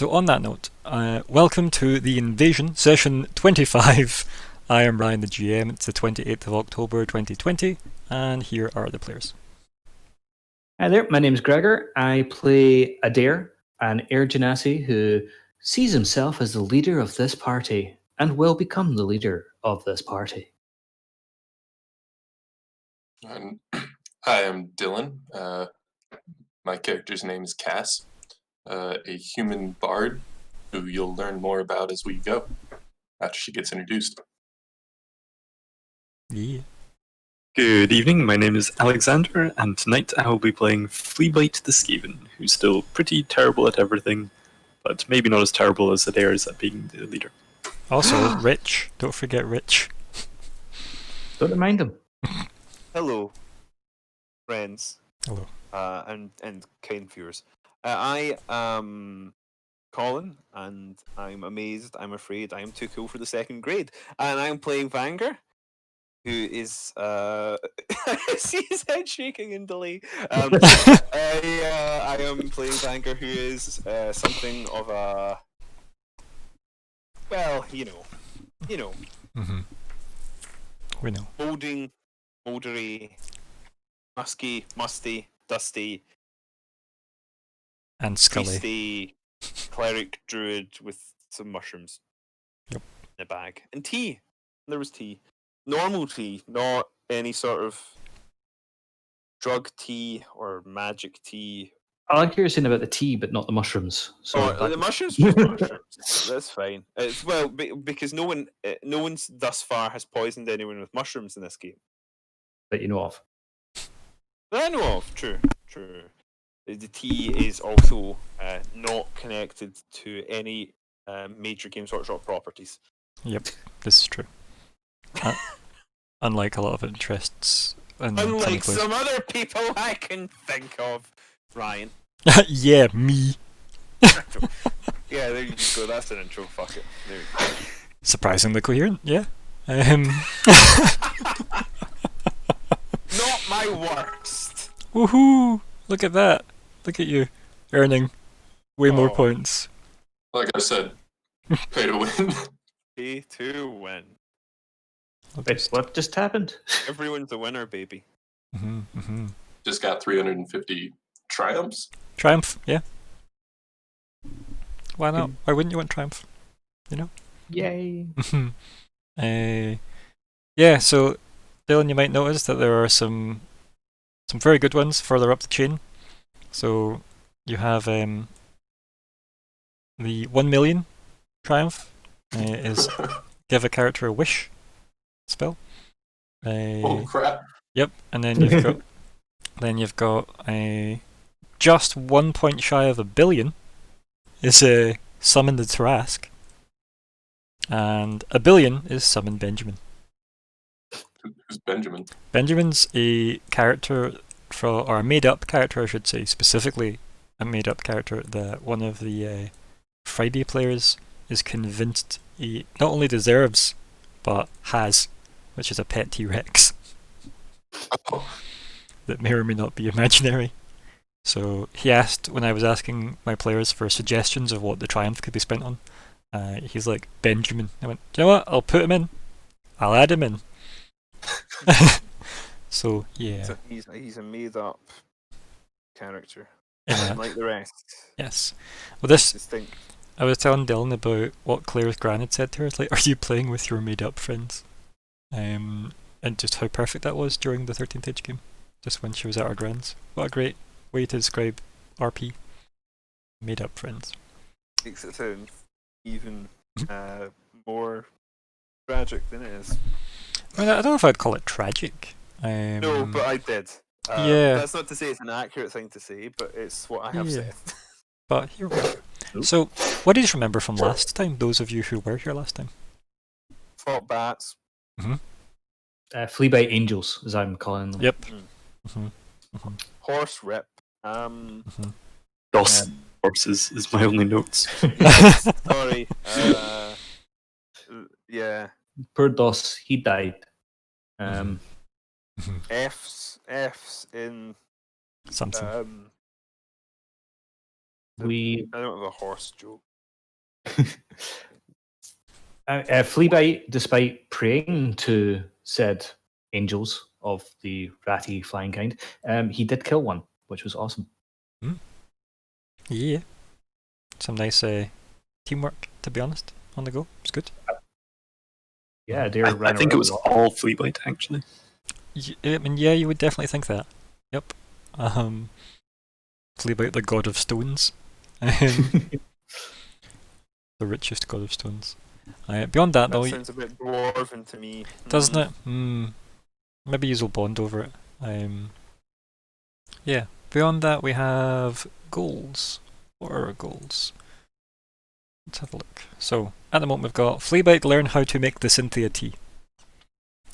So on that note, welcome to the Invasion, session 25. I am Ryan, the GM. It's the 28th of October 2020, and here are the players. Hi there, my name is Gregor. I play Adair, an Air Genasi who sees himself as the leader of this party and will become the leader of this party. And I am Dylan. My character's name is Cass, a human bard who you'll learn more about as we go, after she gets introduced. Yeah. Good evening, my name is Alexander, and tonight I will be playing Fleabite the Skaven, who's still pretty terrible at everything, but maybe not as terrible as Adair is at being the leader. Also, Rich. Don't forget Rich. Don't remind him. Hello, friends. Hello. And kind viewers. I am Colin, and I'm amazed. I'm afraid I am too cool for the second grade, and I'm playing VANGR, who is I see his head shaking in delay. I am playing VANGR, who is something of a you know, Mm-hmm. We know. moldery, musty, dusty, And Scully. priesty cleric druid with some mushrooms. Yep. In a bag. And tea. There was tea. Normal tea, not any sort of drug tea or magic tea. I like you're saying about the tea, but not the mushrooms. So The mushrooms are just mushrooms. That's fine. It's because no one thus far has poisoned anyone with mushrooms in this game that you know of. that I know of. True. The tea is also not connected to any major Games Workshop properties. Yep, this is true. Unlike a lot of interests. Unlike some other people I can think of, Ryan. Yeah, me. Yeah, there you go. That's an intro. Fuck it. There you go. Surprisingly coherent, yeah. Not my worst. Woohoo! Look at that. Look at you. Earning way more Oh. points. Like I said, pay to win. Pay to win. Wait, what just happened? Everyone's a winner, baby. Mm-hmm. Just got 350 triumphs. Triumph, yeah. Why not? Why wouldn't you want Triumph? You know? Yay. Yeah, so Dylan, you might notice that there are some very good ones further up the chain. So you have the 1 million Triumph is give a character a wish spell. Oh crap! Yep, and then you've got a just 1 point shy of 1 billion is a summon the Tarask, and 1 billion is summon Benjamin. Who's Benjamin? Benjamin's a character or a made-up character, I should say, specifically a made-up character that one of the Friday players is convinced he not only deserves but has, which is a pet T-Rex. Oh. That may or may not be imaginary. So he asked, when I was asking my players for suggestions of what the Triumph could be spent on, he's like, Benjamin. I went, do you know what? I'll put him in. I'll add him in. So, yeah. He's a made up character. Yeah. Like the rest. Yes. Well, this, Distinct. I was telling Dylan about what Claire's gran had said to her. It's like, are you playing with your made up friends? And just how perfect that was during the 13th Age game. Just when she was at our gran's. What a great way to describe RP. Made up friends. Makes it sound even more tragic than it is. I mean, I don't know if I'd call it tragic. No, but I did. Yeah. That's not to say it's an accurate thing to say, but it's what I have said. But here we go. So, what did you remember from last time, those of you who were here last time? Fought bats. Fleabite angels, as I'm calling them. Yep. Horse rip. DOS corpses is my only notes. Sorry. Yeah. Poor Dos, he died. F's in Something. We I don't have a horse joke. Fleabite, despite praying to said angels of the ratty flying kind, he did kill one, which was awesome. Yeah. Some nice teamwork, to be honest, on the go. It's good. Yeah, Adair I ran think it around was a lot. all Fleabite, actually. I mean, yeah, you would definitely think that. Yep. Fleabite, the god of stones. The richest god of stones. Beyond that, That though, sounds a bit dwarven to me. doesn't it? Maybe you'll bond over it. Yeah. Beyond that, we have goals. What are our goals? Let's have a look. So, at the moment, we've got Fleabite learn how to make the Cynthia tea.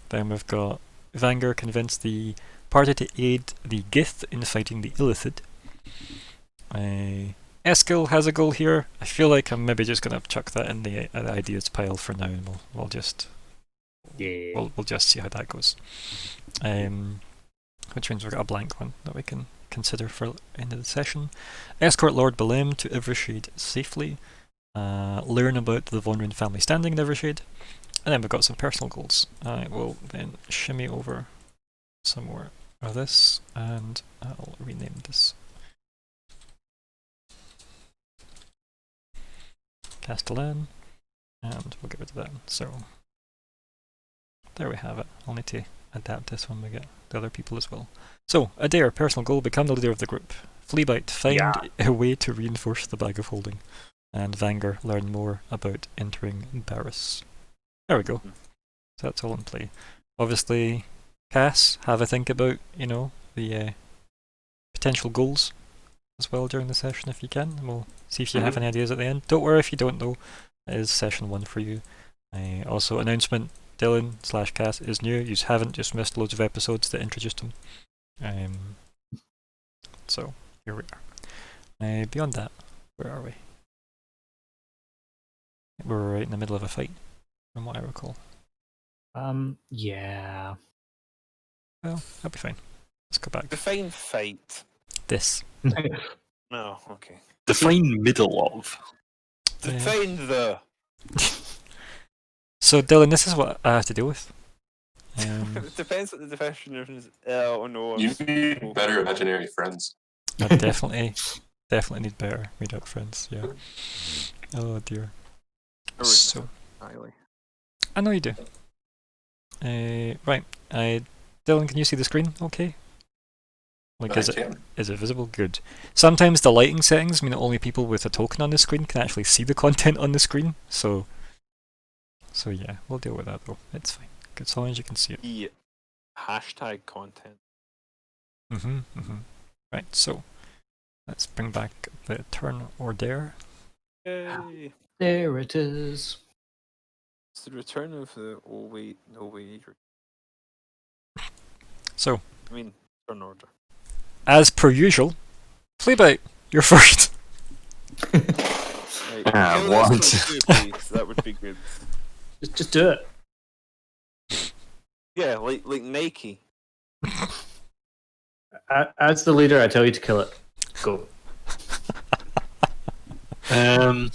Then we've got VANGR convince the party to aid the Gith in fighting the Illithid. Eskil has a goal here. I feel like I'm maybe just gonna chuck that in the ideas pile for now, and we'll just we'll just see how that goes. Which means we've got a blank one that we can consider for end of the session. Escort Lord Belem to Evershade safely. Learn about the Von Rune family standing in Evershade. And then we've got some personal goals. I will then shimmy over some more of this, and I'll rename this Castellan, and we'll get rid of that. So there we have it. I'll need to adapt this when we get the other people as well. So, Adair, personal goal, become the leader of the group. Fleabite, find a way to reinforce the bag of holding. And VANGR, learn more about entering Barris. There we go. So that's all in play. Obviously, Cass, have a think about, the potential goals as well during the session if you can, and we'll see if you have any ideas at the end. Don't worry if you don't know, it is session 1 for you. Also, announcement, Dylan/Cass is new. You haven't just missed loads of episodes that introduced him. So, here we are. Beyond that, where are we? We're right in the middle of a fight, from what I recall. Yeah. Well, that'll be fine. Let's go back. Define fight. This. No, okay. Define middle of. Define the. So, Dylan, this is what I have to deal with. It depends what the definition is. Oh no. You need better imaginary friends. I definitely need better made-up friends. Yeah. Oh dear. So, Highly. I know you do. Right. Dylan, can you see the screen? Okay. Like, is it visible? Good. Sometimes the lighting settings mean that only people with a token on the screen can actually see the content on the screen. So yeah, we'll deal with that though. It's fine. As long as you can see it. The hashtag content. Right. So let's bring back the turn order. Yay! There it is. It's the return of the oh wait, no wait. So, I mean, turn order. as per usual, Fleabite, you're first. Right. What? Please, that would be good. Just do it. Yeah, like Nike. As the leader, I tell you to kill it. Go. I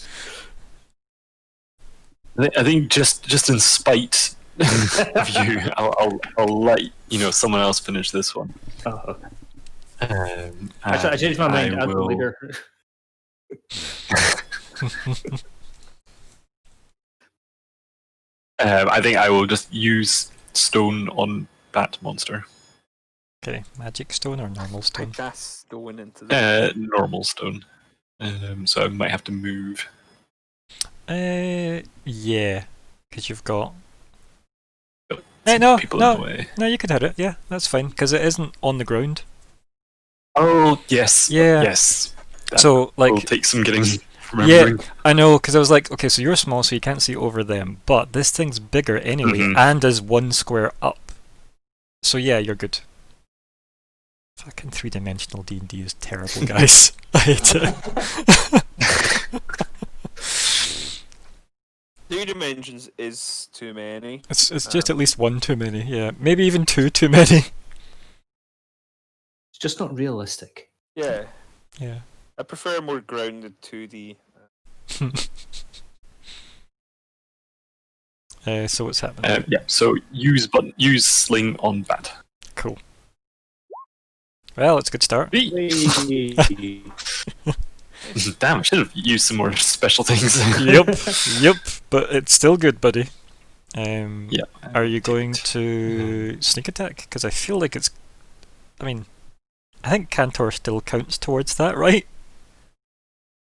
think just in spite of you, I'll let someone else finish this one. Oh, okay. I changed my mind as the leader. I think I will just use stone on that monster. Okay, magic stone or normal I stone? cast stone into the Normal stone. So I might have to move. Yeah, because you've got. Some No, people in the way. no, you can hit it. Yeah, that's fine because it isn't on the ground. Oh yes, Yeah. yes. That So will like, take some getting remembering. I know because I was like, okay, so you're small, so you can't see over them, but this thing's bigger anyway, and is 1 square up. So yeah, you're good. Fucking 3-dimensional D&D is terrible, guys. I hate it. 3 dimensions is too many. It's just at least 1 too many. Yeah, maybe even 2 too many. It's just not realistic. Yeah, Yeah. I prefer more grounded 2D. So what's happening? Yeah, so use sling on bat. Cool. Well, it's a good start. Whee! Damn, I should have used some more special things. Yep, but it's still good, buddy. Yeah. Are you going to sneak attack? Because I feel like it's. I mean, I think Cantor still counts towards that, right?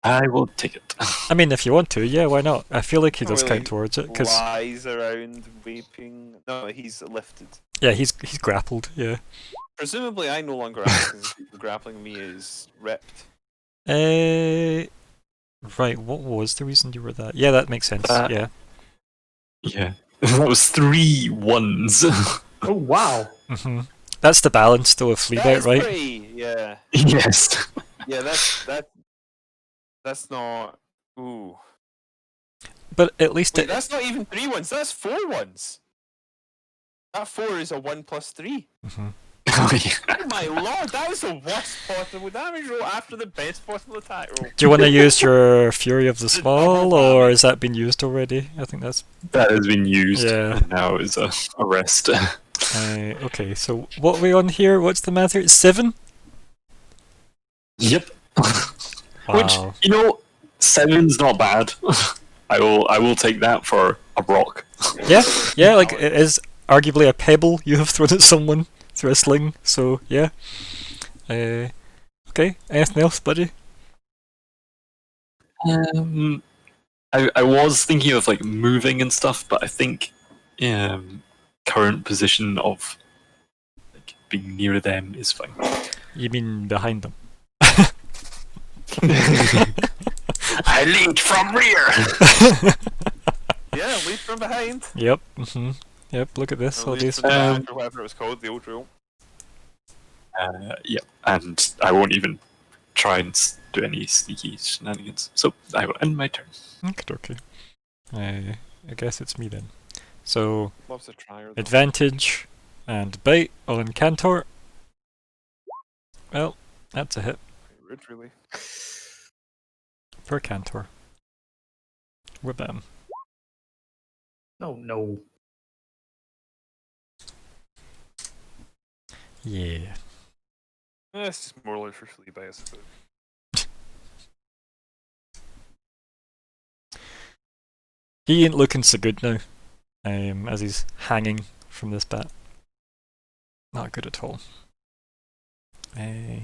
I will take it. I mean, if you want to, yeah, why not? I feel like he does Really count towards it because lies around weeping. No, he's lifted. yeah, he's grappled. Yeah. Presumably, I no longer act because the grappling me is ripped. Right. What was the reason you were that? Yeah, that makes sense. Yeah. Yeah. That was 3 1s. Oh wow! That's the balance though of That Fleabite, is right? pretty, yeah. Yes. Yeah, that's not. Ooh. But at least Wait, that's not even 3 1s. That's 4 1s. That 4 is a 1 plus 3. Oh, yeah. Oh my lord, that was the worst possible damage roll after the best possible attack roll. Do you want to use your Fury of the The Small, double or whammy. has that been used already? I think that's. That has been used. Yeah. And now is a rest. Okay, so what are we on here? What's the matter? It's 7? Yep. Which, Wow. 7's not bad. I will take that for a rock. Yeah, like it is arguably a pebble you have thrown at someone through a sling, so yeah. Okay, anything else, buddy? I was thinking of like moving and stuff, but I think current position of like being near them is fine. You mean behind them? I lead from rear. Yeah, lead from behind. Yep, Yep, look at this, Or all lead these. from the back, or whatever it was called, the old rule. Yeah, and I won't even try and do any sneaky shenanigans. So I will end my turn. Okay. I guess it's me then. So, Loves to try her. Though. advantage and bite on Cantor. Well, that's a hit Rude, really. per Cantor. Wabam. Oh no! Yeah. It's just more or less for Fleabite, I suppose. He ain't looking so good now. As he's hanging from this bat. Not good at all. It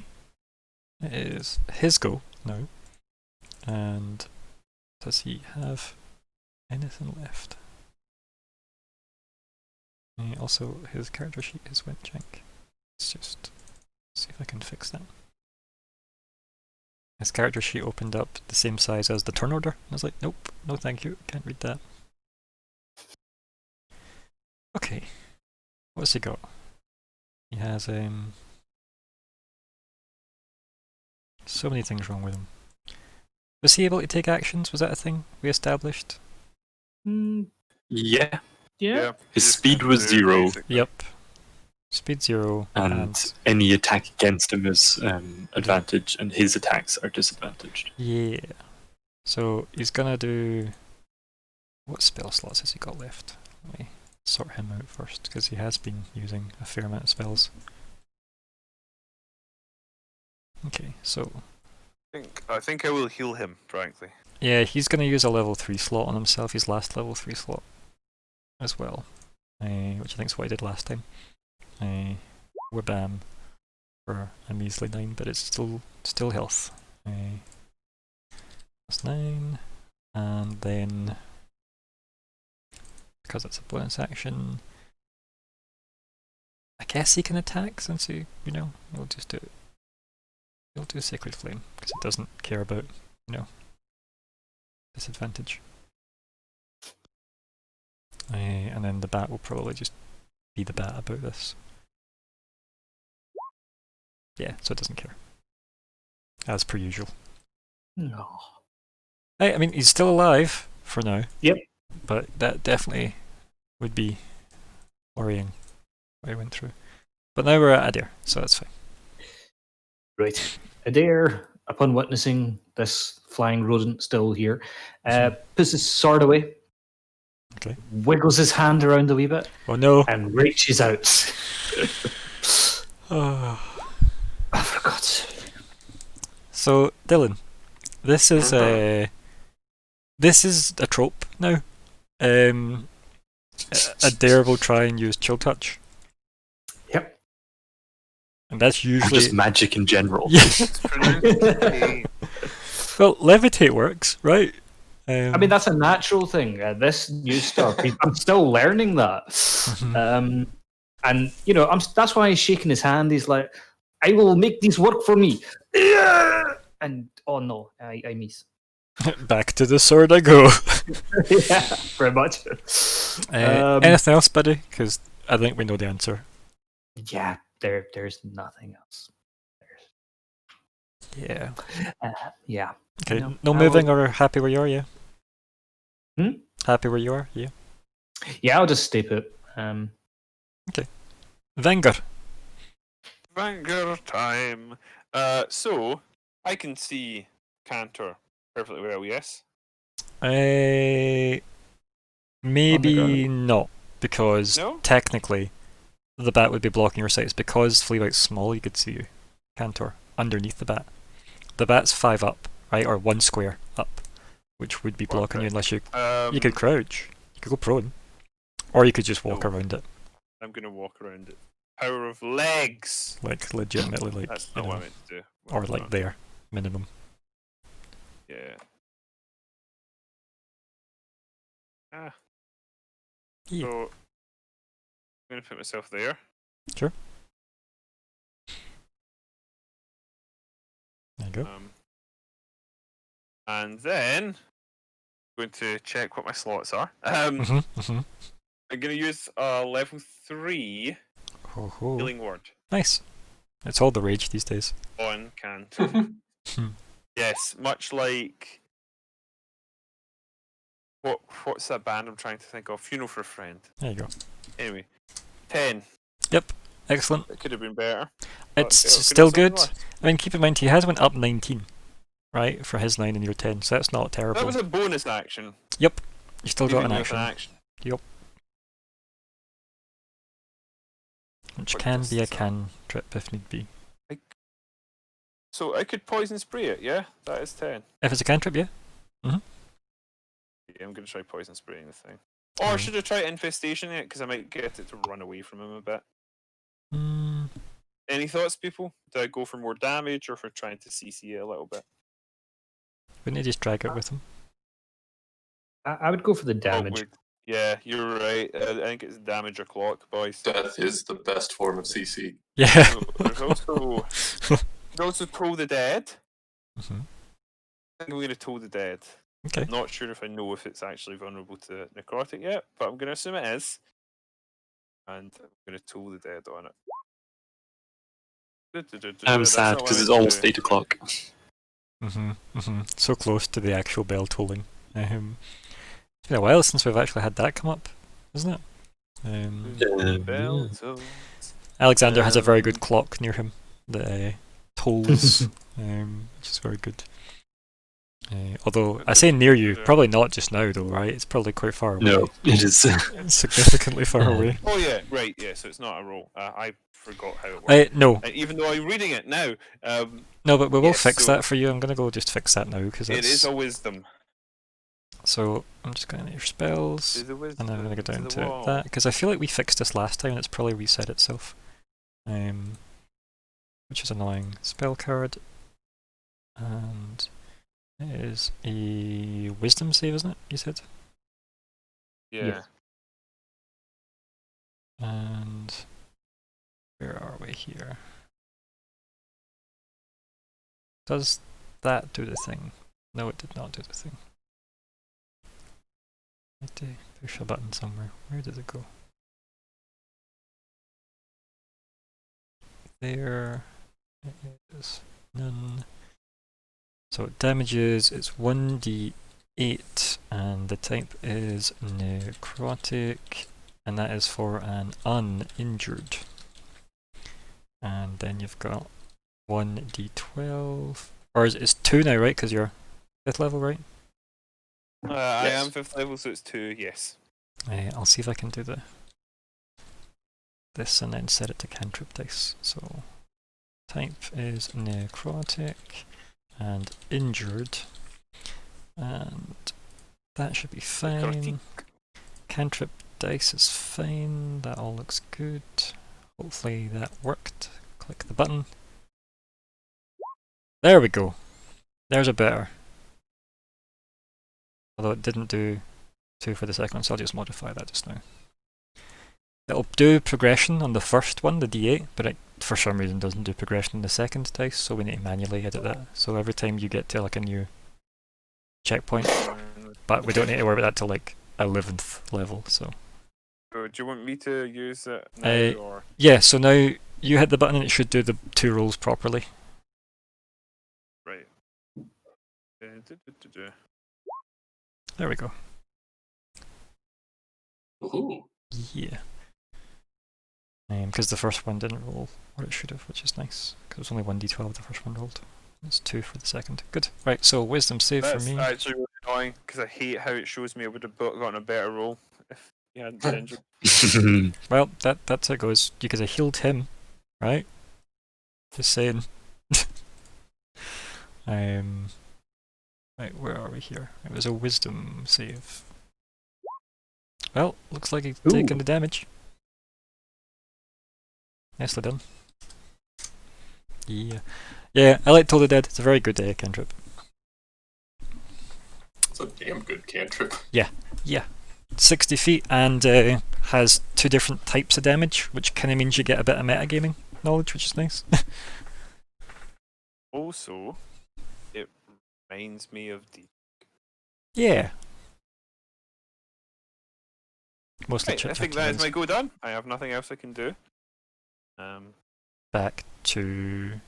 is his go now. And does he have anything left? Also, his character sheet has went jank. Let's just see if I can fix that. His character sheet opened up the same size as the turn order. I was like, nope, no thank you, can't read that. Okay, what's he got? He has so many things wrong with him. Was he able to take actions? Was that a thing we established? Yeah. Yeah. His speed was 0. Yep. Speed 0 And any attack against him is advantage, and his attacks are disadvantaged. yeah. So he's gonna do. What spell slots has he got left? Let me sort him out first, because he has been using a fair amount of spells. Okay, so I think I will heal him, frankly. yeah, he's gonna use a level 3 slot on himself. His last level 3 slot as well, which I think is what I did last time. Wabam for a measly 9, but it's still health. That's 9, and then because it's a bonus action, I guess he can attack since he'll just do it. He'll do Sacred Flame because it doesn't care about disadvantage. And then the bat will probably just be the bat about this. Yeah, so it doesn't care. As per usual. No. I mean, he's still alive for now. Yep. But that definitely would be worrying what I went through. But now we're at Adair, so that's fine. Right. Adair, upon witnessing this flying rodent still here. Puts his sword away. Okay. Wiggles his hand around a wee bit Oh no. and reaches out. Oh. Oh, for God's sake. So Dylan, this is Mhm. a trope now. A dare will try and use chill touch, Yep. and that's Or usually just magic in general. yeah. It's pronounced A. Well, levitate works, right? I mean, that's a natural thing. This new stuff, I'm still learning that. And, you know, that's why he's shaking his hand. He's like, I will make this work for me. And, oh no, I miss. back to the sword I go. Yeah, pretty much. Anything else, buddy? Because I think we know the answer. Yeah, there's nothing else. Yeah. Yeah. Okay. No, No I moving will- or happy where you are, yeah? Hmm? Happy where you are, yeah. Yeah, I'll just stay put. VANGR. VANGR time. So I can see Cantor perfectly well. Yes. Maybe not, because No? technically the bat would be blocking your sights. Because Fleabite's small, you could see you, Cantor, underneath the bat. The bat's 5 up, right? Or 1 square up, which would be blocking you unless you could crouch. You could go prone. Or you could just walk No. around it. I'm gonna walk around it. Power of legs. Like, legitimately, like, That's you not what I know, meant to do. or Well like done. there, minimum. Yeah. Ah. Yeah. So I'm gonna put myself there. Sure. There you go. And then I'm going to check what my slots are. Mhm. I'm gonna use a level 3 Ho ho. healing word Nice. It's all the rage these days. on Cantor. Yes, much like what's that band I'm trying to think of? Funeral for a Friend. There you go. Anyway, 10. Excellent. It could have been better. but It's it could have still been good. worse. I mean, keep in mind he has went up 19, right, for his 9 and your 10, so that's not terrible. That was a bonus action. You still got Even an with action, which What can be a distance are- cantrip if need be. So I could poison spray it, yeah? That is 10. If it's a cantrip, yeah. Yeah, I'm going to try poison spraying the thing. Or Mhm. should I try infestation it? Because I might get it to run away from him a bit. Mm, Any thoughts, people? Do I go for more damage or for trying to CC it a little bit? wouldn't you just drag it with him? I would go for the damage. Oh, yeah, you're right. I think it's damage or clock, boys. Death is the best form of CC. Yeah. So there's also Toll the Dead. Mhm. I think I'm going to Toll the Dead. Okay. Not sure if I know if it's actually vulnerable to necrotic yet, but I'm going to assume it is. And I'm going to Toll the Dead on it. I'm That's sad not what because I it's meant to almost do. 8 o'clock. So close to the actual bell tolling. It's been a while since we've actually had that come up, isn't it? Bell tolls. Alexander has a very good clock near him that tolls, which is very good. Although I say near you, probably not just now though, right? It's probably quite far away. No, it is. It's significantly far away. Oh yeah, right, yeah, so it's not a roll. I forgot how it works. No, Even though I'm reading it now, no, but we will yes, fix so that for you. I'm gonna go just fix that now because it is that's. a wisdom. So I'm just going to your spells, It is a wisdom. and then I'm gonna go to down the to wall. that because I feel like we fixed this last time and it's probably reset itself. Which is annoying. Spell card, and it is a wisdom save, isn't it? You said. Yeah. Yes. And where are we here? Does that do the thing? No, it did not do the thing. I had to push a button somewhere. Where did it go? There it is. None. So it damages, it's 1d8, and the type is necrotic, and that is for an uninjured. And then you've got 1d12 Or it's 2 now, right? Because you're 5th level, right? I Yes. am 5th level, so it's 2. Yes. I'll see if I can do this and then set it to cantrip dice. So type is necrotic and injured, and that should be fine. Cantrip dice is fine. That all looks good. Hopefully that worked. Click the button. There we go. There's a better. Although it didn't do 2 for the second one, so I'll just modify that just now. It'll do progression on the first one, the D8, but it for some reason doesn't do progression on the second dice, so we need to manually edit that. So every time you get to like a new checkpoint, but we don't need to worry about that till like 11th level. So Do you want me to use it now, or? yeah, so now you hit the button and it should do the 2 rolls properly. Right. There we go. Ooh. Yeah. Because the first one didn't roll what it should have, which is nice. Because it was only 1d12 the first one rolled. It's 2 for the second. Good. Right, so wisdom save That's for me. actually really annoying because I hate how it shows me I would have gotten a better roll if he hadn't been injured. Well, that's how it goes. Because I healed him, right? Just saying. Right, where are we here? It was a wisdom save. Well, looks like he's taken the damage. Nicely done. Yeah. Yeah, I like Toll the Dead. It's a very good cantrip. It's a damn good cantrip. Yeah. 60 feet and has 2 different types of damage, which kind of means you get a bit of metagaming knowledge, which is nice. Also, it reminds me of the. Yeah. Mostly Right, I chit think that is my go done. I have nothing else I can do. Back to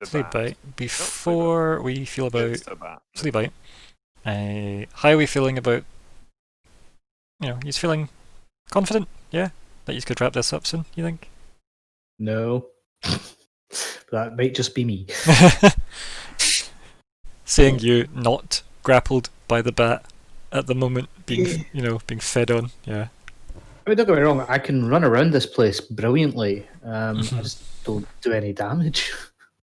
The Flea bat. Bite. Before we feel about It's the bat. Flea Bite, how are we feeling about, he's feeling confident, yeah? That you could wrap this up soon, you think? No. That might just be me. Seeing you not grappled by the bat at the moment, being being fed on, yeah. I mean, don't get me wrong, I can run around this place brilliantly. I just don't do any damage.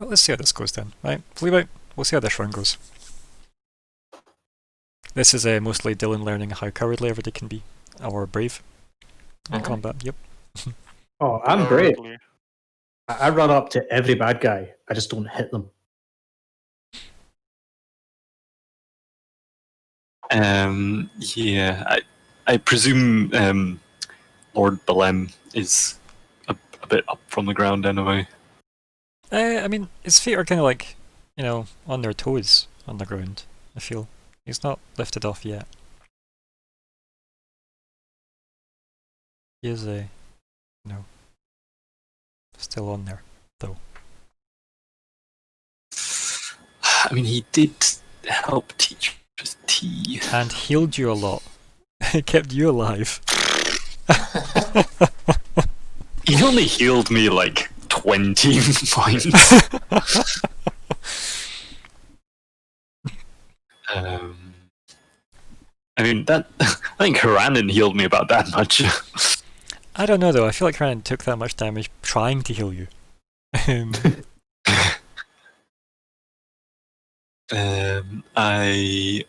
Well, let's see how this goes then, right? Flea Bite, we'll see how this run goes. This is mostly Dylan learning how cowardly everybody can be, or brave in combat, yep. Oh, I'm brave. I run up to every bad guy. I just don't hit them. Yeah, I presume Lord Belem is a bit up from the ground anyway. I mean, his feet are kind of like, on their toes on the ground, I feel. He's not lifted off yet. He is still on there, though. I mean, he did help teach us tea. And healed you a lot. It kept you alive. He only healed me like 20 points. I mean, I think Haranen healed me about that much. I don't know though, I feel like Haranen took that much damage trying to heal you. I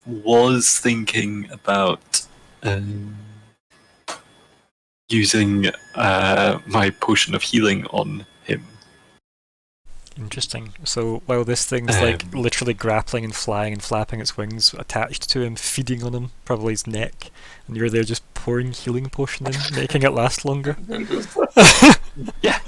was thinking about using my potion of healing on him. Interesting. So while this thing's like literally grappling and flying and flapping its wings attached to him, feeding on him, probably his neck, and you're there just pouring healing potion in, making it last longer. Yeah.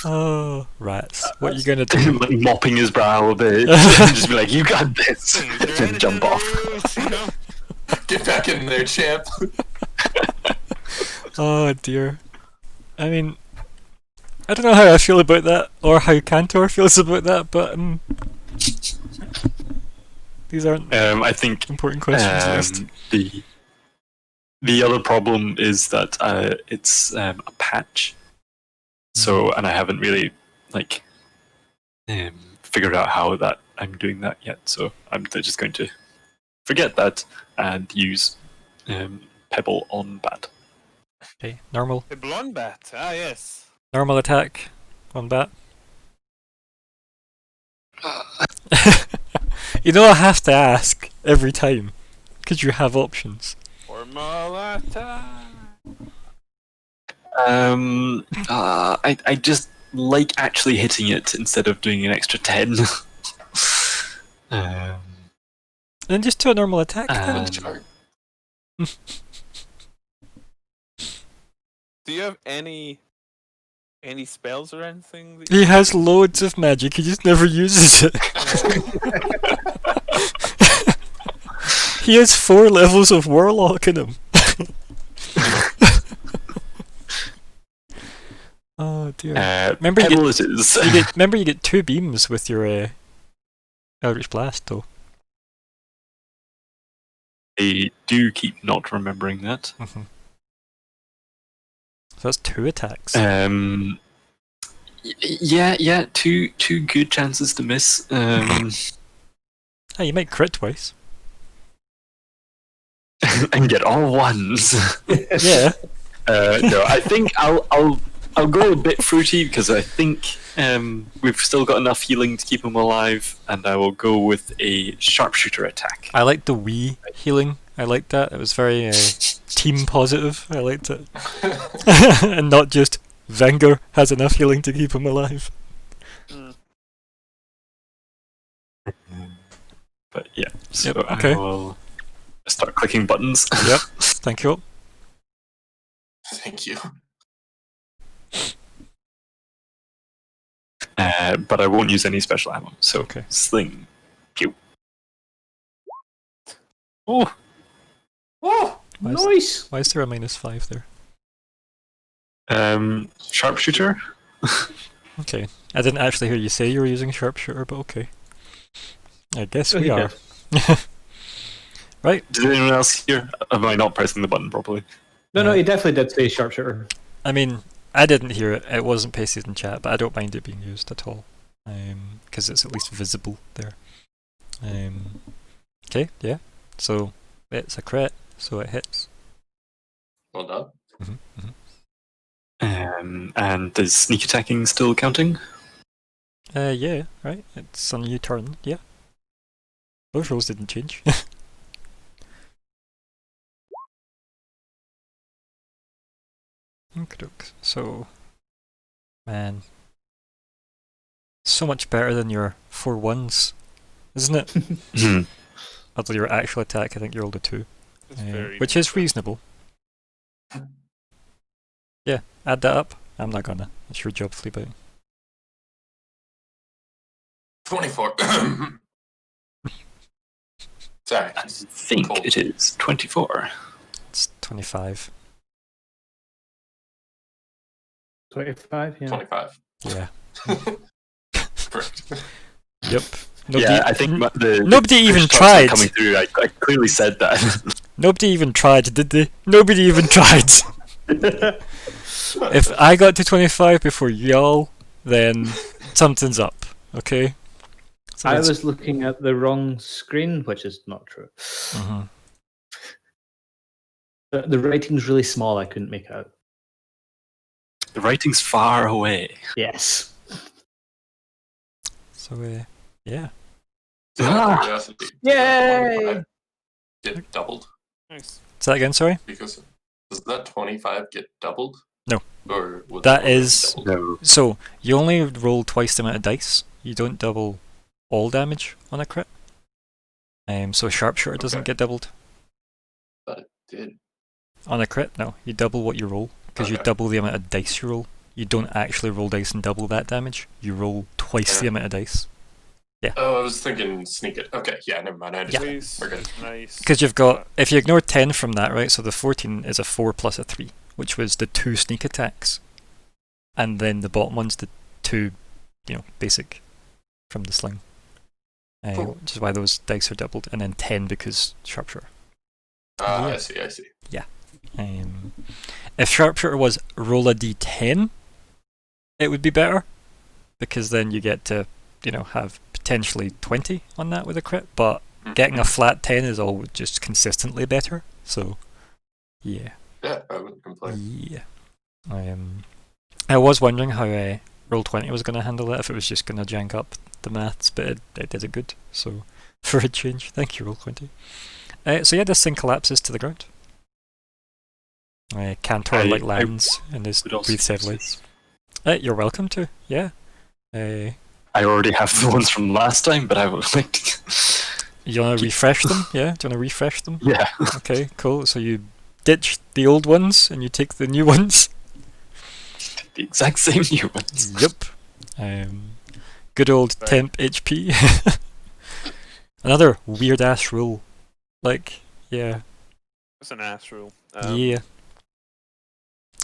Oh, rats. What are you gonna do? Like mopping his brow a bit. Just be like, you got this. Then jump off. Get back in there, champ. Oh dear. I mean, I don't know how I feel about that, or how Cantor feels about that, but these aren't I think important questions at least. The other problem is that it's a patch. So, and I haven't really like figured out how that I'm doing that yet. So I'm just going to forget that and use Pebble on Bat. Okay, normal. The blonde bat. Ah, yes. Normal attack on bat. You know I have to ask every time, because you have options. Formal attack. I just like actually hitting it instead of doing an extra 10. Then just do a normal attack then. Chart. Do you have any spells or anything? That He has loads of magic, he just never uses it. He has 4 levels of Warlock in him. Oh dear. Remember Pebble you it is. remember you get 2 beams with your Eldritch Blast though. I do keep not remembering that. So that's 2 attacks. Yeah, two good chances to miss. Ah, you might crit twice. And get all ones. Yeah. No, I think I'll go a bit fruity because I think we've still got enough healing to keep him alive, and I will go with a sharpshooter attack. I liked the Wii healing. I liked that. It was very team positive. I liked it. And not just VANGR has enough healing to keep him alive. But yeah, so Yep, okay. I will start clicking buttons. Yep. Thank you. Thank you. But I won't use any special ammo. So Okay. sling, pew. Oh, Oh, Why is, Nice. why is there a -5 there? sharpshooter. Okay. I didn't actually hear you say you were using sharpshooter, but okay. I guess we Okay. are. Right. Did anyone else hear? Am I not pressing the button properly? No, he definitely did say sharpshooter. I mean, I didn't hear it. It wasn't pasted in chat, but I don't mind it being used at all. Because it's at least visible there. Okay, yeah. So it's a crit, so it hits. well done. And is sneak attacking still counting? Yeah, right. It's on a new turn. Yeah. Those rules didn't change. Okay, so, man, so much better than your 4 1s, isn't it? Although your actual attack, I think you rolled a 2, It's very which is reasonable. Yeah, add that up. I'm not gonna. It's your job, Fleabag. 24. Sorry. I think Cold. it is 24. It's 25. 25, yeah. 25. Yeah. Correct. Yep. Nobody, Yeah, I think the nobody even British tried. coming through. I clearly said that. Nobody even tried, did they? Nobody even tried. If I got to 25 before y'all, then something's up. Okay. So I that's- was looking at the wrong screen, which is not true. Mhm. The writing's really small, I couldn't make out. The writing's far away. Yes. So yeah. So out of curiosity, Yay! 25 get doubled? nice. Say that again. Sorry. Because does that 25 get doubled? No. Or was That it already is- doubled? No. So you only roll twice the amount of dice. You don't double all damage on a crit. So sharpshooter doesn't Okay. get doubled But it did. on a crit. No, you double what you roll because you Okay. double the amount of dice you roll. You don't actually roll dice and double that damage. You roll twice the Yeah. amount of dice. Oh, I was thinking sneak it. Okay, yeah, never mind. I understand. Nice. We're good. Nice. Because you've got, if you ignore 10 from that, right, so the 14 is a 4 plus a 3, which was the 2 sneak attacks. And then the bottom one's the 2, basic from the sling. Cool. Which is why those dice are doubled. And then 10 because sharpshooter. Ah, Yeah. I see. If sharpshooter was roll a d10, it would be better. because then you get to, have potentially 20 on that with a crit, but getting a flat 10 is all just consistently better. So, yeah. Yeah, I wouldn't complain. Yeah. I was wondering how Roll20 was going to handle that, if it was just going to jank up the maths, but it did it good. So, for a change, thank you, Roll20. So yeah, this thing collapses to the ground. Cantor lands and is breathes heavily. You're welcome to, yeah. I already have the ones from last time, but I would like to... You want to refresh them? Yeah? Do you want to refresh them? Yeah. Okay, cool. So you ditch the old ones and you take the new ones? The exact same new ones. Yep. Good old temp HP. Another weird ass rule. Like, yeah. It's an ass rule. Yeah.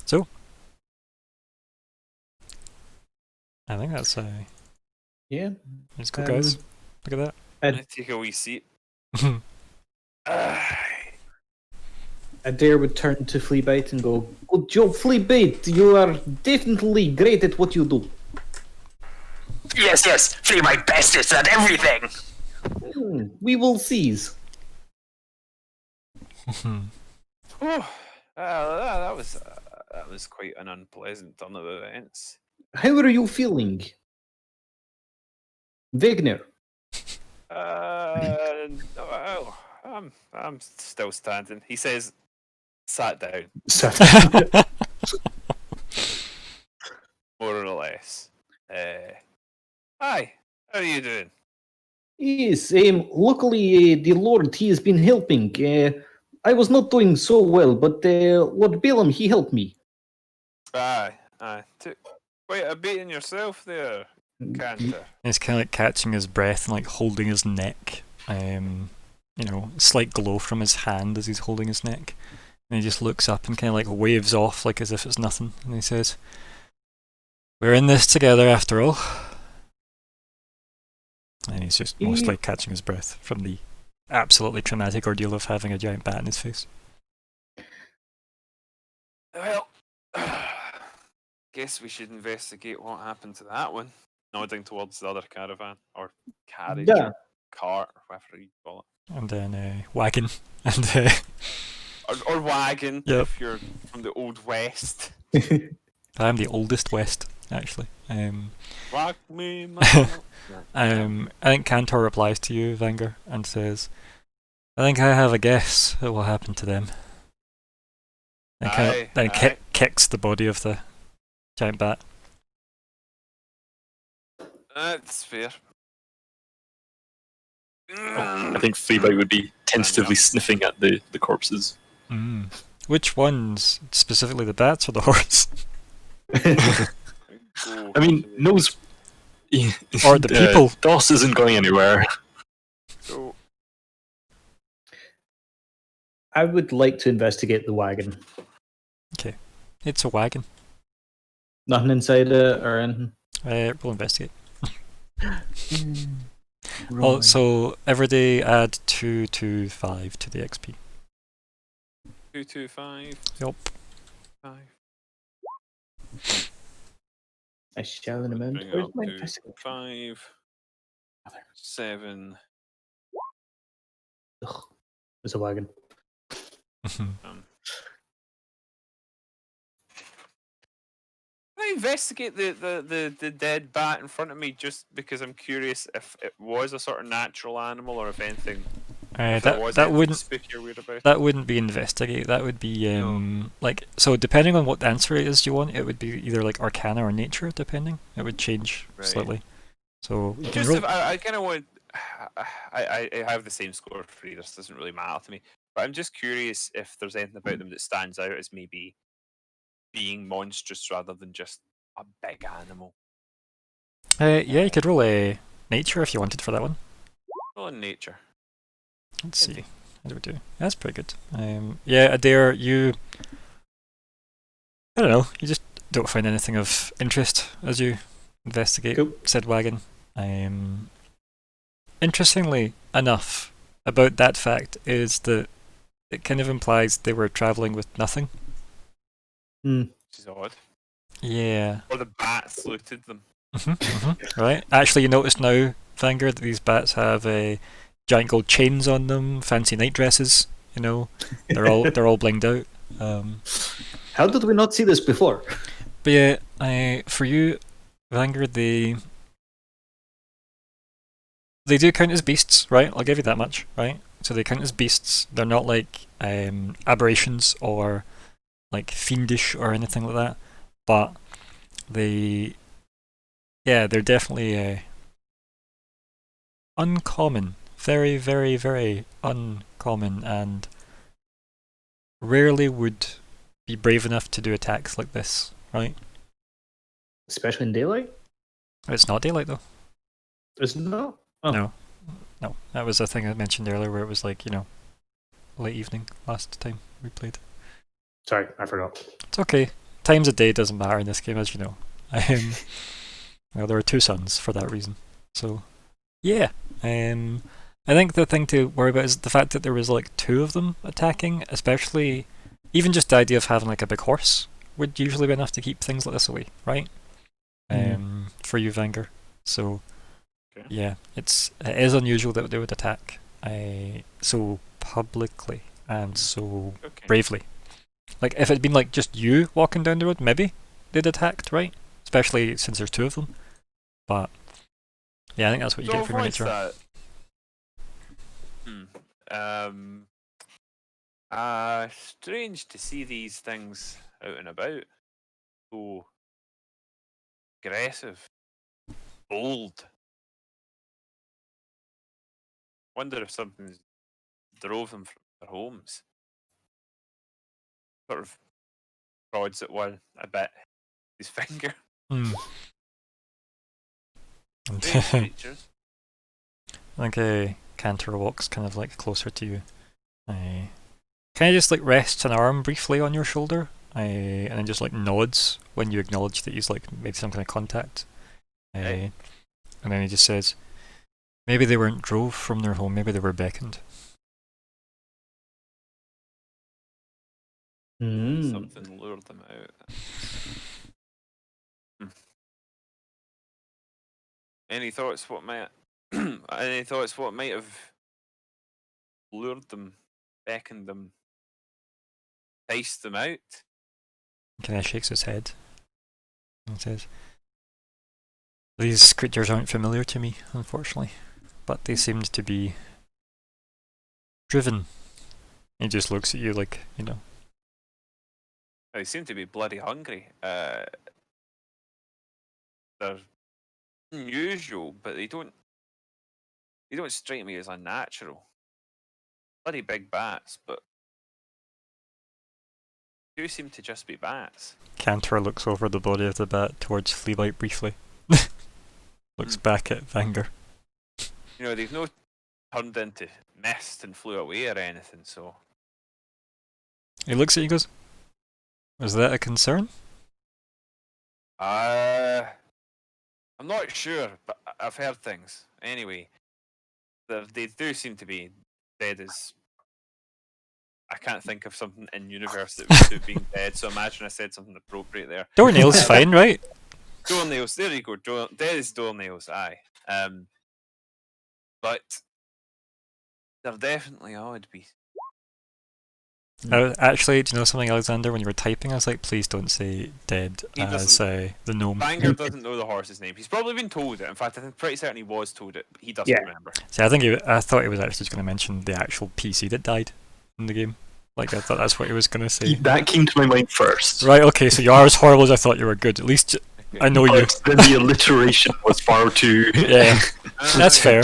So, I think that's Yeah. let's go, guys. Look at I'm gonna take a wee seat. that. Adair would turn to Fleabite and go, "Good job, Fleabite. You are definitely great at what you do." Yes, Flea my bestest at everything. We will seize. Oh, that was quite an unpleasant turn of events. How are you feeling, VANGR? Oh, I'm still standing. He says, "Sat down," more or less. Hi, how are you doing? Yes, luckily the Lord, he has been helping. I was not doing so well, but Lord Balaam, he helped me. Aye. Took quite a beating yourself there, Cantor. He's kind of like catching his breath and like holding his neck. Slight glow from his hand as he's holding his neck. And he just looks up and kind of like waves off like as if it's nothing. And he says, "We're in this together after all." And he's just mostly catching his breath from the absolutely traumatic ordeal of having a giant bat in his face. Well, guess we should investigate what happened to that one. Nodding towards the other caravan, or carriage, Yeah. or cart, or whatever you call it. And then wagon. And Or wagon, Yep. if you're from the Old West. I'm the oldest west, actually. Rock me, man. I think Cantor replies to you, VANGR, and says, "I think I have a guess at what happened to them." And Aye. kicks the body of the giant bat. That's fair. I think Fleabite would be tentatively sniffing at the corpses. Which ones? Specifically the bats or the horse? I mean, knows... Or the people. Doss isn't going anywhere. So, I would like to investigate the wagon. It's a wagon. Nothing inside it or anything. We'll investigate. Also, every day add 225 to the XP. 225. Yup. 5. I shall in a minute. Bring it Where's up my to investigation? 5. 7. Ugh, there's a wagon. I investigate the dead bat in front of me just because I'm curious if it was a sort of natural animal or if anything. If there was that anything wouldn't spooky or weird about it. that wouldn't be investigate. That would be so depending on what answer it is you want, it would be either like Arcana or Nature. Depending, it would change slightly. So you can Just roll. if I kind of want, I have the same score for either. So it doesn't really matter to me. But I'm just curious if there's anything about them that stands out as maybe being monstrous rather than just a big animal. Yeah, you could roll a Nature if you wanted for that one. Well, in nature. Let's see. How do we do? That's pretty good. Yeah, Adair, I don't know, you just don't find anything of interest as you investigate said wagon. Interestingly enough, about that fact is that it kind of implies they were travelling with nothing. Which is odd. Yeah. Or the bats looted them. Right. Actually, you notice now, Vanguard, that these bats have giant gold chains on them, fancy night dresses. You know, they're all blinged out. How did we not see this before? But yeah, for you, Vanguard, they do count as beasts, right? I'll give you that much, right? So they count as beasts. They're not like aberrations or like fiendish or anything like that. But they're definitely uncommon. Very, very, very uncommon, and rarely would be brave enough to do attacks like this, right? Especially in daylight? It's not daylight though. Is it not? Oh. No. That was a thing I mentioned earlier where it was like, late evening last time we played. Sorry, I forgot. It's okay. Times of day doesn't matter in this game, as you know. There are two suns for that reason. So, yeah. I think the thing to worry about is the fact that there was like two of them attacking, especially even just the idea of having like a big horse would usually be enough to keep things like this away, right? For you, VANGR. So, yeah, it is unusual that they would attack so publicly and so bravely. Like, if it had been like just you walking down the road, maybe they'd attacked, right? Especially since there's two of them. But yeah, I think that's what you get from your nature. That? Strange to see these things out and about. So aggressive, bold. Wonder if something drove them from their homes. Sort of prods at one a bit. His finger. Strange creatures. I think Cantor walks kind of like closer to you. Kind of just like rests an arm briefly on your shoulder, and then just like nods when you acknowledge that he's like made some kind of contact. And then he just says, "Maybe they weren't drove from their home. Maybe they were beckoned." Something lured them out. Any thoughts? What might? Any thoughts? What might have lured them, beckoned them, enticed them out? Kind of shakes his head and says, "These creatures aren't familiar to me, unfortunately, but they seemed to be driven." He just looks at you like, They seem to be bloody hungry. They're unusual, but they don't strike me as unnatural. Bloody big bats, but they do seem to just be bats. Cantor looks over the body of the bat towards Fleabite briefly. Looks back at VANGR. They've no turned into mist and flew away or anything, so. He looks at you and goes, "Is that a concern?" I'm not sure, but I've heard things. Anyway, they do seem to be dead as. I can't think of something in universe that would suit being dead, so imagine I said something appropriate there. Doornail's fine, right? Doornails, there you go. Dead as doornails, aye. But they're definitely odd beasts. Actually, do you know something, Alexander? When you were typing, I was like, please don't say dead as the gnome. VANGR doesn't know the horse's name. He's probably been told it. In fact, I'm pretty certain he was told it, but he doesn't remember. See, I thought he was actually just going to mention the actual PC that died in the game. Like, I thought that's what he was going to say. That came to my mind first. Right, okay, so you are as horrible as I thought you were good. At least I know you. Then the alliteration was far too... Yeah, that's fair.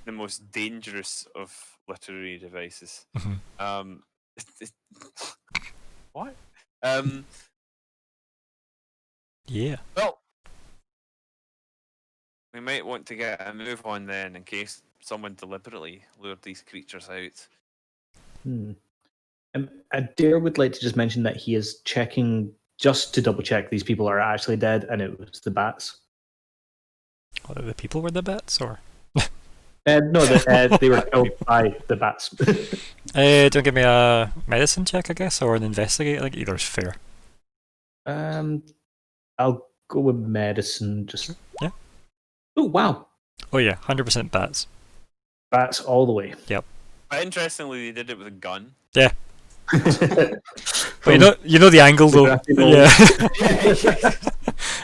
The most dangerous of literary devices. What? Yeah. Well, we might want to get a move on then, in case someone deliberately lured these creatures out. Adair would like to just mention that he is checking just to double check these people are actually dead, and it was the bats. Oh, the people were the bats, or? No, they were killed by the bats. Don't give me a medicine check, I guess, or an investigate. Like, either's fair. I'll go with medicine. Just Yeah. Oh wow, Oh yeah, 100% bats. bats all the way. But interestingly, they did it with a gun. Yeah. But you know the angle the though. grassy knoll. Yeah.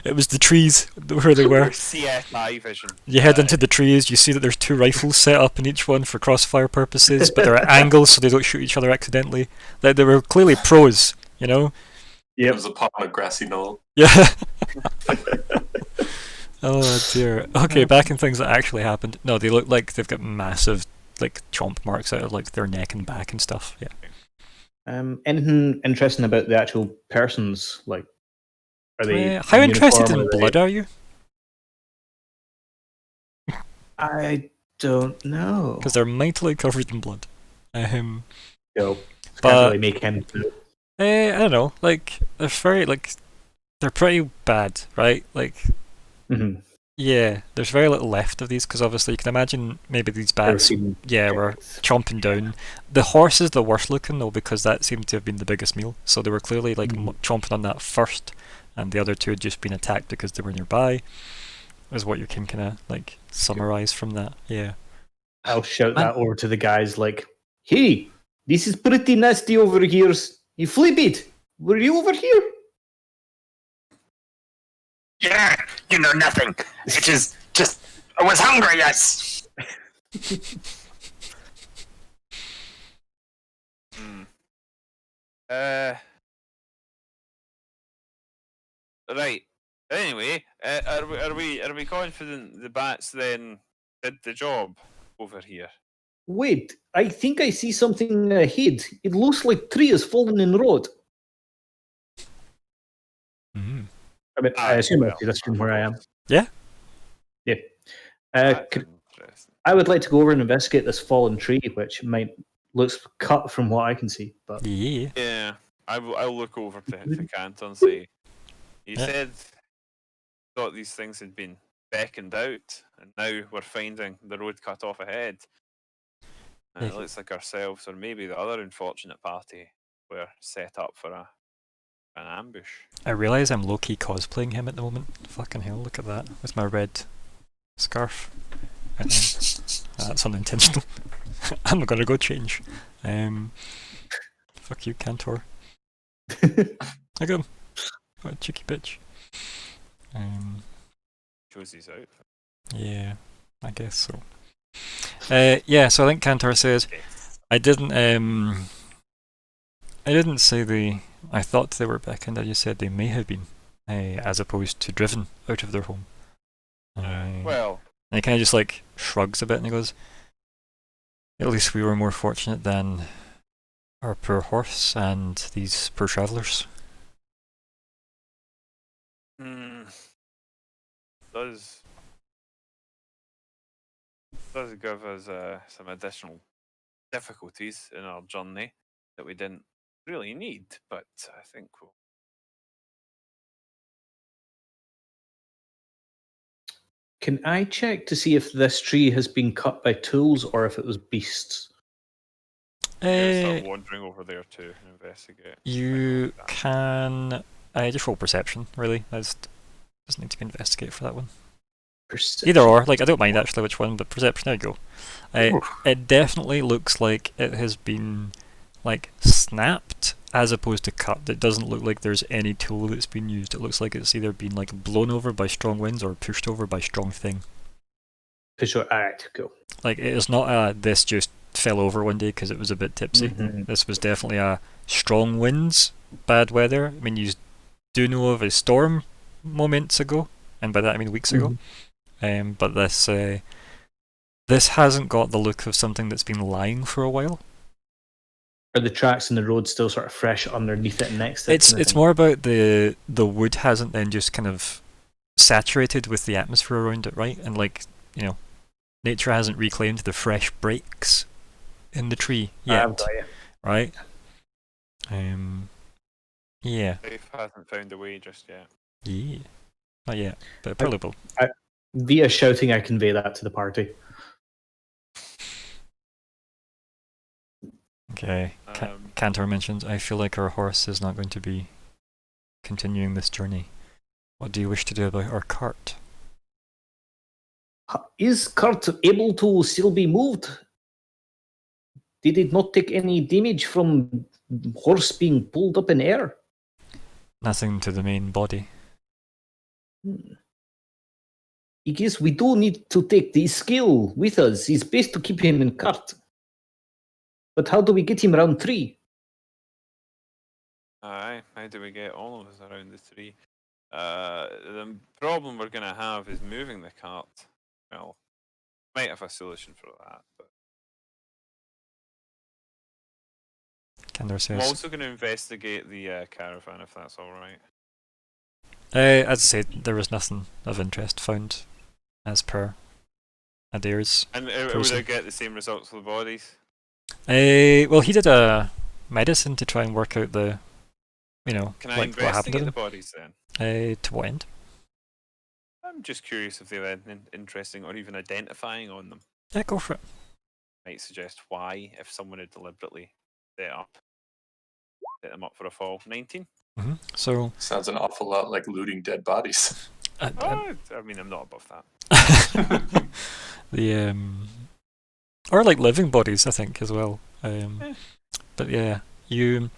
It was the trees where they were. CSI vision. You head into the trees, you see that there's 2 rifles set up in each one for crossfire purposes, but they're at angles so they don't shoot each other accidentally. They were clearly pros, you know? It Yep. was upon a grassy knoll. Yeah. Oh dear. Okay, back in things that actually happened. No, they look like they've got massive like chomp marks out of like their neck and back and stuff. Yeah. Anything interesting about the actual persons? Like, are they How interested uniform? in Are they- blood are you? I don't know. Because they're mightily covered in blood. No, But- can't really make anything. I don't know. Like they're very like they're pretty bad, right? Like Mm-hmm. yeah, there's very little left of these because obviously you can imagine maybe these bats. Yeah, were chomping down. The horse is the worst looking though because that seemed to have been the biggest meal. So they were clearly like chomping on that first, and the other 2 had just been attacked because they were nearby. Is what you can kind of like summarize from that. Yeah. I'll shout that over to the guys. Like, hey, this is pretty nasty over here. You flip it. Were you over here? Yeah, you know nothing. It is just. I was hungry, yes. Right. Anyway, are we confident the bats then did the job over here? Wait, I think I see something ahead. It looks like tree is falling in the road. Mm. I mean, I assume I well, see this from where I am. Yeah. Yeah. That's interesting. I would like to go over and investigate this fallen tree, which looks cut from what I can see. But Yeah. Yeah, I'll look over to Cantor and say, he Yeah. said thought these things had been beckoned out, and now we're finding the road cut off ahead. And it looks like ourselves, or maybe the other unfortunate party, were set up for an ambush. I realise I'm low-key cosplaying him at the moment. Fucking hell, look at that. With my red scarf. That's unintentional. I'm gonna go change. Fuck you, Cantor. Look at him. What a cheeky bitch. Shows his outfit. Yeah, I guess so. Yeah, so I think Cantor says, I didn't say I thought they were beckoned, I just said they may have been, as opposed to driven out of their home. Well, And he kind of just like shrugs a bit and he goes, at least we were more fortunate than our poor horse and these poor travellers. Does give us some additional difficulties in our journey that we didn't really need, but I think we'll. can I check to see if this tree has been cut by tools or if it was beasts? Start wandering over there to investigate. You can just roll perception, really. Doesn't need to be investigated for that one. Perception. Either or, like I don't mind actually which one, but perception, there you go. It definitely looks like it has been like snapped as opposed to cut. It doesn't look like there's any tool that's been used. It looks like it's either been like blown over by strong winds or pushed over by strong thing. For sure. Alright, cool. Like it is not this just fell over one day because it was a bit tipsy. Mhm. This was definitely a strong winds, bad weather. I mean, you do know of a storm moments ago, and by that I mean weeks ago. But this hasn't got the look of something that's been lying for a while. Are the tracks in the road still sort of fresh underneath it and next to it? It's more about the wood hasn't then just kind of saturated with the atmosphere around it, right? And like, you know, nature hasn't reclaimed the fresh breaks in the tree yet, right? Yeah. Life hasn't found a way just yet. Yeah. Not yet, but it probably will. Via shouting, I convey that to the party. Okay. Cantor mentions, I feel like our horse is not going to be continuing this journey. What do you wish to do about our cart? Is cart able to still be moved? Did it not take any damage from horse being pulled up in air? Nothing to the main body. I guess we do need to take the skill with us. It's best to keep him in cart. But how do we get him round 3? Aye, how do we get all of us around the tree? The problem we're gonna have is moving the cart. Well, might have a solution for that, but Candor I'm says. also gonna investigate the caravan if that's all right. As I said, there was nothing of interest found, as per Adair's. And would Person. I get the same results for the bodies? Well, he did a medicine to try and work out the, Can I like what happened to investigate the them. bodies then? To what end? I'm just curious if they have anything interesting or even identifying on them. Yeah, go for it. Might suggest why if someone had deliberately set them up for a fall. 19. So Sounds an awful lot like looting dead bodies. I mean, I'm not above that. the or like living bodies, I think as well. But yeah, you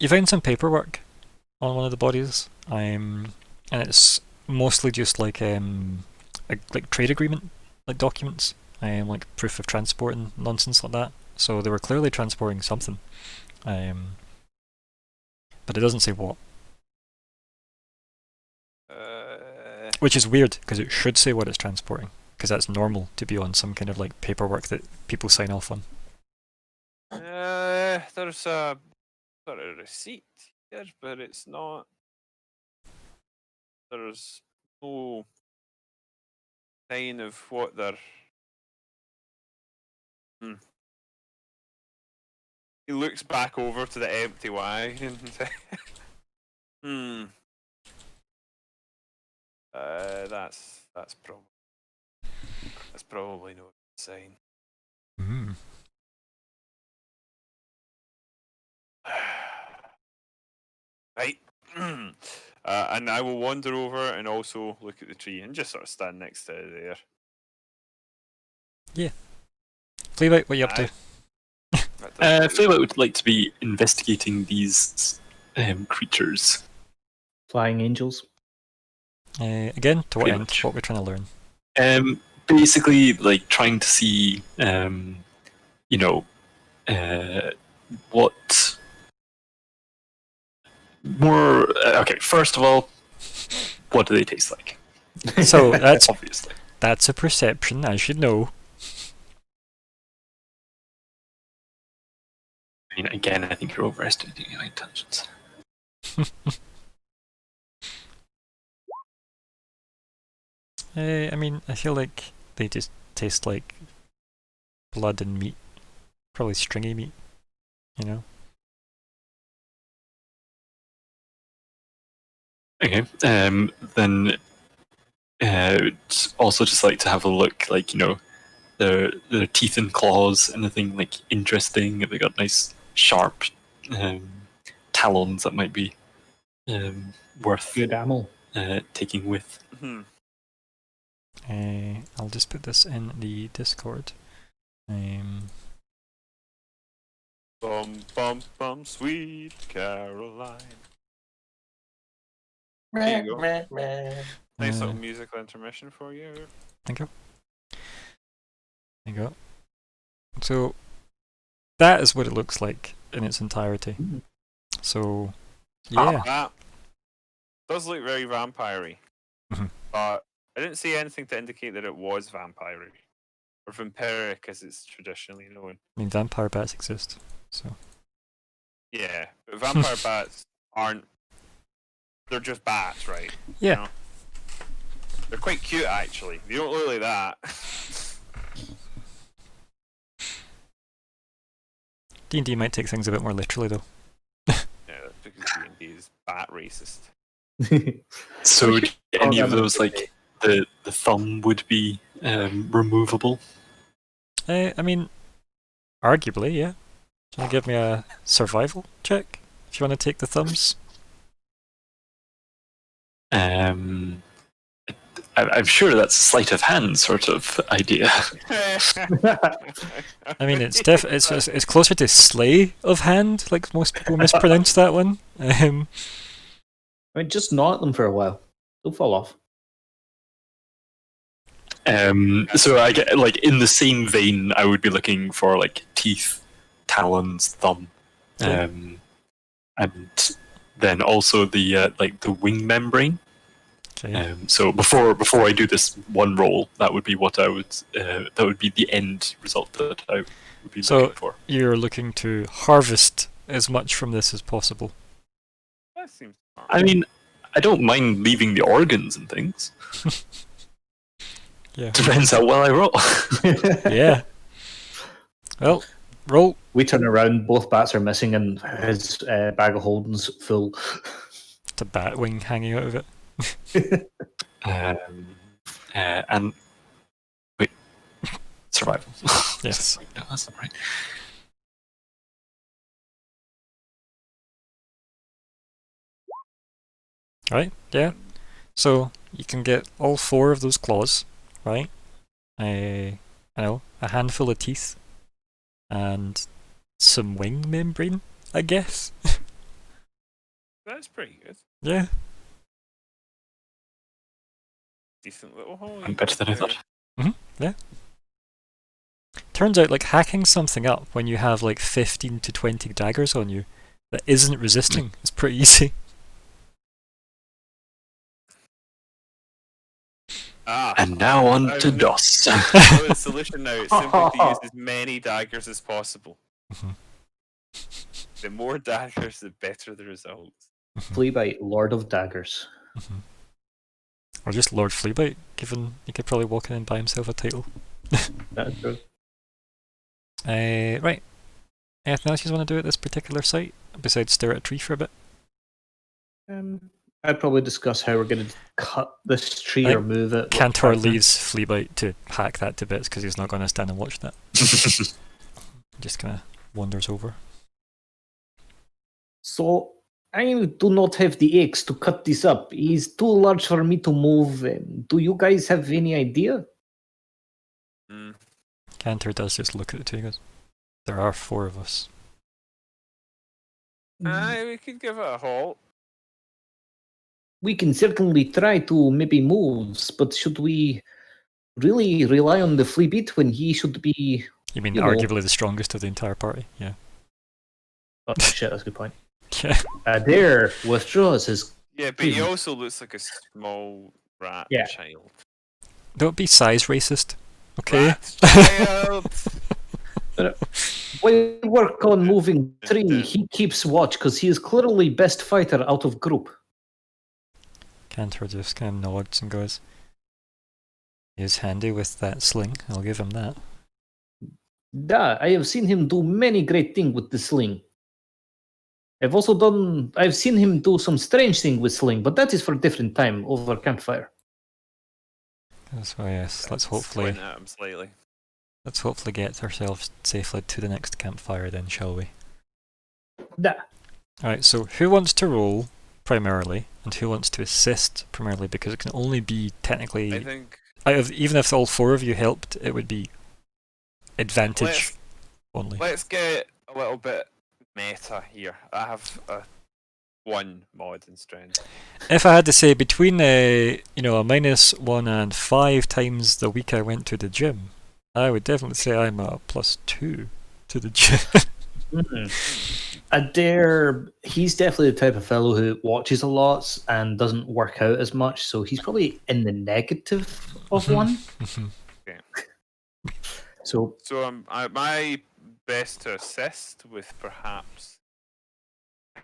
found some paperwork on one of the bodies, and it's mostly just like trade agreement, like documents, like proof of transport and nonsense like that. So they were clearly transporting something, but it doesn't say what. Which is weird because it should say what it's transporting, because that's normal to be on some kind of like paperwork that people sign off on. There's a receipt here, but it's not. There's no sign of what they're. He looks back over to the empty wagon and says, that's probably no sign. Right. And I will wander over and also look at the tree and just sort of stand next to it there. Yeah. Fleabite, what are you up to? Fleabite would like to be investigating these creatures. Flying angels. Again, to what Pretty end? much. What we're trying to learn? Basically, like trying to see, what more. Okay, first of all, what do they taste like? So that's obviously that's a perception, as you know. I mean, again, I think you're overestimating my intelligence. I mean, I feel like they just taste like blood and meat, probably stringy meat, you know. Okay. Then also just like to have a look, like their teeth and claws, anything like interesting. They got nice sharp talons that might be worth Good ammo. taking with. I'll just put this in the Discord. Bum bum bum, sweet Caroline. There you go. Nice little musical intermission for you. Thank you. There you go. So that is what it looks like in its entirety. So yeah. That does look very vampire-y. But I didn't see anything to indicate that it was vampire-y. Or vampiric as it's traditionally known. I mean, vampire bats exist, so. Yeah, but vampire bats aren't. They're just bats, right? Yeah. You know? They're quite cute, actually. They don't look like that. D&D might take things a bit more literally, though. Yeah, that's because D&D is bat racist. So any of those, like the thumb, would be removable? I mean, arguably, yeah. Do you want to give me a survival check if you want to take the thumbs? I'm sure that's a sleight of hand sort of idea. I mean, it's closer to slay of hand, like most people mispronounce that one. I mean, just gnaw at them for a while. They'll fall off. So I get like in the same vein, I would be looking for like teeth, talons, thumb, and then also the like the wing membrane. Okay. So before I do this one roll, that would be what I would that would be the end result that I would be looking for. You're looking to harvest as much from this as possible. That seems smart. I mean, I don't mind leaving the organs and things. Yeah. Depends how well I roll. Yeah. Well, roll. We turn around, both bats are missing, and his bag of holding's full. It's a bat wing hanging out of it. And wait, survival. Yes. No, that's not right. Right? Yeah. So you can get all 4 of those claws, right? I know, a handful of teeth, and some wing membrane, I guess. That's pretty good. Yeah. Decent little haul. I'm better than I thought. Yeah. Turns out, like, hacking something up when you have like 15 to 20 daggers on you that isn't resisting is pretty easy. And now on to DOS. So the solution now is simply to use as many daggers as possible. Mhm. The more daggers, the better the results. Fleabite, Lord of Daggers. Or just Lord Fleabite, given he could probably walk in and buy himself a title. That's true. Right. Anything else you want to do at this particular site besides stare at a tree for a bit? I'd probably discuss how we're going to cut this tree or move it. Cantor leaves Fleabite to hack that to bits because he's not going to stand and watch that. Just kind of wanders over. So I do not have the axe to cut this up. It's too large for me to move. Do you guys have any idea? Cantor does just look at the two and goes, there are 4 of us. We could give it a halt. We can certainly try to maybe move, but should we really rely on the Fleabit when he should be... You mean You know. arguably the strongest of the entire party? Yeah. Oh, shit, that's a good point. Yeah. Adair withdraws his... Yeah, but he also looks like a small rat Yeah. child. Don't be size racist, okay? Rat child! We work on moving tree. He keeps watch because he is clearly best fighter out of group. Cantor just kind of nods and goes, he is handy with that sling, I'll give him that. Da, I have seen him do many great things with the sling. I've seen him do some strange thing with sling, but that is for a different time over campfire. So yes, let's hopefully Squint at him slightly. get ourselves safely to the next campfire then, shall we? Da. Alright, so who wants to roll primarily, and who wants to assist primarily, because it can only be technically... I think... even if all 4 of you helped, it would be advantage only. Let's get a little bit meta here. I have a 1 mod in strength. If I had to say between a -1 and 5 times the week I went to the gym, I would definitely say I'm a +2 to the gym. Adair, he's definitely the type of fellow who watches a lot and doesn't work out as much, so he's probably in the negative of 1. Okay. So So am I best to assist with perhaps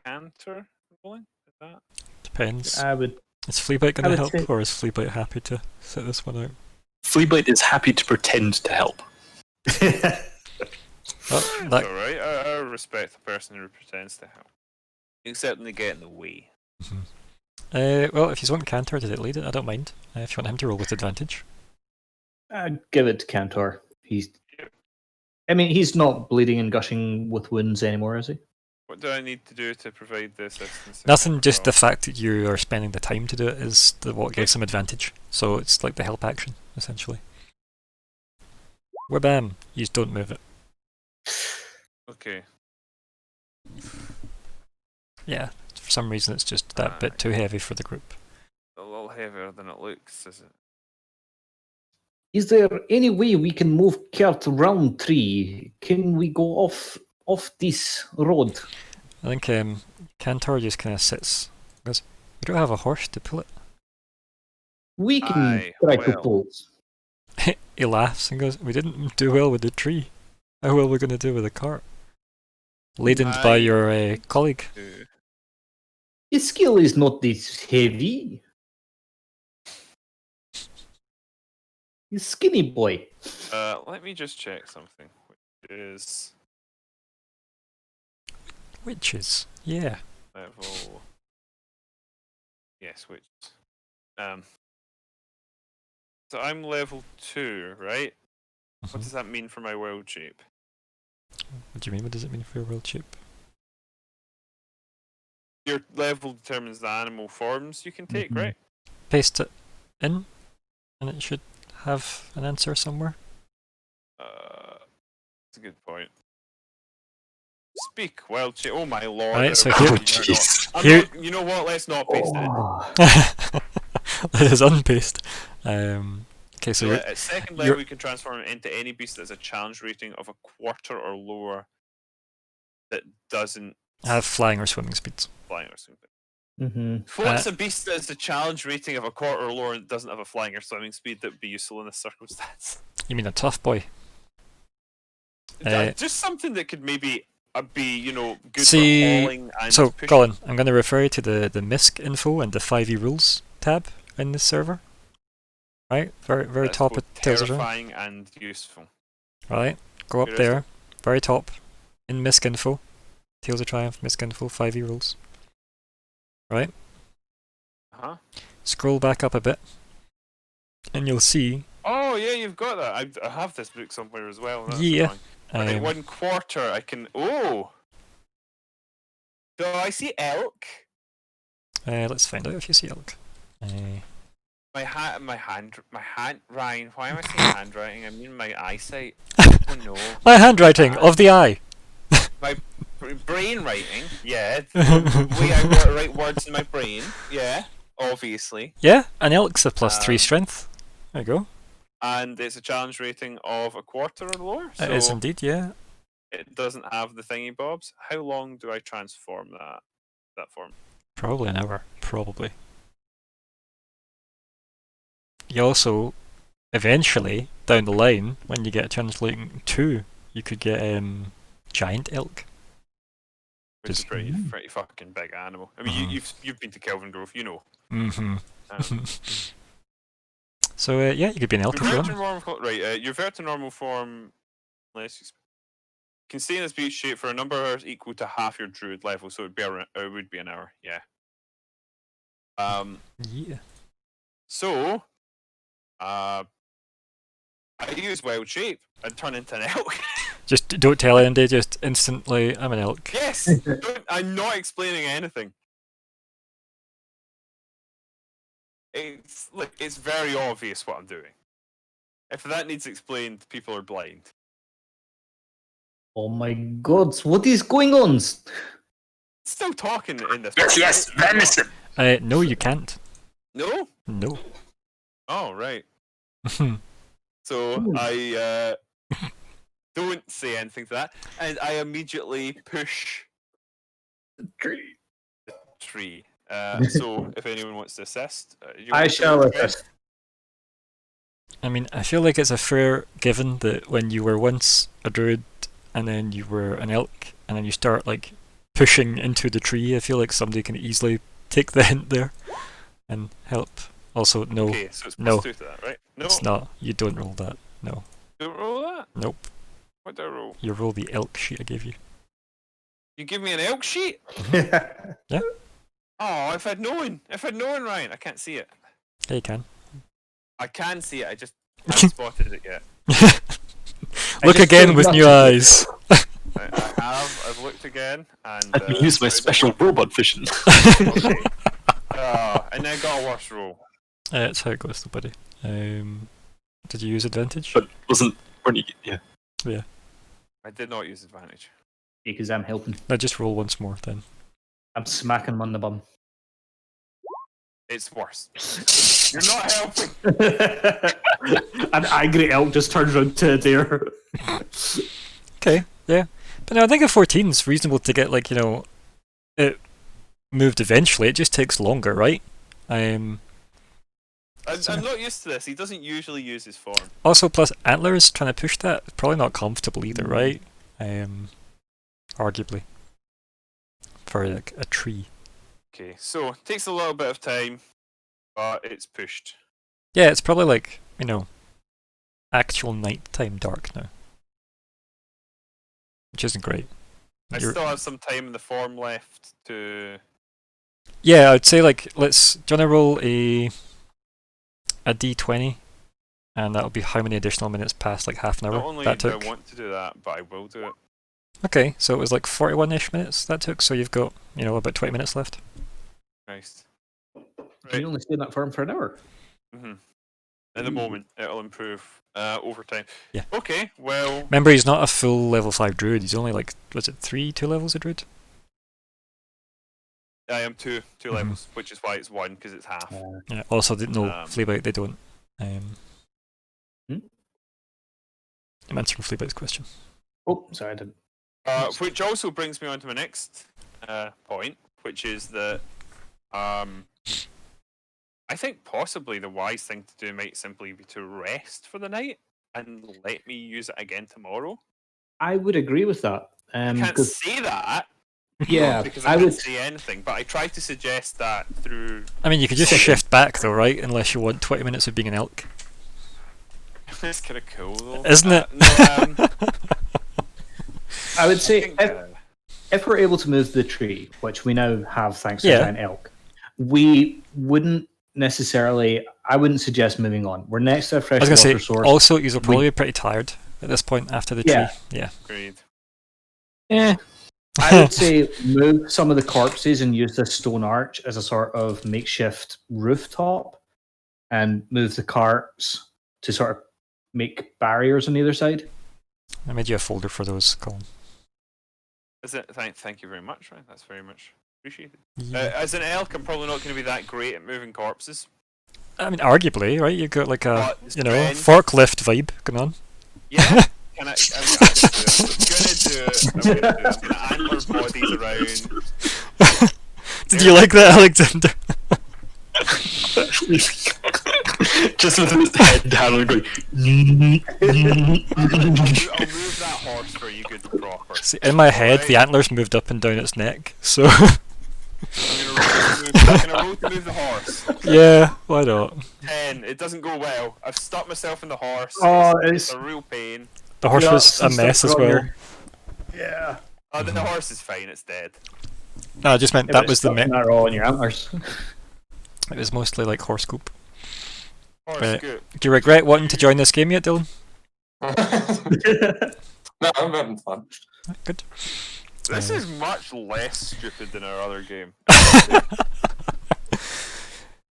Cantor rolling? Is that? Depends. I would... Is Fleabite going I to would help, say- or is Fleabite happy to sit this one out? Fleabite is happy to pretend to help. Well, That's that, alright. I respect the person who pretends to help. Except when they get in the way. well, if you want Cantor to lead it, I don't mind. If you want him to roll with advantage. I'd give it to Cantor. He's not bleeding and gushing with wounds anymore, is he? What do I need to do to provide the assistance? I Nothing, can't just the recall. fact that you are spending the time to do it is what gives them advantage. So it's like the help action, essentially. Wabam! You just don't move it. Okay. Yeah, for some reason it's just that bit too heavy for the group. A little heavier than it looks, is it? Is there any way we can move Kurt round tree? Can we go off this road? I think Cantor just kind of sits. Goes, we don't have a horse to pull it. We can Aye, try to well. pull. He laughs and goes, we didn't do well with the tree. How well are we going to do with the cart? Laden by I your think colleague. His skill is not this heavy. He's skinny boy. Let me just check something. Which is Witches. Yeah. level. Yes, which. So I'm level 2, right? What Mhm. does that mean for my world shape? What do you mean? What does it mean for your world shape? Your level determines the animal forms you can take, Mhm. right? Paste it in, and it should have an answer somewhere. That's a good point. Speak, wild shape. Oh my lord! Right, so I'm here- not- Jeez. I'm Here- not- you know what? Let's not paste it in. Oh, That is unpaste. Okay, so So you're, at second you're- level, you can transform it into any beast that has a challenge rating of a quarter or lower that doesn't have flying or swimming speeds. flying or something. mhm. What's a beast that has a challenge rating of a quarter or lower and doesn't have a flying or swimming speed that would be useful in this circumstance? You mean a tough boy? Just something that could maybe be, good See, for hauling and So, pushing. Colin, I'm going to refer you to the MISC info and the 5e rules tab in this server. Right? Very That's top both of Tales of Dawn. terrifying and useful. Right? Go up Where is there, very top, in MISC info. Tales of Triumph, MISC info, 5e rules. Right? Huh? Scroll back up a bit, and you'll see. Oh yeah, you've got that. I have this book somewhere as well. That's Yeah. annoying. Right, 1/4. I can. Oh. So I see elk. Let's find out if you see elk. My hand. Ryan, why am I saying handwriting? I mean my eyesight. Oh no. My handwriting of the eye. Brain writing. Yeah. The way I write words in my brain. Yeah. Obviously. Yeah, an elk's a +3 Um, strength. There you go. And it's a challenge rating of a quarter or lower. So It is indeed, yeah. it doesn't have the thingy bobs. How long do I transform that form? Probably an hour. Probably. You also, eventually, down the line, when you get a translating 2, you could get giant elk. Which is Just- pretty fucking big animal. I mean, Mhm. you've been to Kelvin Grove, you know. Mm-hmm. Um, So, yeah, you could be an elk if you revert to want. normal form. Right, you revert to normal form. Can stay in this beast shape for a number of hours equal to half your druid level, so it would be an hour. Yeah. Yeah. So, I use wild shape and turn into an elk. Just don't tell Andy, just instantly, I'm an elk. Yes, I'm not explaining anything. It's very obvious what I'm doing. If that needs explained, people are blind. Oh my god, what is going on? Still talking in this. Yes, venison. No, you can't. No. No. Oh right. So Ooh. I don't say anything to that, and I immediately push the tree. So if anyone wants to assist, you I want to shall assist? assist. I mean, I feel like it's a fair given that when you were once a druid and then you were an elk and then you start like pushing into the tree, I feel like somebody can easily take the hint there and help. Also, no, Okay, so it's no. +2 to that, right? No, it's not. You don't roll that. No. don't roll that. Nope. What do I roll? You roll the elk sheet I gave you. You give me an elk sheet? Yeah. Oh, if I'd known, Ryan, I can't see it. Yeah, you can. I can see it. I just haven't spotted it yet. Look just again told with not new to. eyes. I have. I've looked again. again, and Let me use my special robot vision. Okay. And then got a worse roll. That's how it goes, though, buddy. Did you use advantage? But weren't you? Yeah. I did not use advantage. Because I'm helping. No, just roll once more then. I'm smacking him on the bum. It's worse. You're not helping. An angry elk just turns around to a deer. Okay, yeah. But no, I think a 14 is reasonable to get, like, it moved eventually. It just takes longer, right? I'm not used to this. He doesn't usually use his form. Also, plus antlers trying to push that, probably not comfortable either, right? Arguably. For like a tree. Okay, so it takes a little bit of time, but it's pushed. Yeah, it's probably like, actual nighttime dark now. Which isn't great. I still have some time in the form left to... Yeah, I'd say like, do you want to roll a d20? And that'll be how many additional minutes past like half an hour Not only that do took. I want to do that, but I will do it. Okay, so it was like 41-ish minutes that took, so you've got, about 20 minutes left. Nice. Can you only stay in that farm for an hour? Mm-hmm. In the moment, it'll improve over time. Yeah. Okay, well... Remember, he's not a full level 5 druid, he's only like, was it 2 levels of druid? I am two levels, which is why it's 1, because it's half. Yeah, also, Fleabite, they don't. I'm answering Fleabite's question. Oh, sorry, I didn't. Which also brings me on to my next point, which is that I think possibly the wise thing to do might simply be to rest for the night and let me use it again tomorrow. I would agree with that. I can't say that. Yeah, because I can't say anything, but I try to suggest that through... I mean, you could just shift back though, right? Unless you want 20 minutes of being an elk. It's kind of cool though. Isn't it? No, I would say if we're able to move the tree, which we now have thanks to giant elk, we wouldn't necessarily... I wouldn't suggest moving on. We're next to a fresh water source. Also, you'll probably be pretty tired at this point after the tree. Yeah. Agreed. Yeah. I would say move some of the corpses and use this stone arch as a sort of makeshift rooftop and move the carts to sort of make barriers on either side. I made you a folder for those, Colin. Is it? Thank you very much, right? That's very much appreciated. Yeah. As an elk, I'm probably not going to be that great at moving corpses. I mean, arguably, right? You've got like a, strength. forklift vibe going on. Yeah. I'm gonna do it. I'm gonna antler bodies around. Did you like that, Alexander? Just with his head down and going. I'll move that horse for you, good and proper. See, in my head, the antlers moved up and down its neck, so. I'm gonna roll to move the horse. Yeah, why not? 10. It doesn't go well. I've stuck myself in the horse. Oh, it's a real pain. The horse was a mess as well. Yeah. Oh, the horse is fine. It's dead. No, I just meant that was the mess. Not all in your antlers. It was mostly like horse scoop. Horse scoop. Do you regret wanting to join this game yet, Dylan? No, I'm having fun. Good. This is much less stupid than our other game.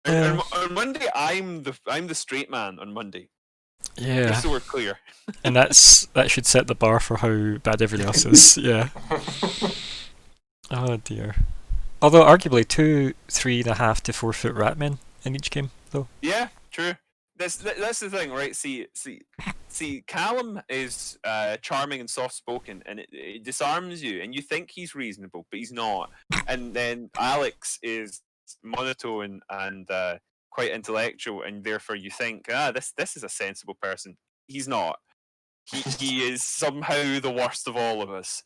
On Monday, I'm the straight man on Monday. Yeah. Just so we're clear. And that should set the bar for how bad everything else is. Yeah. Oh dear. Although arguably 2, 3.5 to 4 foot rat men in each game, though. Yeah, true. That's the thing, right? See, Callum is charming and soft spoken, and it disarms you, and you think he's reasonable, but he's not. And then Alex is monotone and quite intellectual, and therefore you think, this is a sensible person. He's not. He is somehow the worst of all of us.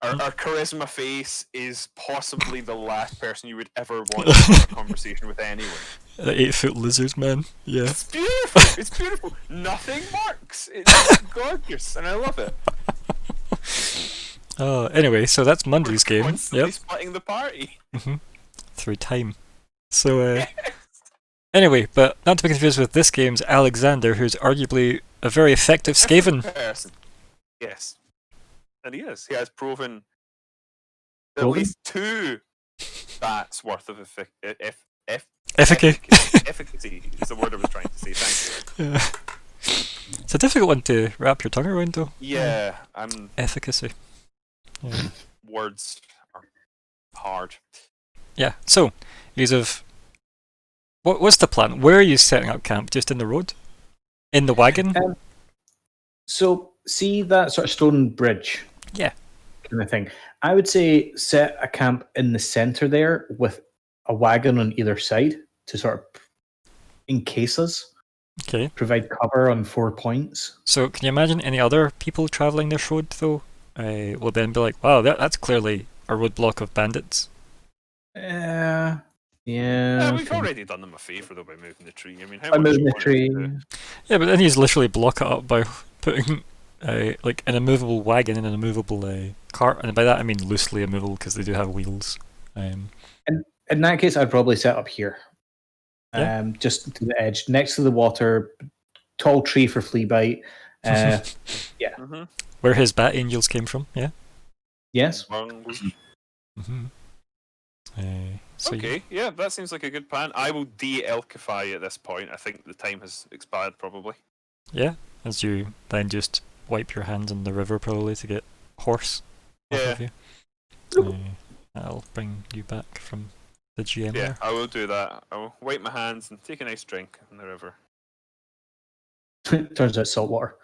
Our charisma face is possibly the last person you would ever want to have a conversation with anyway. The 8-foot lizards, man. Yeah. It's beautiful. It's beautiful. Nothing works. It's gorgeous, and I love it. Anyway, so that's Monday's game. Constantly splitting the party. Through time. So, anyway, but not to be confused with this game's Alexander, who's arguably a very effective Skaven. Person. Yes. And he is. He has proven at Proven? least 2 bats worth of Efficacy. efficacy is the word I was trying to say. Thank you. Yeah. It's a difficult one to wrap your tongue around, though. Yeah, Efficacy. Yeah. words are hard. Yeah. So, what's the plan? Where are you setting up camp? Just in the road? In the wagon? So, see that sort of stone bridge? Yeah. Kind of thing. I would say set a camp in the center there with a wagon on either side to sort of encase us, Okay. provide cover on 4 points. So, can you imagine any other people traveling this road, though? Will then be like, wow, that's clearly a roadblock of bandits. Yeah. We've okay. already done them a favour though by moving the tree. I mean, how I'm much moving the more is to tree. do? Yeah, but then he's literally block it up by putting like an immovable wagon in an immovable cart, and by that I mean loosely immovable because they do have wheels. In that case, I'd probably set up here. Yeah. Just to the edge, next to the water, tall tree for flea bite. Mm-hmm. Where his bat angels came from, yeah. Yes. Mm-hmm. So Okay, yeah, that seems like a good plan. I will de-elkify at this point. I think the time has expired, probably. yeah, as you then just wipe your hands in the river probably to get horse off Yeah. of you. That'll bring you back from the GM Yeah, there. I will do that. I will wipe my hands and take a nice drink in the river. Turns out saltwater.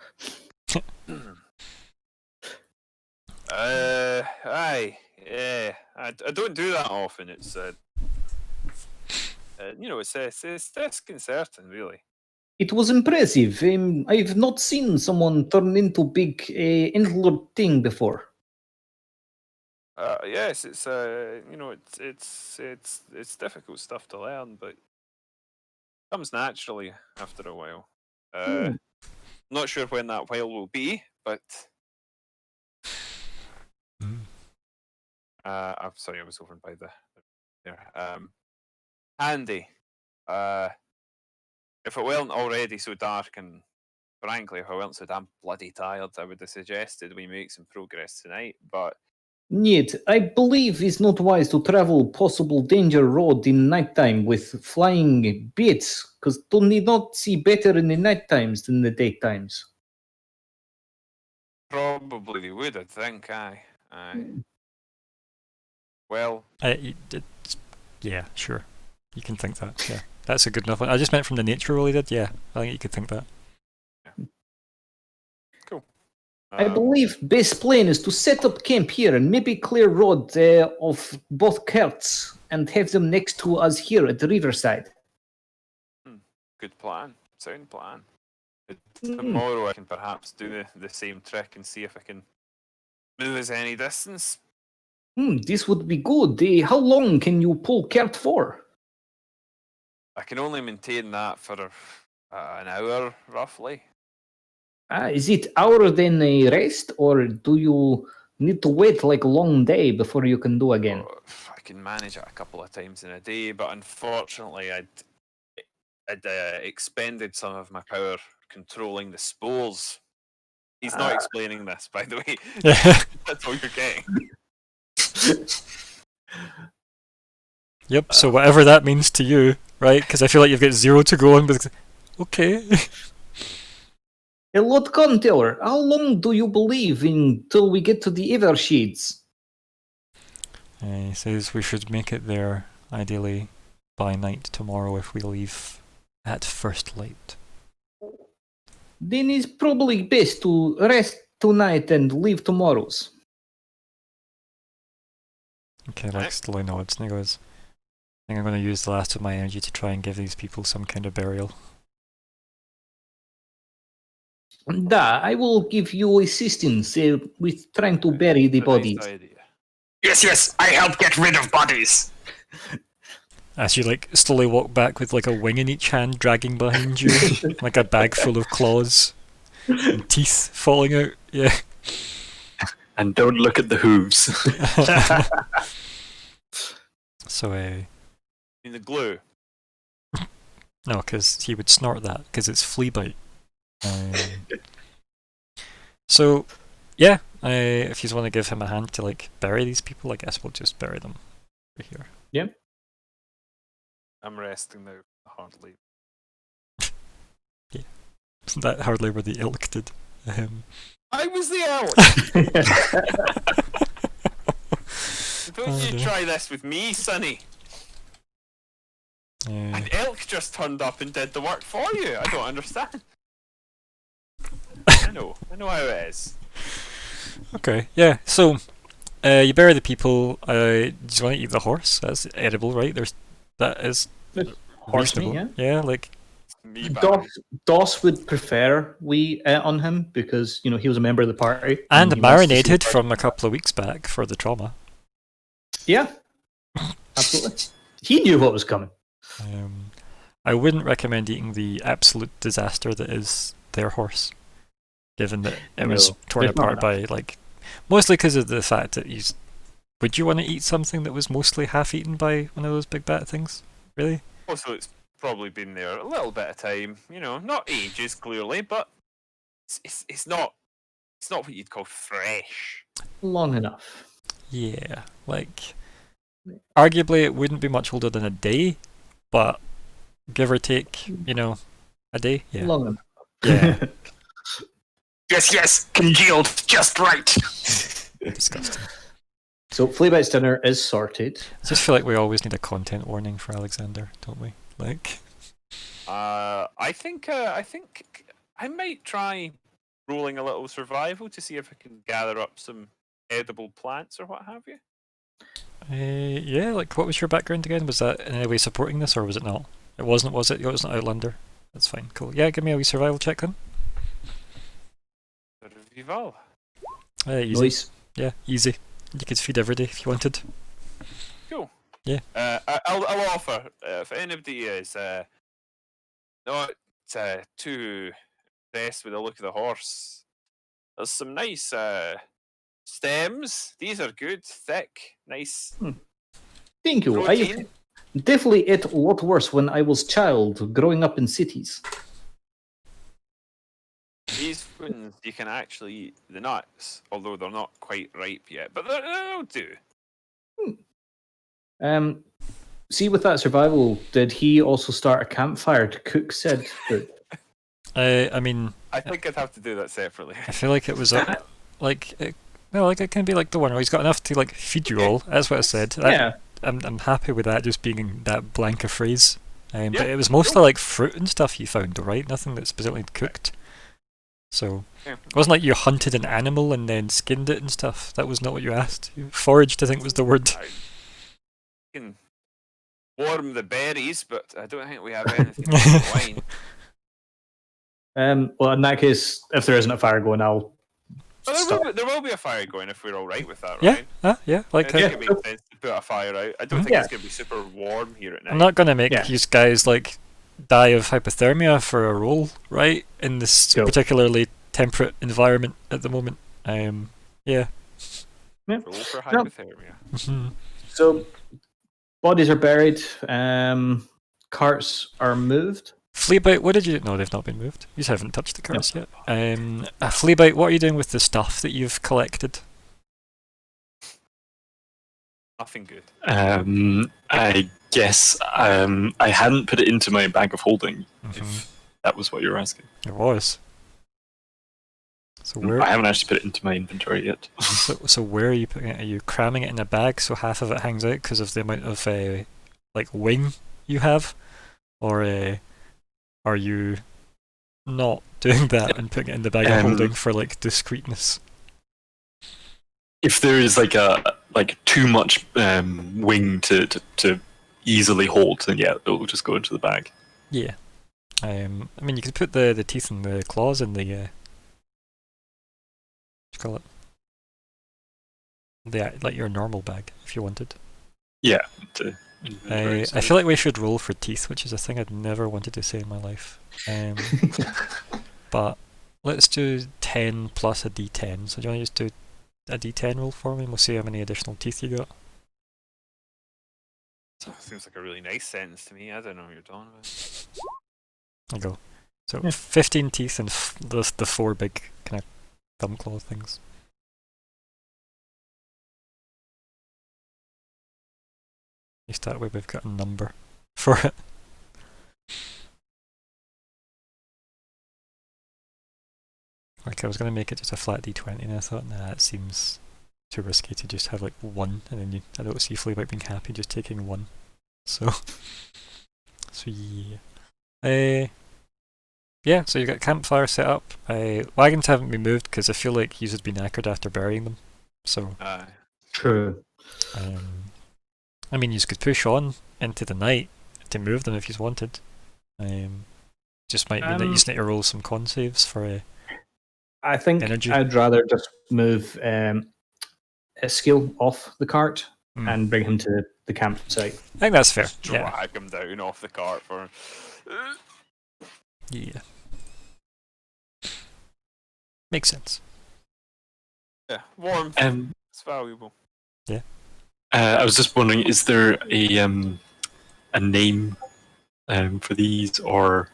Aye, yeah. I don't do that often. It's it's disconcerting, really. It was impressive. I've not seen someone turn into big antler thing before. Yes, it's it's difficult stuff to learn, but it comes naturally after a while. Not sure when that while will be, but I'm sorry, I was over by there. Handy. If it weren't already so dark, and frankly, if I weren't so damn bloody tired, I would have suggested we make some progress tonight. But Yet, I believe it's not wise to travel possible danger road in nighttime with flying bits, because do need not see better in the night times than the daytimes. probably they would, I think. Aye. Well, Yeah, sure. You can think that. Yeah, that's a good enough one. I just meant from the nature role he did. Yeah, I think you could think that. cool. I believe best plan is to set up camp here and maybe clear road of both carts and have them next to us here at the riverside. Good plan. Sound plan. Tomorrow I can perhaps do the same trick and see if I can move us any distance. This would be good. How long can you pull cart for? I can only maintain that for an hour, roughly. Is it hour then a rest, or do you need to wait like a long day before you can do again? I can manage it a couple of times in a day, but unfortunately I'd expended some of my power controlling the spores. He's not explaining this, by the way. That's all you're getting. Yep, so whatever that means to you, right? Because I feel like you've got 0 to go on, but okay. Lord Contour, how long do you believe until we get to the Eversheets? He says we should make it there, ideally, by night tomorrow if we leave at first light. Then it's probably best to rest tonight and leave tomorrow's. Okay, like slowly nods, and he goes, I think I'm going to use the last of my energy to try and give these people some kind of burial. I will give you assistance with trying to bury the bodies. Nice idea. Yes, I help get rid of bodies. As you like slowly walk back with like a wing in each hand dragging behind you, like a bag full of claws and teeth falling out. Yeah. And don't look at the hooves. So, In the glue. no, because he would snort that, because it's flea bite. So, yeah, If you want to give him a hand to like bury these people, I guess we'll just bury them over here. I'm resting now. Hardly. That hardly were the ilk did. I was the elk. Don't you try this with me, Sonny. An elk just turned up and did the work for you. I don't understand. I know how it is. Okay, yeah. So, you bury the people. Do you want to eat the horse? That's edible, right? That is Horse meat, reasonable. yeah. Yeah, like Me back. Dos would prefer we on him because he was a member of the party and he wants to see marinated the party. from a couple of weeks back for the trauma. Yeah, absolutely. He knew what was coming. I wouldn't recommend eating the absolute disaster that is their horse, given that it was No, torn there's not apart by mostly because of the fact that would you want to eat something that was mostly half eaten by one of those big bat things? Really? Also, it's probably been there a little bit of time. Not ages clearly, but it's not what you'd call fresh. Long enough. Yeah, like arguably it wouldn't be much older than a day, but give or take, a day. Yeah. Long enough. Yeah. Yes, congealed just right. Disgusting. So Fleabite's dinner is sorted. I just feel like we always need a content warning for Alexander, don't we? Like, I think I might try rolling a little survival to see if I can gather up some edible plants or what have you. yeah. Like, what was your background again? Was that in any way supporting this, or was it not? It wasn't, was it? It wasn't Outlander. That's fine. Cool. Yeah, give me a wee survival check then. Survival. Easy. Nice. Yeah, easy. You could feed every day if you wanted. Cool. Yeah. I'll offer if anybody is not too impressed with the look of the horse. There's some nice stems. These are good, thick, nice. Thank you. Protein. I definitely ate a lot worse when I was child, growing up in cities. These ones you can actually eat the nuts, although they're not quite ripe yet, but they'll do. See, with that survival, did he also start a campfire to cook said food? I mean, I think I'd have to do that separately. I feel like it was it can be like the one where he's got enough to like feed you all. That's what I said. Yeah. I'm happy with that just being in that blank of phrase. But Yeah, it was mostly like fruit and stuff you found, right? Nothing that's specifically cooked. So it wasn't like you hunted an animal and then skinned it and stuff. That was not what you asked. Foraged, I think, was the word. I can warm the berries, but I don't think we have anything like wine. Well, in that case, if there isn't a fire going, I'll But there will be a fire going if we're all right with that, right? Yeah. Like, I think it makes sense to put a fire out. I don't think Yeah. it's going to be super warm here at night. I'm not gonna make Yeah. these guys like die of hypothermia for a roll, right? In this Cool. particularly temperate environment at the moment. Yeah. Roll for hypothermia. Mhm. So, bodies are buried. Carts are moved. Fleabite, what did you? No, they've not been moved. You just haven't touched the cards yet. Fleabite, what are you doing with the stuff that you've collected? Nothing good. I guess I hadn't put it into my bag of holding. Mhm. If that was what you were asking. It was. So where? I haven't actually put it into my inventory yet. So where are you putting it? Are you cramming it in a bag so half of it hangs out because of the amount of like wing you have, or are you not doing that and putting it in the bag of holding for like discreetness? If there is like too much wing to easily hold, then yeah, it will just go into the bag. Yeah. I mean, you could put the teeth and the claws in the what do you call it? Like your normal bag if you wanted. Yeah. I feel like we should roll for teeth, which is a thing I'd never wanted to say in my life. But let's do 10 plus a d10. So do you want to just do a d10 roll for me and we'll see how many additional teeth you got? Seems like a really nice sentence to me. I don't know what you're talking about. There you go. So Yeah. 15 teeth and the 4 big kind of thumb claw things. least that way we've got a number for it. Like I was going to make it just a flat d20 and I thought, nah, it seems too risky to just have like 1 and then I don't see Fleabite being happy just taking 1. So yeah. Yeah, so you've got campfire set up. Wagons haven't been moved because I feel like you would be knackered after burying them. So True. I mean, you could push on into the night to move them if you wanted. Just might mean that you just need to roll some con saves for I think energy. I'd rather just move a skill off the cart and bring him to the campsite. I think that's fair. Just Yeah. drag him down off the cart for. Yeah. Makes sense. Yeah, warmth. It's valuable. Yeah. I was just wondering, is there a name for these, or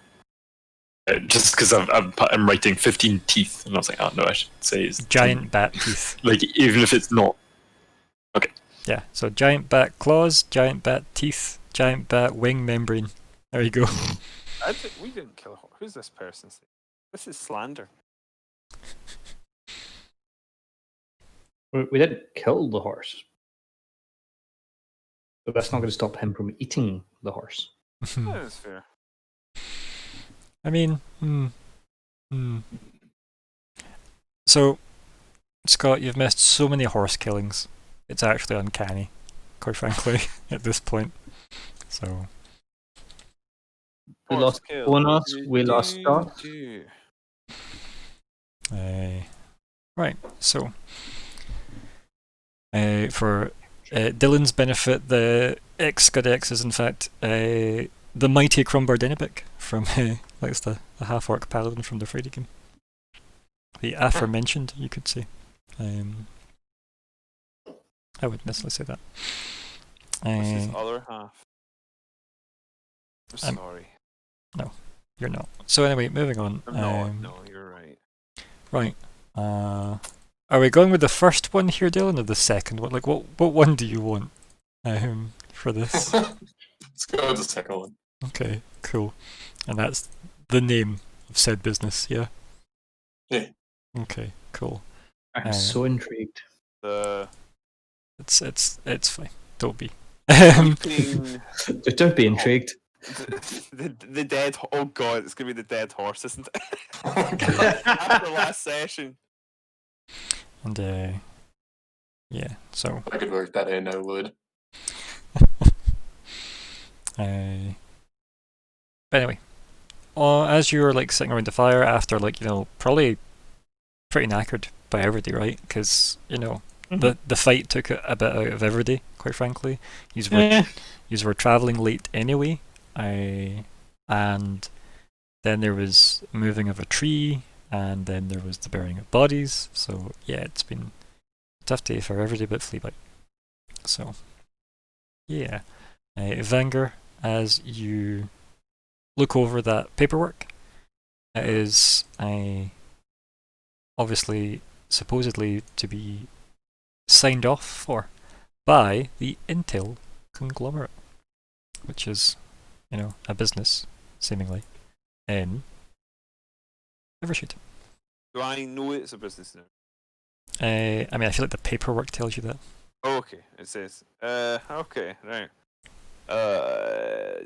just because I'm writing 15 teeth, and I was like, oh no, I should say it's Giant bat teeth. Like even if it's not. Okay. Yeah. So giant bat claws, giant bat teeth, giant bat wing membrane. There you go. We didn't kill a horse. Who's this person? This is slander. We didn't kill the horse, but that's not going to stop him from eating the horse. That's fair. I mean, So, Scott, you've missed so many horse killings. It's actually uncanny, quite frankly, at this point. So. We lost bonus, we lost stuff. Right, so. For Dylan's benefit, the X is in fact the mighty Crumbar Denibik from like the half-orc paladin from the Friday game. The aforementioned, you could say. I wouldn't necessarily say that. What's his other half? I'm sorry. No, you're not. So anyway, moving on. No, you're right. Right. Are we going with the first one here, Dylan, or the second one? Like, what one do you want for this? Let's go with the second one. Okay, cool. And that's the name of said business, yeah? Yeah. Okay, cool. I'm so intrigued. It's fine. Don't be. Don't be intrigued. The dead. Oh god, it's gonna be the dead horse, isn't it? After last session. And yeah, so I could work that in, I would. but anyway, as you're like sitting around the fire after like probably pretty knackered by everybody, right? Because the fight took a bit out of everybody, quite frankly. Yous were traveling late anyway, and then there was moving of a tree. And then there was the burying of bodies. So yeah, it's been a tough day for everybody but Fleabite. So yeah, VANGR, as you look over that paperwork, it is obviously supposedly to be signed off for by the Intel conglomerate, which is a business seemingly in Evershed. Do I know it's a business now? I mean, I feel like the paperwork tells you that. Oh, okay, it says. Okay, right.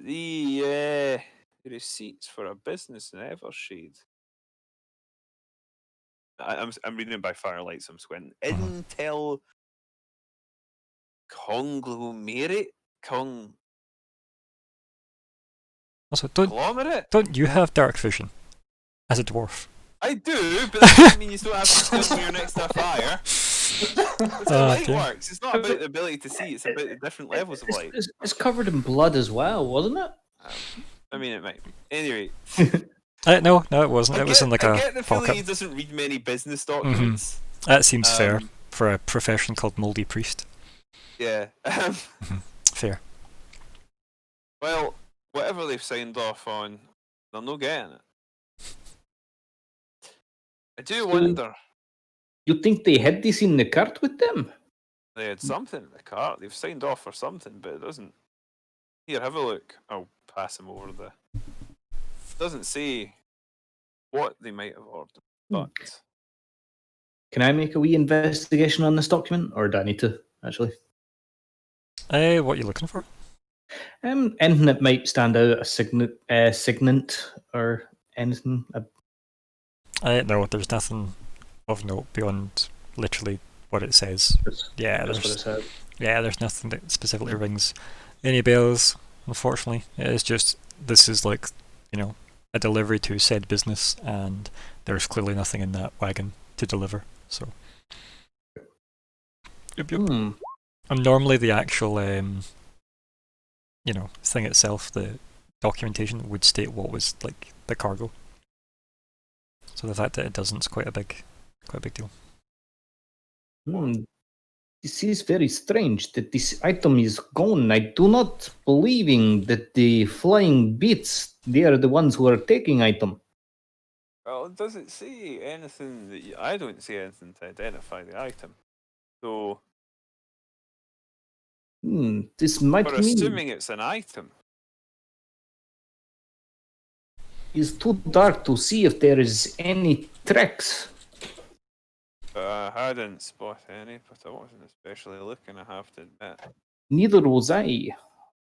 The receipts for a business in Evershade. I'm reading it by firelight, so I'm squinting. Intel conglomerate. Also, Conglomerate. don't you have dark vision as a dwarf? I do, but that doesn't mean you still have to still when you're next to a fire. That's how light works. It's not about the ability to see, it's about the different levels of light. It's covered in blood as well, wasn't it? I mean, it might be. Anyway. No, it wasn't. It was in like I a get the feeling pocket. he doesn't read many business documents. That seems fair for a profession called Moldy Priest. Yeah. Fair. Well, whatever they've signed off on, they're not getting it. I do wonder. You think they had this in the cart with them? They had something in the cart. They've signed off for something, but it doesn't Here, have a look. I'll pass him over the. Doesn't say what they might have ordered, but Can I make a wee investigation on this document, or do I need to actually? What are you looking for? Anything that might stand out, a signant or anything. No, there's nothing of note beyond literally what it says. Yeah, That's what it there's said. there's nothing that specifically rings any bells. Unfortunately, it's just this is like a delivery to said business, and there's clearly nothing in that wagon to deliver. So, yep. Hmm. And normally the actual thing itself, the documentation would state what was like the cargo. So the fact that it doesn't is quite a big deal. This is very strange that this item is gone. I do not believing that the flying beats, they are the ones who are taking item. well, it doesn't say anything that I don't see anything to identify the item. So This might we're mean assuming it's an item. it's too dark to see if there is any tracks. I didn't spot any, but I wasn't especially looking, I have to admit. Neither was I.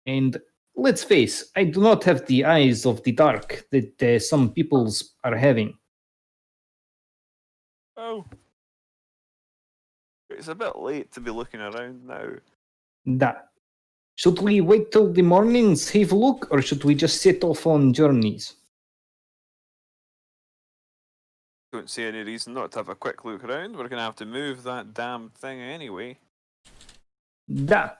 And let's face, I do not have the eyes of the dark that some peoples are having. Oh. It's a bit late to be looking around now. Da. Should we wait till the mornings, have a look, or should we just set off on journeys? Don't see any reason not to have a quick look around. We're going to have to move that damn thing anyway. Da.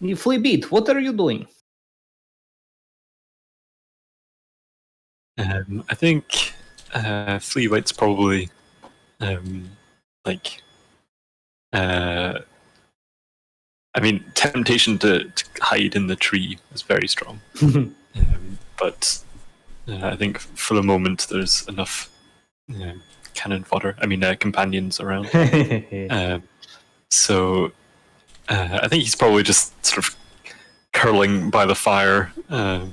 Fleabeat, what are you doing? I think Flea White's probably like I mean, temptation to hide in the tree is very strong, but I think for the moment there's enough cannon fodder. I mean, companions around. So I think he's probably just sort of curling by the fire, and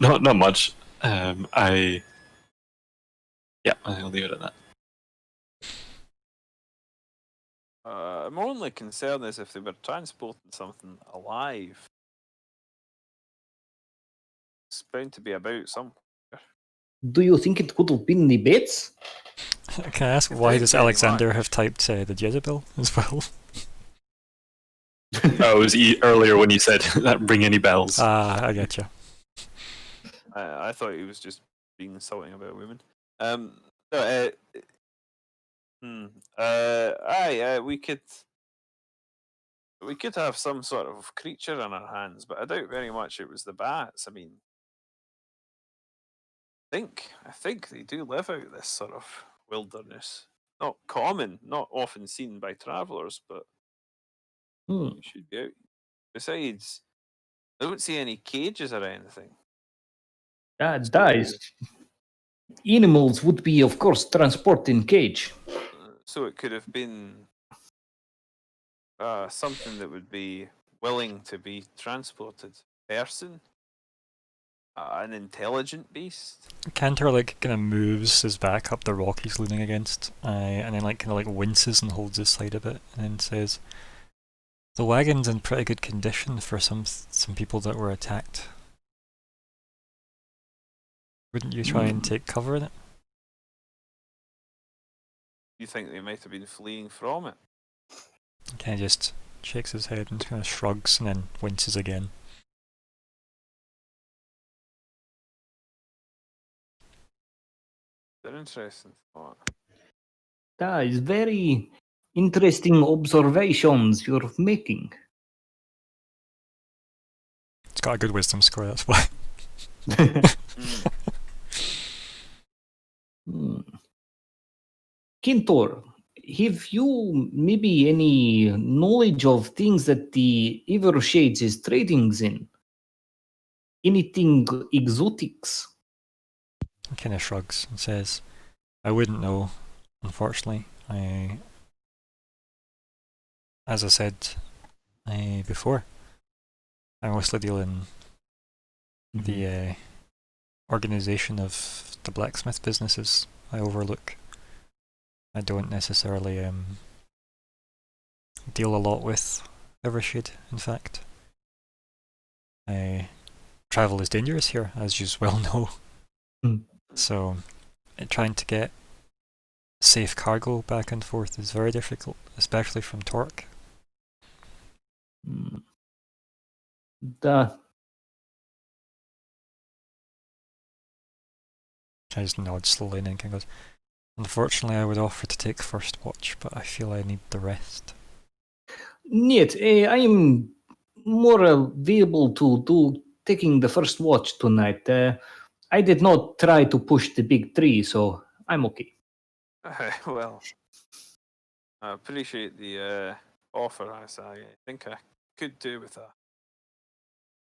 not much. I'll leave it at that. My only concern is if they were transporting something alive. It's bound to be about somewhere. Do you think it could have been the bats? Can I ask It why did does very Alexander much. have typed the Jezebel as well? Oh, it was earlier when you said that ring any bells. I get you. I thought he was just being insulting about women. We could have some sort of creature in our hands, but I doubt very much it was the bats. I mean, I think they do live out this sort of wilderness. Not common, not often seen by travellers, but it should be out. Besides, I don't see any cages or anything. Dies. Animals would be, of course, transported in cage. So it could have been something that would be willing to be transported. Person? An intelligent beast? Cantor kind of moves his back up the rock he's leaning against, and then kind of winces and holds his side a bit, and then says, "The wagon's in pretty good condition for some people that were attacked. Wouldn't you try and take cover in it?" You think they might have been fleeing from it? He kind of just shakes his head and kind of shrugs, and then winces again. An interesting thought. That is very interesting observations you're making. It's got a good wisdom score, that's why. Kintor, have you maybe any knowledge of things that the Evershades is trading in? Anything exotics? He kind of shrugs and says, "I wouldn't know, unfortunately. as I said before, I mostly deal in the organization of the blacksmith businesses I overlook. I don't necessarily deal a lot with Evershade, in fact. Travel is dangerous here, as you well know. So trying to get safe cargo back and forth is very difficult, especially from Torque. The I just nod slowly and then kind of goes, unfortunately I would offer to take first watch, but I feel I need the rest. Niet, I am more available to do taking the first watch tonight. I did not try to push the big tree, so I'm okay. Well, I appreciate the offer. As I think I could do with a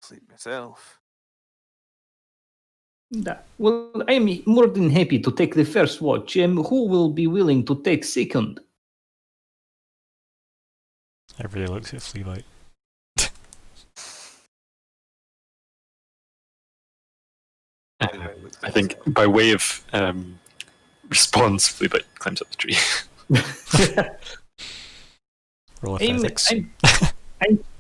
sleep myself. Well, I'm more than happy to take the first watch. Who will be willing to take second? Everybody looks at Fleabite. I think by way of response, Fleabite climbs up the tree. Roll athletics.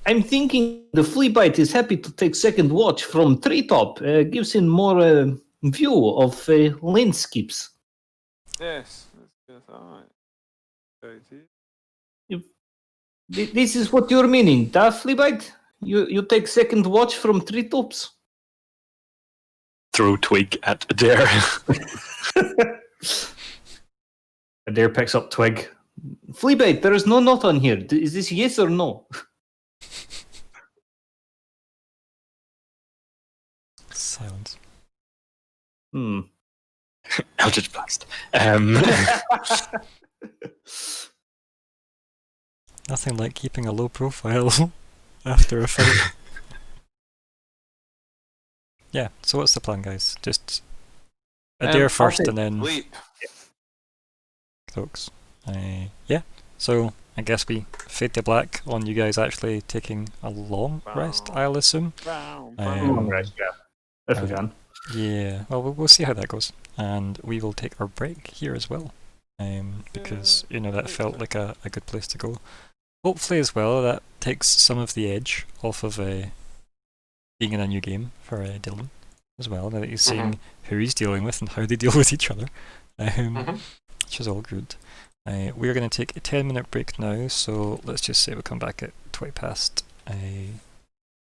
I'm thinking the flea bite is happy to take second watch from treetop. Gives him more view of landscapes. Yes, that's good thought. This is what you're meaning, da flea bite? You take second watch from treetops? Throw twig at Adair. Adair picks up twig. Fleabite, there is no knot on here. Is this yes or no? Silence. Eldritch Blast. Nothing like keeping a low profile after a fight. Yeah, so what's the plan, guys? Just Adair first and then Sleep. folks. Yeah, so I guess we fade to black on you guys actually taking a long rest, I'll assume. Long rest, yeah. If we can. Yeah, well, we'll see how that goes. And we will take our break here as well. Because, that felt like a good place to go. Hopefully as well, that takes some of the edge off of being in a new game for Dylan as well, now that he's seeing who he's dealing with and how they deal with each other, which is all good. We're going to take a 10-minute break now, so let's just say we'll come back at 20 past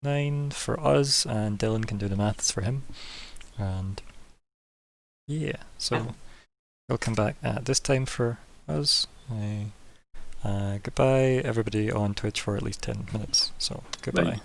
9 for us, and Dylan can do the maths for him. And yeah, so we'll come back at this time for us. Goodbye, everybody on Twitch for at least 10 minutes. So, goodbye.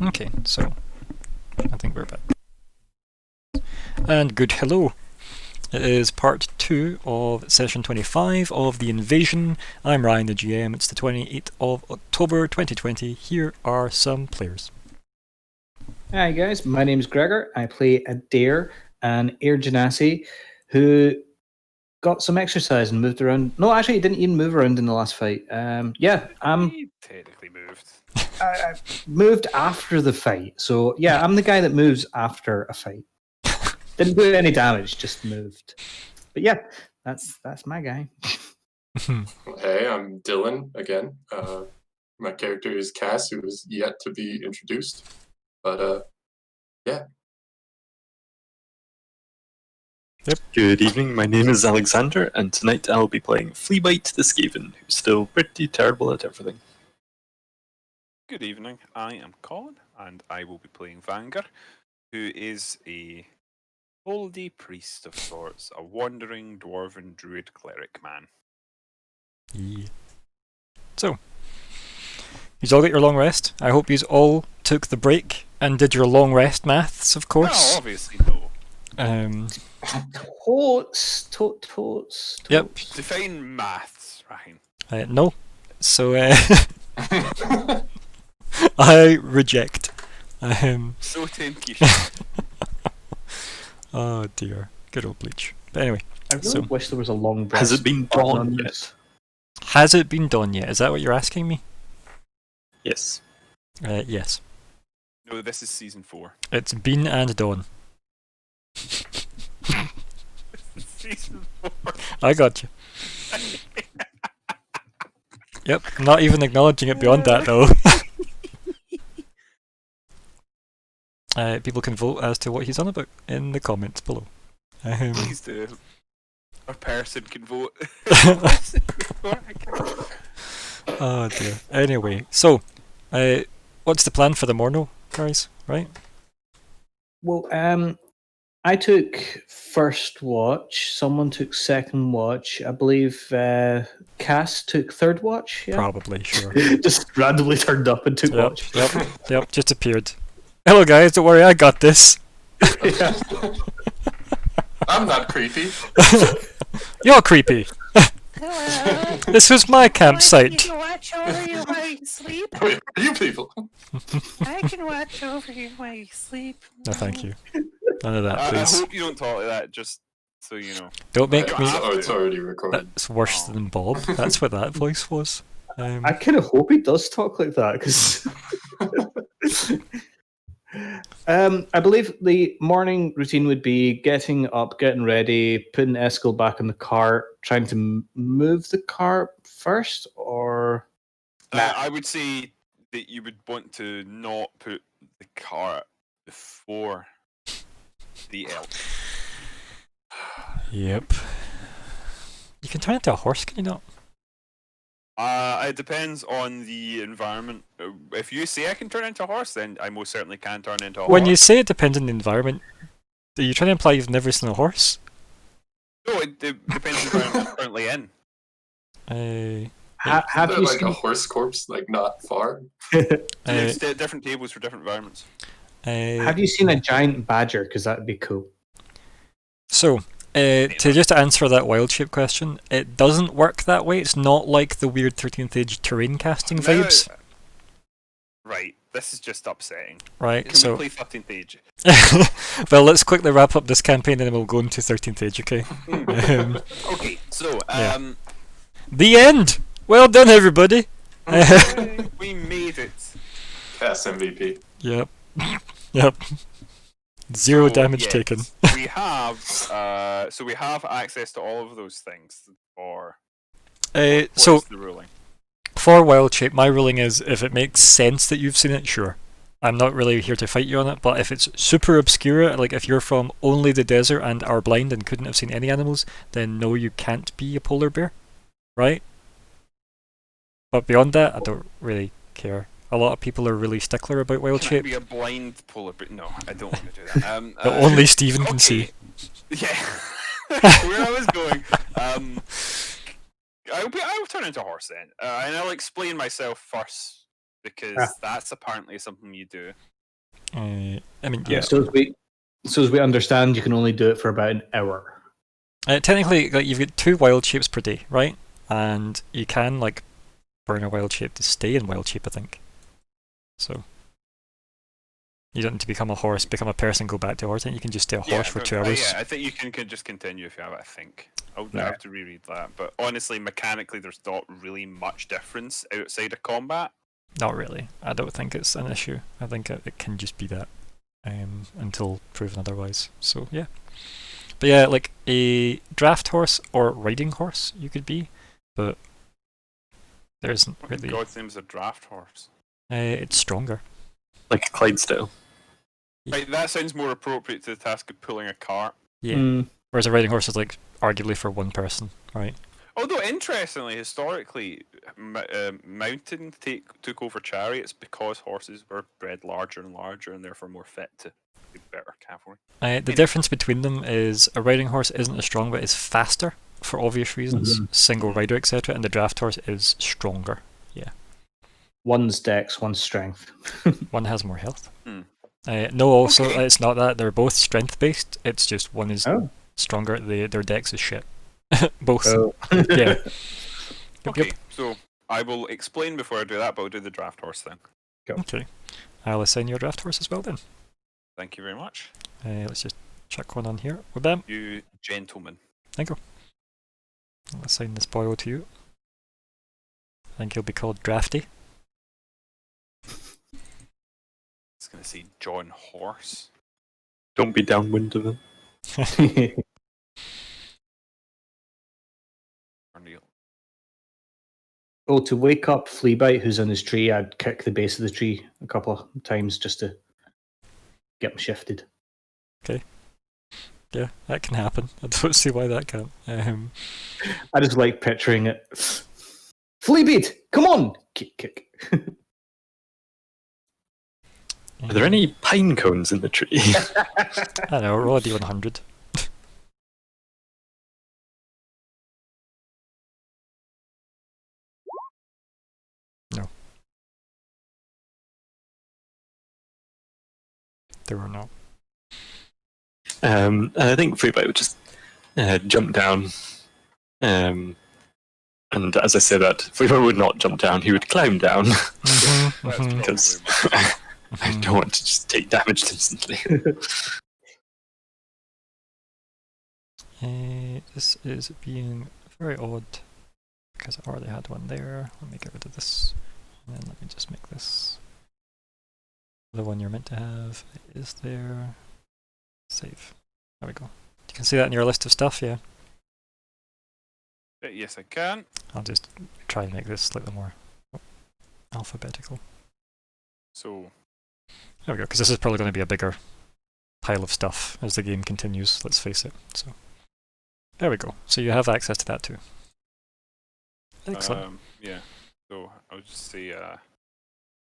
Okay, so I think we're back. And good hello. It is part 2 of session 25 of The Invasion. I'm Ryan, the GM. It's the 28th of October 2020. Here are some players. Hi guys, my name's Gregor. I play Adair, an Air Genasi who got some exercise and moved around. No, actually, he didn't even move around in the last fight. He technically moved. I moved after the fight. So yeah, I'm the guy that moves after a fight. Didn't do any damage, just moved. But yeah, that's my guy. Hey, I'm Dylan again. My character is Cass, who is yet to be introduced. But yeah. Good evening, my name is Alexander, and tonight I'll be playing Fleabite the Skaven, who's still pretty terrible at everything. Good evening, I am Colin, and I will be playing VANGR, who is a holy priest of sorts, a wandering dwarven druid cleric man. Yeah. So, you've all got your long rest. I hope you all took the break and did your long rest maths, of Well, course. obviously no. Totes. Yep. Define maths, Ryan. No. So, I reject. So Tenkish. Oh dear. Good old Bleach. But anyway, I really So- wish there was a long Has rest it been button drawn on yet? this. has it been done yet? Is that what you're asking me? Yes. Yes. No, this is season 4. It's been and done. Season 4. I got you. Yep. Not even acknowledging it beyond that though. People can vote as to what he's on about in the comments below. Please do. A person can vote. Oh dear. Anyway, so, what's the plan for the Morno, guys? Right? Well, I took first watch. Someone took second watch. I believe Cass took third watch. Yeah, Probably, sure. just randomly turned up and took Yep, watch. yep, just appeared. Hello guys, don't worry, I got this. Yeah. I'm not creepy. You're creepy. Hello. This was my You campsite. can watch over you while you sleep. Wait, are you people? I can watch over you while you sleep. No, thank you. None of that, I please. hope you don't talk like that, just so you know. Don't make me. It's already recorded. That's worse than Bob. That's what that voice was. I kind of hope he does talk like that because. I believe the morning routine would be getting up, getting ready, putting Eskel back in the car, trying to move the car first, or I would say that you would want to not put the cart before the elk. Yep. You can turn into a horse, can you not? It depends on the environment. If you say I can turn into a horse, then I most certainly can turn into a When you horse. say it depends on the environment, are you trying to imply you've never seen a horse? No, it depends on the environment I'm currently in. have Is you there like seen? a horse corpse, like not far? There's different tables for different environments. Have you seen a giant badger? Because that would be cool. So, to just answer that wild shape question, it doesn't work that way. It's not like the weird 13th age terrain casting Now- vibes, Right, this is just upsetting. right? Can So, we play 13th Age? well, let's quickly wrap up this campaign and then we'll go into 13th age, okay? Okay, so Yeah. The end! Well done, everybody! we made it. Cass MVP. Yep. Yep. Zero So, damage yes, taken. we have we have access to all of those things. Or what So, is the ruling? for wild shape, my ruling is if it makes sense that you've seen it, sure. I'm not really here to fight you on it, but if it's super obscure, like if you're from only the desert and are blind and couldn't have seen any animals, then no, you can't be a polar bear, right? But beyond that, I don't really care. A lot of people are really stickler about wild Can I shape. be a blind polar bear? No, I don't want to do that. But only Stephen can see. Yeah. Where I was going. I'll turn into a horse then, and I'll explain myself first because that's apparently something you do. I mean, yeah. So as we understand, you can only do it for about an hour. Technically, like, you've got 2 wild shapes per day, right? And you can like burn a wild shape to stay in wild shape, I think. So you don't need to become a horse, become a person, go back to horse. I think you can just stay a horse for 2 hours. Yeah, I think you can just continue if you have it. I think I'll Yeah. have to reread that. But honestly, mechanically, there's not really much difference outside of combat. Not really. I don't think it's an issue. I think it can just be that until proven otherwise. So yeah. But yeah, like a draft horse or riding horse you could be, but there isn't What in really. God's name is a draft horse? It's stronger. Like a Clydesdale. Right, that sounds more appropriate to the task of pulling a cart. Yeah. Mm. Whereas a riding horse is like arguably for one person, right? Although interestingly, historically, mountain took over chariots because horses were bred larger and larger and therefore more fit to be better cavalry. The difference between them is a riding horse isn't as strong, but is faster for obvious reasons, single rider, etc. And the draft horse is stronger. One's dex, one's strength. One has more health. Hmm. No, also Okay. it's not that they're both strength based. It's just one is Oh. stronger. Their dex is shit. Both. Oh. Yeah. Okay, so I will explain before I do that, but I'll do the draft horse thing. Okay. I'll assign your draft horse as well then. Thank you very much, Let's just chuck one on here. With them. you gentlemen. Thank you. I'll assign this boy to you. I think he'll be called Drafty. It's gonna say John Horse. Don't be downwind of them. Or Neil. Oh, to wake up Fleabite, who's on his tree, I'd kick the base of the tree a couple of times just to get him shifted. Yeah, that can happen. I don't see why that can't. I just like picturing it. Fleabite, come on! Kick. Are there any pine cones in the tree? I don't know, roll a D100. No. There were not. I think Freebite would just jump down. And as I say that, Freebite would not jump down, he would climb down. That's Because probably I don't want to just take damage instantly. This is being very odd because I already had one there. Let me get rid of this, and then let me just make this the one you're meant to have. It is there. Save. There we go. You can see that in your list of stuff, yeah. Yes, I can. I'll just try and make this slightly more alphabetical. So There we go, because this is probably going to be a bigger pile of stuff as the game continues, let's face it. So there we go. So you have access to that too. Excellent. yeah. So I'll just say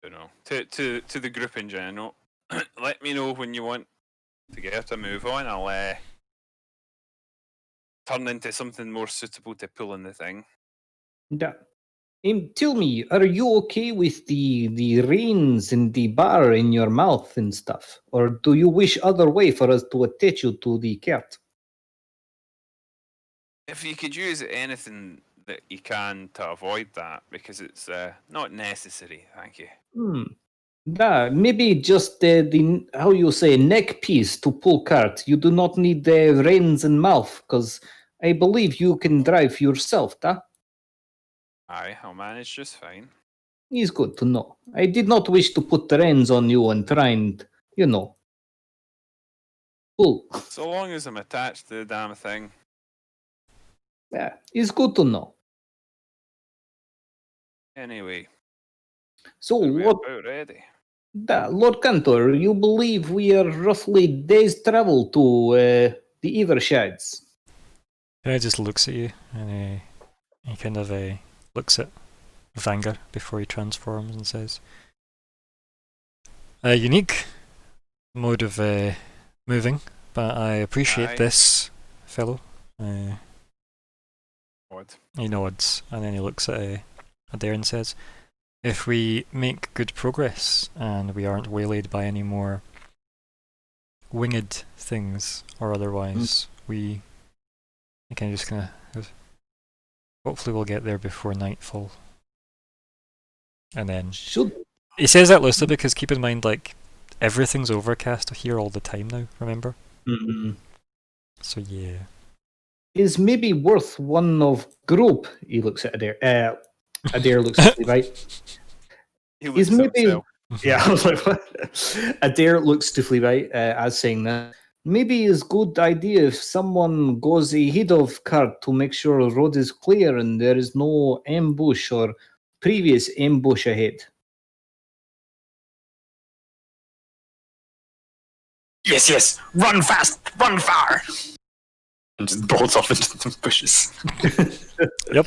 don't know. To the group in general. Let me know when you want to get a move on. I'll turn into something more suitable to pull in the thing. Tell me, are you okay with the reins and the bar in your mouth and stuff? Or do you wish other way for us to attach you to the cart? If you could use anything that you can to avoid that, because it's not necessary, thank you. Maybe just the how you say neck piece to pull cart. You do not need the reins and mouth, because I believe you can drive yourself, da? Aye, I'll manage just fine. It's good to know. I did not wish to put the reins on you and try and, pull. So long as I'm attached to the damn thing. Yeah, it's good to know. Anyway, So, we're what, about ready. Lord Cantor, you believe we are roughly days' travel to the Evershides? He just looks at you and he kind of looks at VANGR before he transforms and says, "A unique mode of moving, but I appreciate Aye. this, fellow." Odd. He nods and then he looks at Adair and says, if we make good progress and we aren't waylaid by any more winged things or otherwise, we can just kind of. Hopefully, we'll get there before nightfall. And then Should he says that loosely because keep in mind, like everything's overcast here all the time now. Remember? So yeah. is maybe worth one of group. He looks at Adair. Adair looks at Levi. He Is looks at maybe himself. yeah. I was like, what? Adair looks to Levi as saying that maybe it's good idea if someone goes ahead of Kurt to make sure the road is clear and there is no ambush or previous ambush ahead. Yes. Run fast, run far. And just bolts off into the bushes. Yep.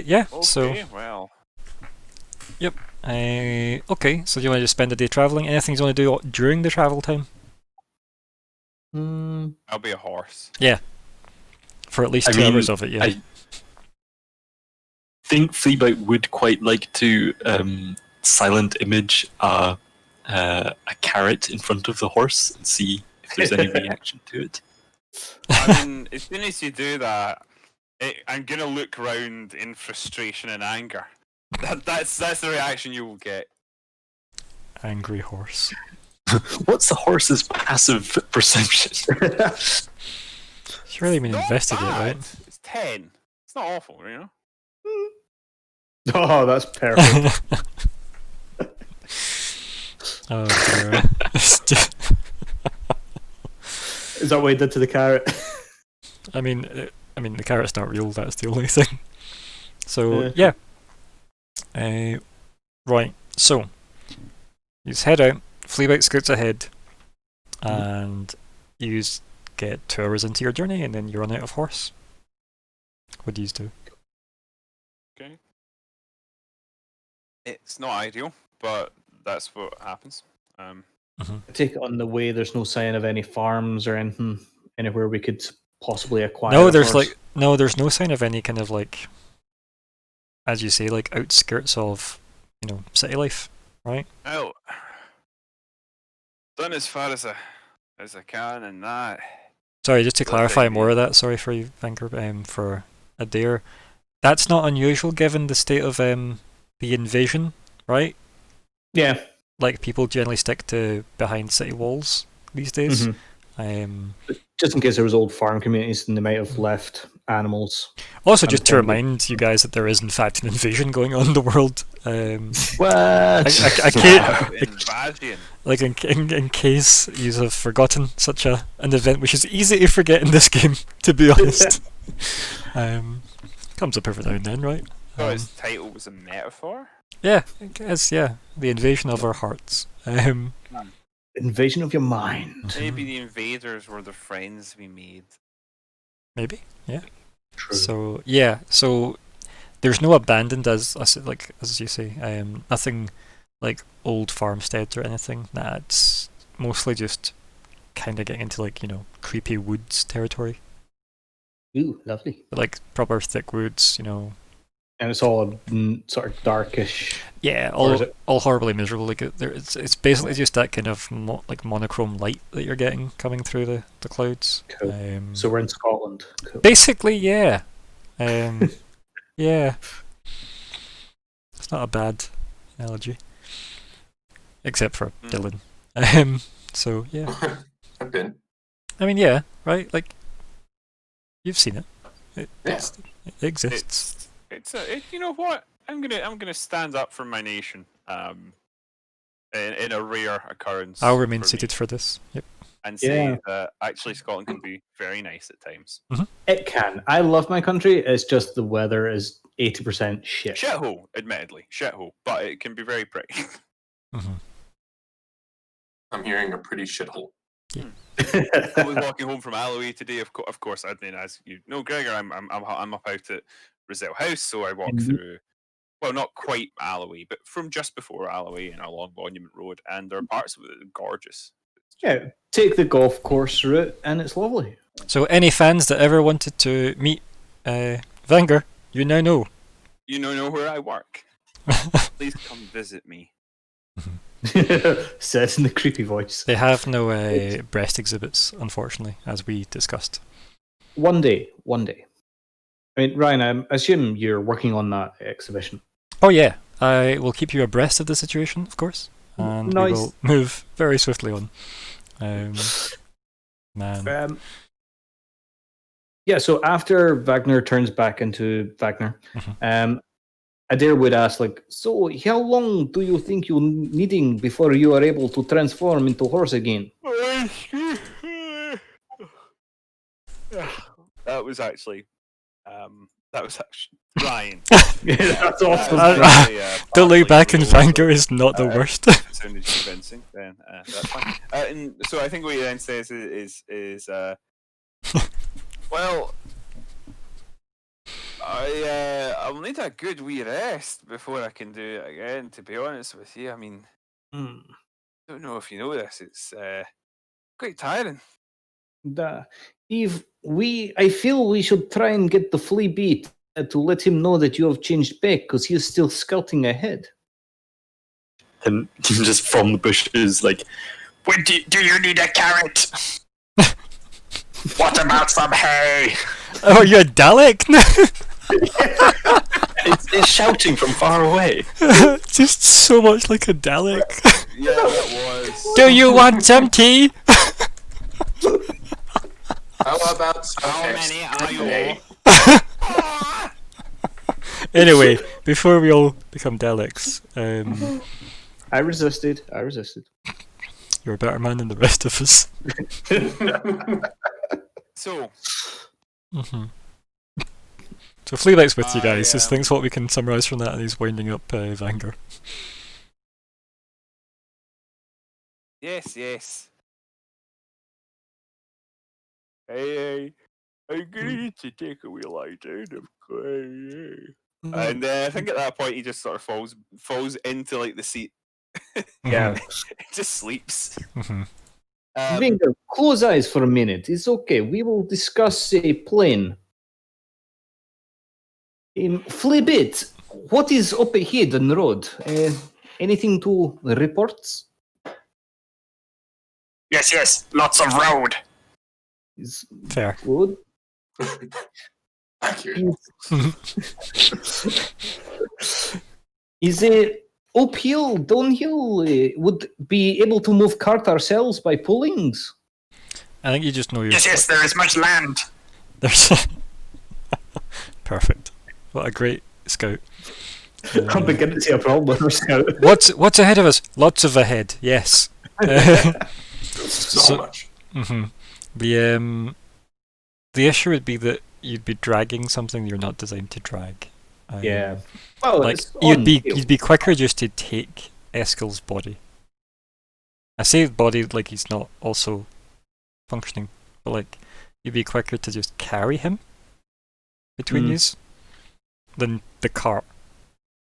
Yeah. Okay, So well. okay. So do you want to just spend the day traveling? Anything you want to do during the travel time? I'll be a horse. For at least I 2 mean, hours of it, yeah. I think Fleabite would quite like to silent image a carrot in front of the horse and see if there's any reaction to it. I mean, as soon as you do that, I'm gonna look around in frustration and anger. That's the reaction you will get. Angry horse. What's the horse's passive perception? Surely been Not investigate, bad. right? It's 10. It's not awful, you know. Oh, that's perfect. Oh dear. Is that what he did to the carrot? I mean, the carrot's not real. That's the only thing. So yeah. Right. So you just head out. Fleabite scouts ahead, and you get 2 hours into your journey, and then you run out of horse. What do you do? Okay. It's not ideal, but that's what happens. I take it on the way. There's no sign of any farms or anything anywhere we could possibly acquire. No, a there's horse. there's no sign of any kind of like, as you say, like outskirts of, city life, right? Oh, done as far as I can, and that. Sorry, just to That's clarify right, more of that. Sorry for you, VANGR. For Adair, that's not unusual given the state of the invasion, right? Yeah. Like people generally stick to behind city walls these days. Just in case there was old farm communities and they might have left animals. Also, just to unattended. remind you guys that there is in fact an invasion going on in the world. What? I can't, Invasion. like in case you have forgotten such an event, which is easy to forget in this game, to be honest. Comes up every now and then, right? So his title was a metaphor. Yeah, I guess, yeah. The invasion of our hearts. Invasion of your mind. Maybe the invaders were the friends we made. Maybe, yeah. True. So yeah, so there's no abandoned as you say, nothing like old farmsteads or anything. Nah, it's mostly just kind of getting into like creepy woods territory, Ooh, lovely. like proper thick woods, And it's all sort of darkish. Yeah, Or is it- all horribly miserable. Like it's basically just that kind of monochrome light that you're getting coming through the clouds. Cool. So we're in Scotland. Cool. Basically, yeah. Yeah. It's not a bad analogy, except for Dylan. So yeah. I've been. I mean, yeah, right. Like you've seen it. It Yeah. exists. You know what? I'm gonna stand up for my nation. In a rare occurrence. I'll remain for me, seated for this. Yep. and say Yeah. that actually Scotland can be very nice at times. It can. I love my country. It's just the weather is 80% shit. Shithole, admittedly, shithole, but it can be very pretty. I'm hearing a pretty shithole. I was walking home from Alloway today. Of course, I mean, as you know, Gregor, I'm up out at Roselle House, so I walk through. Well, not quite Alloway, but from just before Alloway and along Monument Road, and there are parts of it that are gorgeous. Yeah, take the golf course route, and it's lovely. So any fans that ever wanted to meet VANGR, you now know. You know where I work. Please come visit me. Says in the creepy voice. They have no breast exhibits, unfortunately, as we discussed. One day. I mean, Ryan, I assume you're working on that exhibition. Oh yeah, I will keep you abreast of the situation, of course, and we Nice. will move very swiftly on. Man. Yeah, so after Wagner turns back into Wagner, Mhm. Adair would ask, like, so how long do you think you're needing before you are able to transform into horse again? That was actually Ryan. That's awesome. Don't look back and VANGR is not the worst. If it sounded convincing, then that's fine. And so I think what he then says is well, I'll need a good wee rest before I can do it again. To be honest with you, I mean, I don't know if you know this. It's quite tiring. I feel we should try and get the flea beat to let him know that you have changed back, because he's still scouting ahead. And just from the bushes, like, Do you need a carrot? What about some hay? Oh, you're a Dalek? it's shouting from far away. Just so much like a Dalek. Yeah, that was. Do you want some tea? How about some How many are you? hay? Anyway, before we all become Daleks, I resisted. you're a better man than the rest of us. So, So Fleabite's with you I, guys. Just thinks what we can summarise from that, and he's winding up VANGR. yes. Hey, I agree to take a wee lie down, of course. And I think at that point he just sort of falls into like the seat. Yeah. Just sleeps. Vinger, close eyes for a minute. It's okay. We will discuss a plan. Fleabit, what is up ahead on the road? Anything to report? Yes, lots of road. Is Fair. good. Accurate. Is it uphill, downhill? Would be able to move cart ourselves by pullings? I think you just know your. Yes, there is much land. There's. Perfect. What a great scout. I'm beginning to see a problem with our scout. What's ahead of us? Lots of ahead. Yes. So much. The issue would be that you'd be dragging something you're not designed to drag. Yeah. Well, Like it's you'd on be field. you'd be quicker just to take Eskil's body. I say body like he's not also functioning, but like you'd be quicker to just carry him between yous than the cart.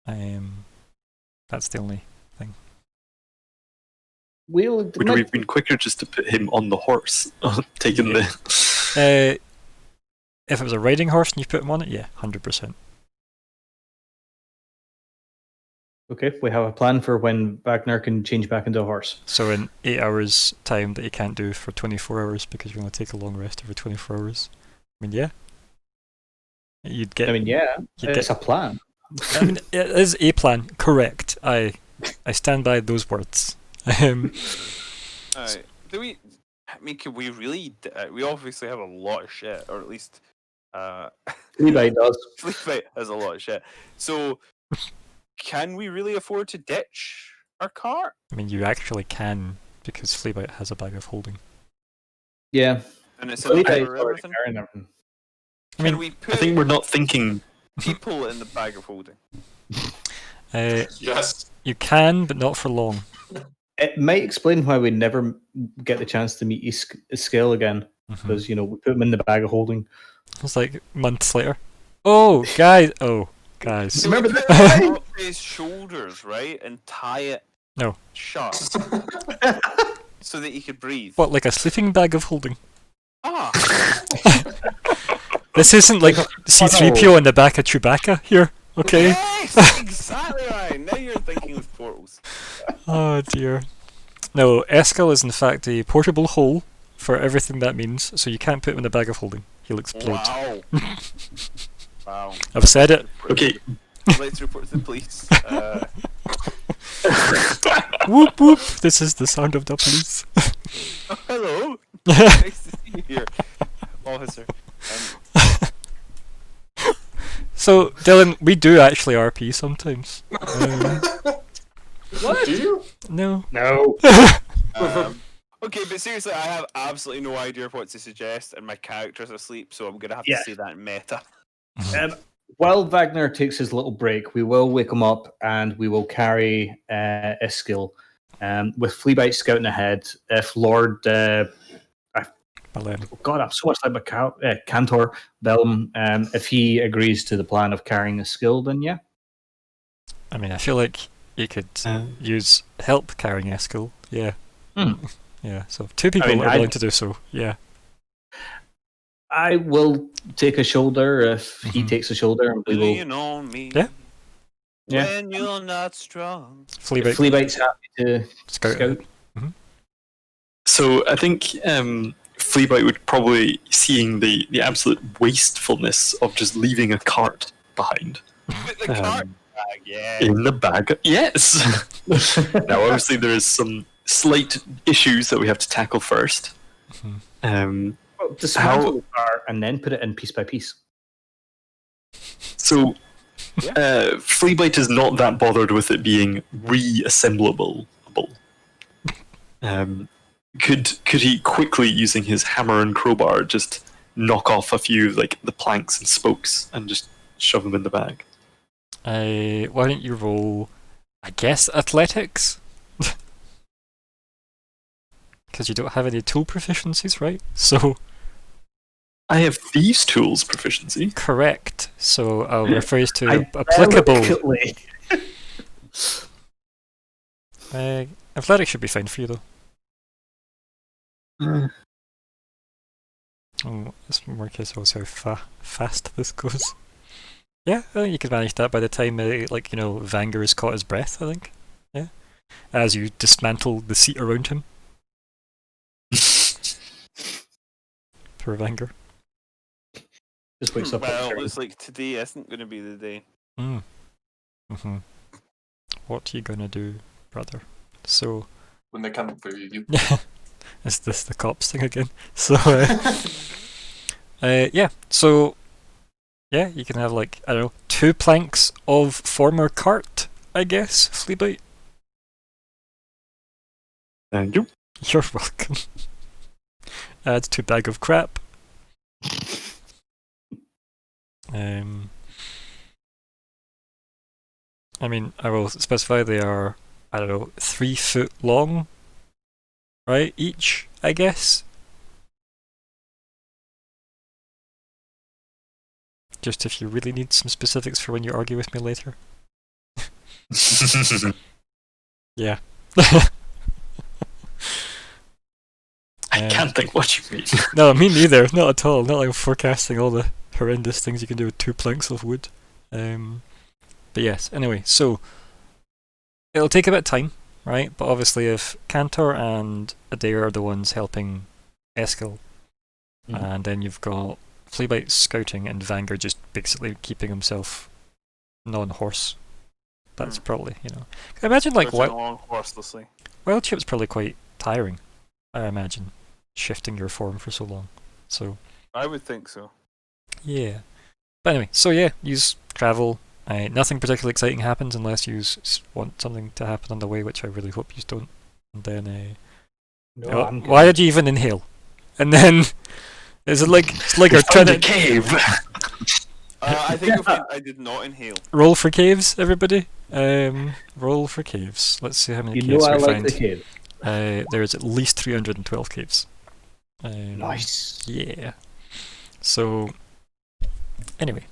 That's the only thing. Well, it Would might- we have been quicker just to put him on the horse, taking the? If it was a riding horse and you put him on it, yeah, 100%. Okay, we have a plan for when Wagner can change back into a horse. So in 8 hours time that you can't do for 24 hours because you're going to take a long rest every 24 hours. I mean, yeah. You'd get. I mean, yeah, you'd it's a plan. I mean, it is a plan. Correct. I stand by those words. Do we? I mean, can we really? We obviously have a lot of shit, or at least Levi does. Fleabite has a lot of shit. So, can we really afford to ditch our cart? I mean, you actually can because Fleabite has a bag of holding. Yeah. And it's Levi's enough for already everything. carrying everything. I mean, Can we I put think we're not thinking. people in the bag of holding? Yes. You can, but not for long. It might explain why we never get the chance to meet Skill again, because we put him in the bag of holding. It's like months later. Oh, guys. So Remember we that put it time? up his shoulders, right, and tie it No. shut so that he could breathe. What, like a sleeping bag of holding? Ah, This isn't like C3PO in the back of Chewbacca here, okay? yes, exactly right. Oh dear. No, Eskel is in fact a portable hole for everything that means, so you can't put him in a bag of holding. He'll explode. Wow. Wow. I've said it. Okay. Let's report to the police. Whoop whoop! This is the sound of the police. Hello. Nice to see you here, officer. So, Dylan, we do actually RP sometimes. What? Do you? No. No. Okay, but seriously, I have absolutely no idea what to suggest, and my character's asleep, so I'm gonna have to Yeah. say that in meta. While Wagner takes his little break, we will wake him up and we will carry Iskil with Fleabite scouting ahead. If Lord, Belen. God, I'm so much like my Cantor Bellum, if he agrees to the plan of carrying Iskil, then yeah. I mean, I feel like you could use help carrying Eskel. Yeah. Yeah, so 2 people mean, are willing to do so. Yeah. I will take a shoulder if he takes a shoulder, and we will. Lean on me. Yeah. Yeah. When you're not strong. Fleabite. Fleabite's happy to Scout. So I think Fleabite would probably, seeing the absolute wastefulness of just leaving a cart behind. With the cart bag, yeah. In the bag, yes. Now, obviously, there is some slight issues that we have to tackle first. Well, dismantle the car and then put it in piece by piece. So, Fleabite is not that bothered with it being reassemblable. Could he quickly, using his hammer and crowbar, just knock off a few like the planks and spokes and just shove them in the bag? Why don't you roll, I guess, athletics? Because you don't have any tool proficiencies, right? So I have thieves' tools proficiency. correct. So I'll refer to Applicable. applicable. Athletics should be fine for you though. Oh, let's work out also how fast this goes. Yeah, I think you could manage that by the time, VANGR has caught his breath, I think. Yeah. As you dismantle the seat around him. For VANGR. Just wakes up. Well, it's like today isn't going to be the day. What are you gonna do, brother? So, When they come for you. is this the cops thing again? So, yeah. So, yeah, you can have 2 planks of former cart, I guess. Fleabite. Thank you. You're welcome. Add 2 bag of crap. I mean, I will specify they are, 3 foot long, right? Each, I guess. Just if you really need some specifics for when you argue with me later. Yeah. I can't think what you mean. No, me neither. Not at all. Not like forecasting all the horrendous things you can do with 2 planks of wood. But yes, anyway, so it'll take a bit of time, right? But obviously if Cantor and Adair are the ones helping Eskel, and then you've got Fleabite scouting and VANGR just basically keeping himself non-horse. That's probably, I imagine Along horselessly. wild chip's probably quite tiring, I imagine, shifting your form for so long. So I would think so. yeah. But anyway, so yeah, use travel. Nothing particularly exciting happens unless you want something to happen on the way, which I really hope you don't. And then, why did you even inhale? And then, is it like it's like you're trying to cave? I think I did not inhale. roll for caves, everybody? Roll for caves. Let's see how many caves I we like find. the cave. There is at least 312 caves. Nice. Yeah. So, anyway,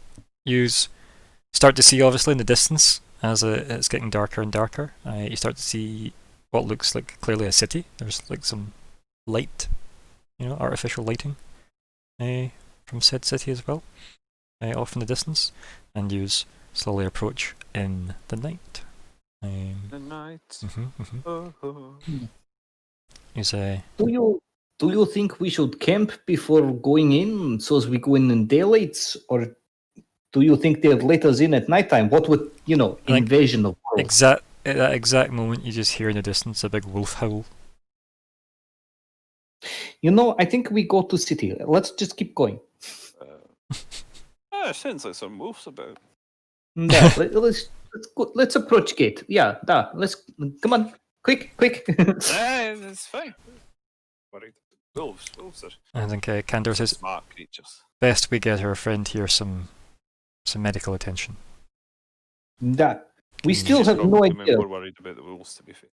start to see, obviously, in the distance, as it's getting darker and darker, you start to see what looks like clearly a city. There's some light, artificial lighting from said city as well, off in the distance, and slowly approach in the night. The night. Mhm. Oh, oh. He's a Do you think we should camp before going in, so as we go in daylight, or do you think they'd let us in at nighttime? What would I think invasion of worlds? exact at that exact moment. You just hear in the distance a big wolf howl. I think we go to city. Let's just keep going. Sounds like some wolves about. Yeah, let's approach gate. Yeah, let's come on, quick. It's fine. Worried. Wolves are I think Candor says, smart creatures. "Best we get our friend here some medical attention." That we still She's have no probably idea. more worried about the wolves, to be fair.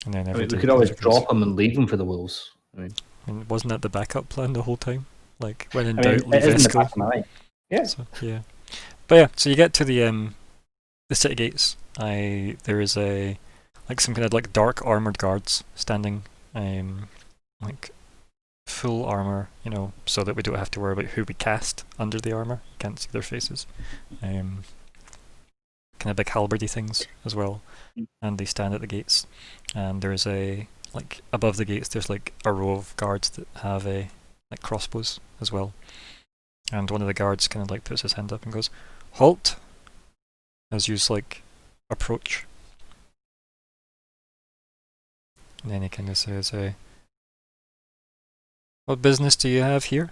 And then I every mean, we day could always Candor goes, drop them and leave them for the wolves. I mean, wasn't that the backup plan the whole time? Like, when in I mean, doubt, leave it is in the Esco. back of my mind. Yeah. So, yeah. But yeah, so you get to the city gates. There is some kind of like dark armored guards standing, like full armor, so that we don't have to worry about who we cast under the armor. You can't see their faces. Kind of big halberdy things as well, and they stand at the gates. And there's above the gates, there's like a row of guards that have like crossbows as well. And one of the guards kind of like puts his hand up and goes, "Halt!" as you like approach. And then he kind of says, "What business do you have here?"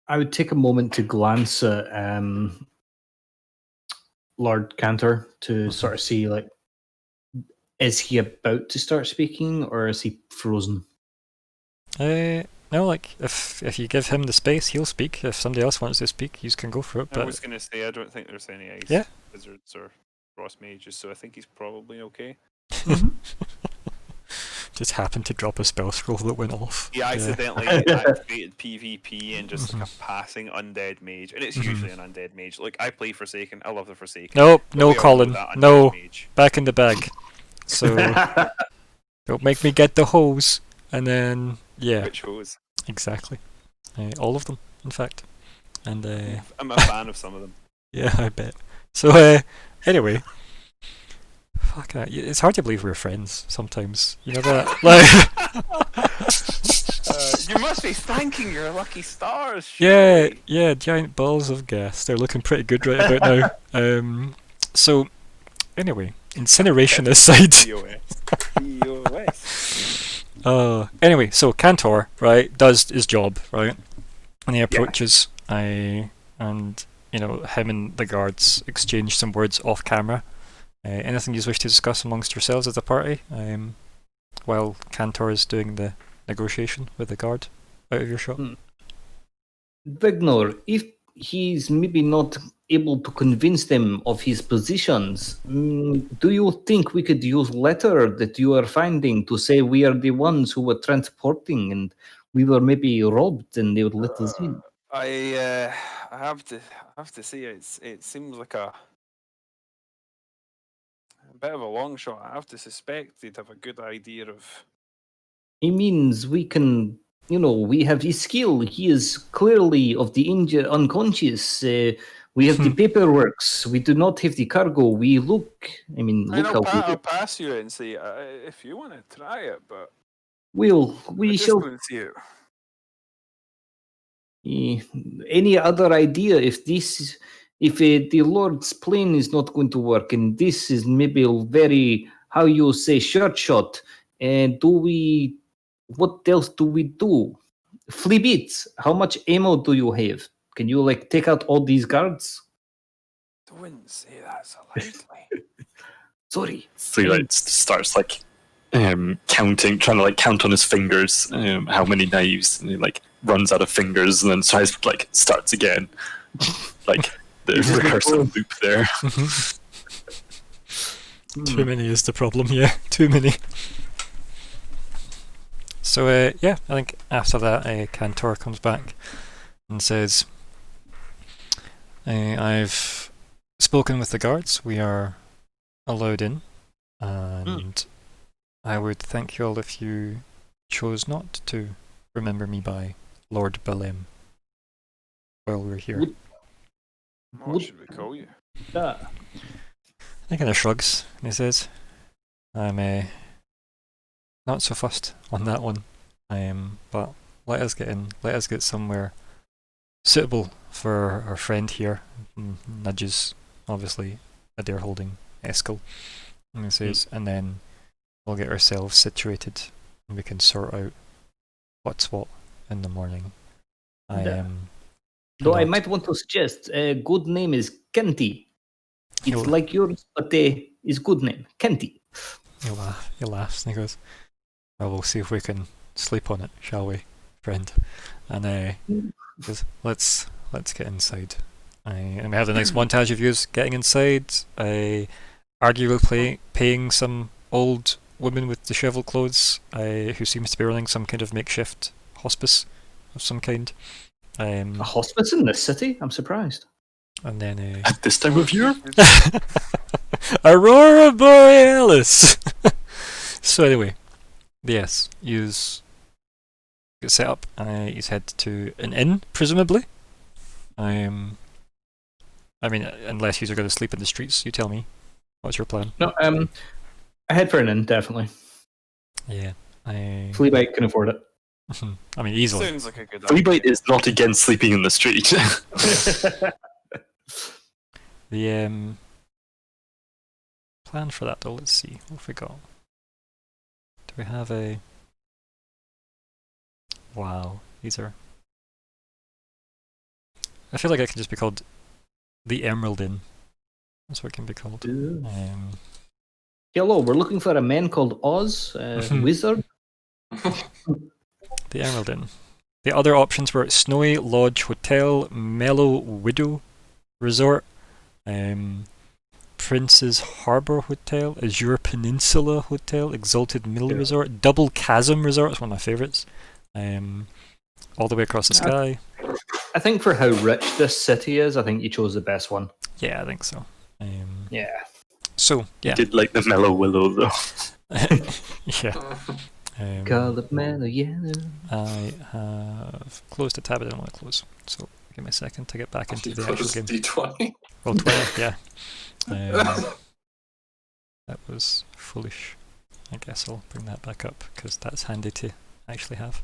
I would take a moment to glance at Lord Cantor to sort of see, like, is he about to start speaking or is he frozen? No, like if you give him the space, he'll speak. If somebody else wants to speak, you can go for it. I But was going to say, I don't think there's any ice Yeah. wizards or frost mages, so I think he's probably okay. just happened to drop a spell scroll that went off. He accidentally activated PvP and just like a passing undead mage, and it's usually an undead mage. Like, I play Forsaken, I love the Forsaken. Nope, but no, we all know Colin, that undead no, mage. back in the bag. So don't make me get the hose. And then Which hose? exactly, all of them, in fact. And I'm a fan of some of them. yeah, I bet. So anyway. Fuck that. It's hard to believe we're friends sometimes. You know that? You must be thanking your lucky stars. Yeah, surely. yeah, giant balls of gas. They're looking pretty good right about now. So, anyway, incineration aside. POS. Anyway, so Cantor, right, does his job, right? And he approaches, and him and the guards exchange some words off camera. Anything you wish to discuss amongst yourselves as a party, while Cantor is doing the negotiation with the guard out of your shot? VANGR, if he's maybe not able to convince them of his positions, do you think we could use letter that you are finding to say we are the ones who were transporting and we were maybe robbed and they would let us in? I have to say it seems like a bit of a long shot. I have to suspect they'd have a good idea of. He means we can, we have his skill. He is clearly of the unconscious. We have the paperworks. We do not have the cargo. We look, look how we I'll look. pass you and say if you want to try it, but We I just shall. want to see it. Any other idea if the Lord's plan is not going to work and this is maybe very, how you say, short shot, and what else do we do? Flea beats, how much ammo do you have? Can you take out all these guards? Don't say that so loudly. Sorry. So he starts counting, trying to count on his fingers how many knives, and he runs out of fingers, and then tries starts again, the recursive loop there. Too many is the problem. Yeah, too many. So I think after that, Cantor comes back and says, "I've spoken with the guards. We are allowed in, and I would thank you all if you chose not to remember me by Lord Belem while we're here." What should we call you? He kind of shrugs and he says, I'm not so fussed on that one. But let us get in. Let us get somewhere suitable for our friend here. Nudges, obviously, Adair holding Eskel. And he says, and then we'll get ourselves situated and we can sort out what's what in the morning. Though I might want to suggest a good name is Kenty. It's He'll- like yours, but is good name. Kenty. He laughs and he goes, well, we'll see if we can sleep on it, shall we, friend? And he goes, let's get inside. And we have a nice montage of yous getting inside. Arguably paying some old woman with dishevelled clothes who seems to be running some kind of makeshift hospice of some kind. A hospice in this city? I'm surprised. And then At this time of year? Aurora Borealis! So anyway, yes, yous get set up. Yous head to an inn, presumably. I mean, unless yous are going to sleep in the streets, you tell me. What's your plan? No, I head for an inn, definitely. Yeah, Fleabite can afford it. I mean, easily. Sounds like a good idea. Fleabite is not against sleeping in the street. The plan for that though, let's see, what have we got? Do we have a... Wow, these are... I feel like it can just be called the Emerald Inn. That's what it can be called. Hello, we're looking for a man called Oz, wizard. The Emerald Inn. The other options were Snowy Lodge Hotel, Mellow Widow Resort, Prince's Harbour Hotel, Azure Peninsula Hotel, Exalted Mill Resort, Double Chasm Resort, it's one of my favourites. All the way across the sky. I think for how rich this city is, I think you chose the best one. Yeah, I think so. Yeah. So, yeah. I did like the Mellow Willow though. Yeah. Colour mellow yellow. I have closed a tab I didn't want to close, so give me a second to get back into the actual Close game. D20. Well, 20, yeah. That was foolish. I guess I'll bring that back up because that's handy to actually have.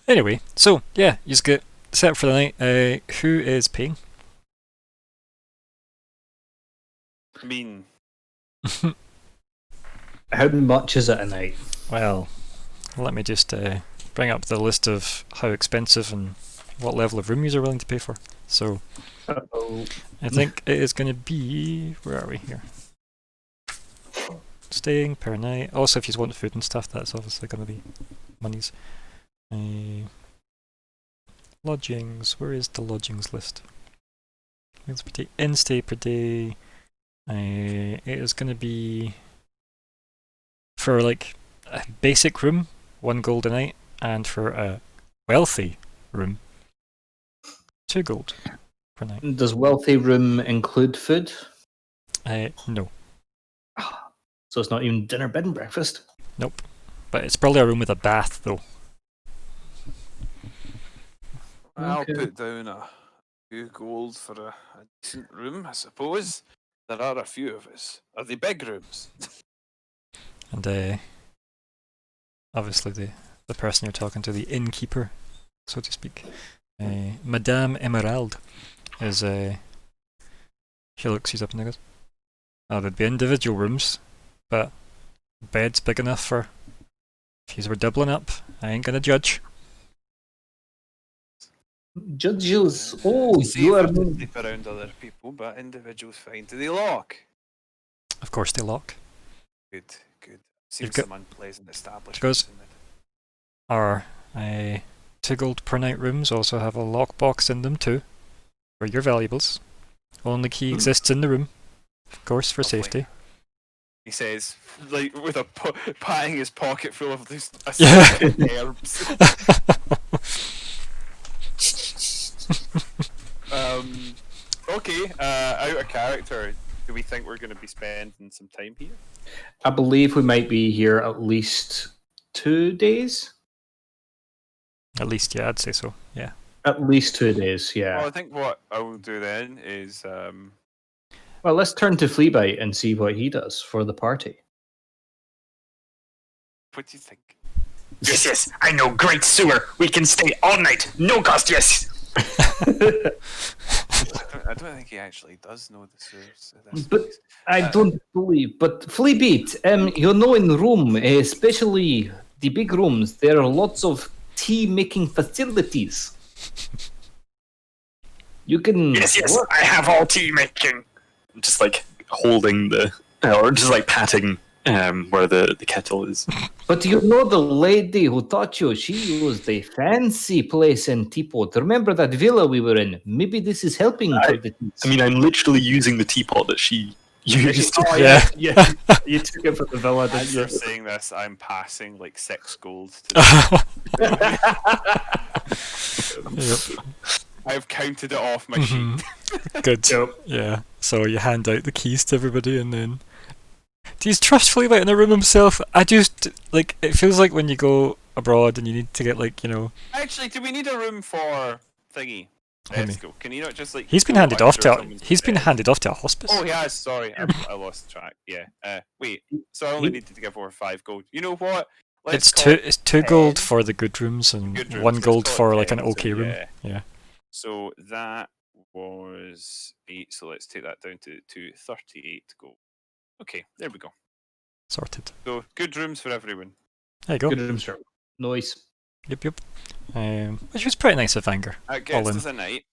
Anyway, so yeah, you just get set up for the night. Who is paying? I mean, How much is it a night? Well, let me just bring up the list of how expensive and what level of room you are willing to pay for. So, Uh-oh. I think it is going to be... Where are we here? Staying per night. Also, if you want food and stuff, that's obviously going to be monies. Lodgings. Where is the lodgings list? Meals per day. In stay per day. It is going to be for like a basic room, 1 gold a night, and for a wealthy room, 2 gold per night. Does wealthy room include food? No. So it's not even dinner, bed, and breakfast. Nope. But it's probably a room with a bath, though. I'll Okay. put down a few gold for a decent room, I suppose. There are a few of us. Are they big rooms? And obviously the person you're talking to, the innkeeper, so to speak, Madame Emerald, is she looks, she's up and goes, oh, there'd be individual rooms, but bed's big enough for if you were doubling up. I ain't gonna judge. Judges. Oh, you Safer are. to sleep around other people, but individuals fine. Do they lock? Of course they lock. Good, good. Seems got- some unpleasant establishments. goes- in it. Our 2 gold per night rooms also have a lockbox in them too, for your valuables. Only key exists in the room, of course, for Lovely. safety. He says, like with a patting his pocket full of these Yeah. assorted herbs. Okay, out of character. Do we think we're going to be spending some time here? I believe we might be here at least 2 days. At least, yeah, I'd say so. Yeah. At least 2 days, Well, yeah. I think what I will do then is Well, let's turn to Fleabite and see what he does for the party. what do you think? Yes, I know. Great sewer. We can stay all night. No cost, yes. I don't think he actually does know the source of this But place. I don't believe. But Fleabit, you know, in room, especially the big rooms, there are lots of tea making facilities. You can Yes, work. I have all tea making. Just like holding or just like patting where the kettle is. But you know the lady who taught you, she used a fancy place in Teapot. Remember that villa we were in? Maybe this is helping for the teas. I mean, I'm literally using the teapot that she used. Oh Yeah. yeah. You took it from the villa, As didn't you're you? saying this, I'm passing like 6 gold to Yep. I've counted it off my Mhm. sheet. Good. Yep. Yeah. So you hand out the keys to everybody, and then do you trust Fleabite in a room himself? I just like it feels like when you go abroad and you need to get like Actually, do we need a room for thingy? Honey. Esco? Can you not just like? he's been go handed off under to someone's he's been bed? handed off to a hospice. Oh, he has. Sorry, I lost track. Yeah. Wait. So I only needed to give over 5 gold. You know what? Let's It's call two gold 10. for the good rooms and Good rooms, 1 let's gold call it for like an 10, so okay room. yeah. Yeah. So that was 8. So let's take that down to 38 gold. Okay, there we go. Sorted. So good rooms for everyone. There you go. Good room sir. Noise. Yep. Which was pretty nice of VANGR. That All gets in. us a night.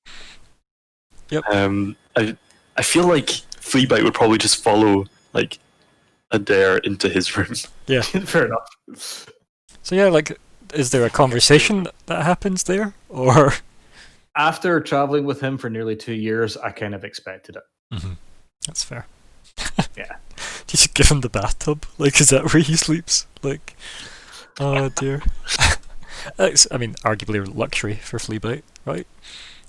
I feel like Fleabite would probably just follow like Adair into his room. Yeah. Fair enough. So yeah, like, is there a conversation that happens there, or? After traveling with him for nearly 2 years, I kind of expected it. That's fair. Yeah. You should give him the bathtub. Like, is that where he sleeps? Like, oh dear. I mean, arguably a luxury for Fleabite, right?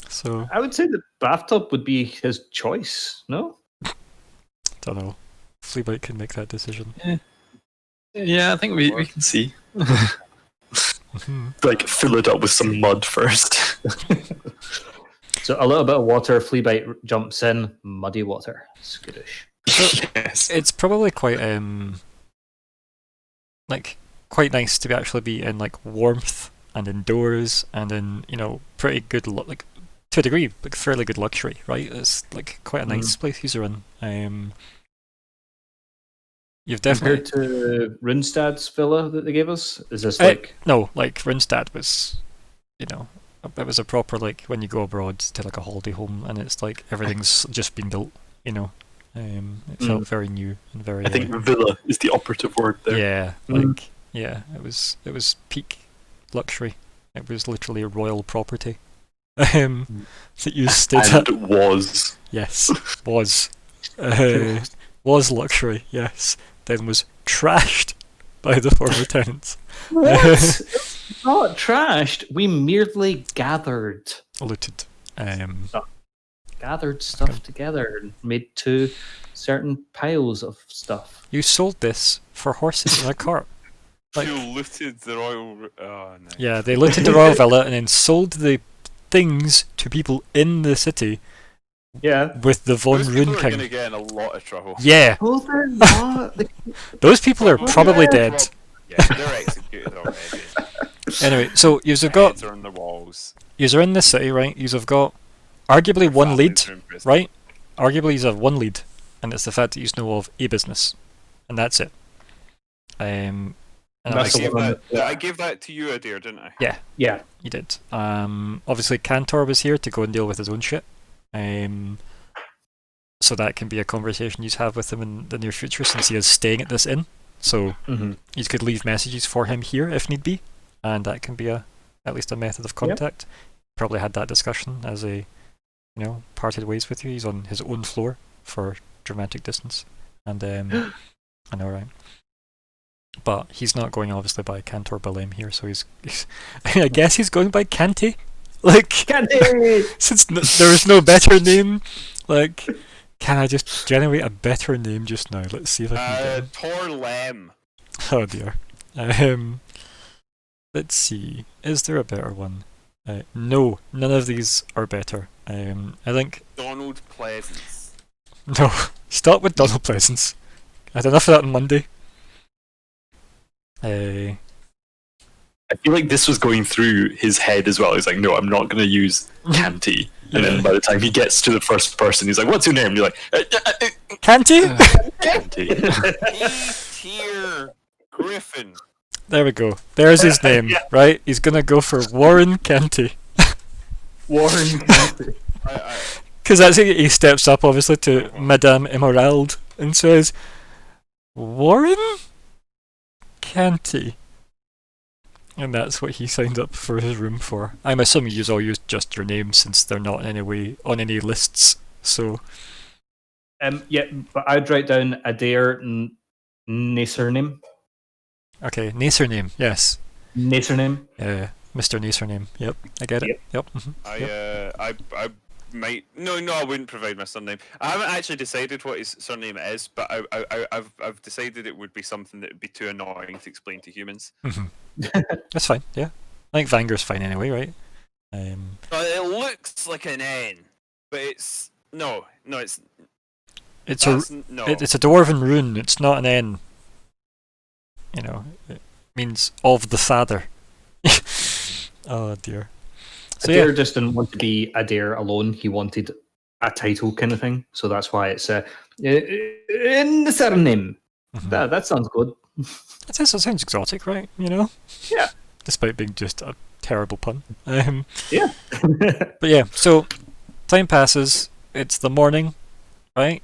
So, I would say the bathtub would be his choice, no? don't know. Fleabite can make that decision. Yeah, I think we can see. Mhm. Like fill it up with some mud first. So a little bit of water, Fleabite jumps in, muddy water. Skittish. Yes. It's probably quite like quite nice to actually be in like warmth and indoors and in pretty good like to a degree like fairly good luxury, right? It's like quite a nice place you're in. You've definitely Compared to Runestad's villa that they gave us, is this like like no, like Rinstad was, it was a proper like when you go abroad to like a holiday home and it's like everything's just been built, it felt very new and very. I think villa is the operative word there. Yeah, like it was peak luxury. It was literally a royal property. That you stayed And at. was. Yes, was was luxury. Yes, then was trashed by the former tenants. what? Not trashed. We merely gathered Looted. stuff together and made 2 certain piles of stuff. You sold this for horses in a cart. Like, You looted the royal. Oh, nice. yeah, they looted the royal villa and then sold the things to people in the city Yeah. with the Von Those people Rune are going to King. get in a lot of trouble. Yeah, Oh, they're not. those people are probably dead. Yeah, they're executed already. Anyway, so you've Their got heads are on the walls. you're in the city, right? You've got arguably one lead, Families are in prison. right? Arguably you have one lead, and it's the fact that you know of a business, and that's it. And That's like, the one I gave that to you, Adair, didn't I? Yeah. you did. Obviously Cantor was here to go and deal with his own shit. So that can be a conversation you have with him in the near future, since he is staying at this inn. So Mm-hmm. you could leave messages for him here if need be, and that can be at least a method of contact. Probably had that discussion as a parted ways with you. He's on his own floor for dramatic distance, and I know, right? But he's not going obviously by Cantor Balem here, so he's I guess he's going by Canty, like Candy! since there is no better name. Like, can I just generate a better name just now? Let's see if I can get him. Torlem. Oh dear. Let's see. Is there a better one? No, none of these are better. I think Donald Pleasance. no. Start with Donald Pleasance. I had enough of that on Monday. I feel like this was going through his head as well. He's like, no, I'm not going to use Canty. And then by the time he gets to the first person, he's like, what's your name? And you're like, Canty? Canty. Tier Griffin. There we go. There's his name, right? He's gonna go for Warren Canty. Warren Canty. Because that's he steps up, obviously, to Madame Emerald and says, Warren Canty. And that's what he signed up for his room for. I'm assuming you all use just your names since they're not in any way on any lists. So, Yeah, but I'd write down Adair Nasername. okay, Nasername, yes. Nasername. Mr. Nasername. Yep, I get it. Yep. I might I wouldn't provide my surname. I haven't actually decided what his surname is, but I've decided it would be something that would be too annoying to explain to humans. That's fine. Yeah, I think VANGR's fine anyway, right? It looks like an N, but it's no, it's It's no. it's a dwarven rune. It's not an N. You know, it means of the father. Oh dear. So Adair yeah, just didn't want to be Adair alone. He wanted a title kind of thing. So that's why it's in the surname. That sounds good. that sounds exotic, right? You know. Yeah. Despite being just a terrible pun. Yeah. But yeah, so time passes. It's the morning, right?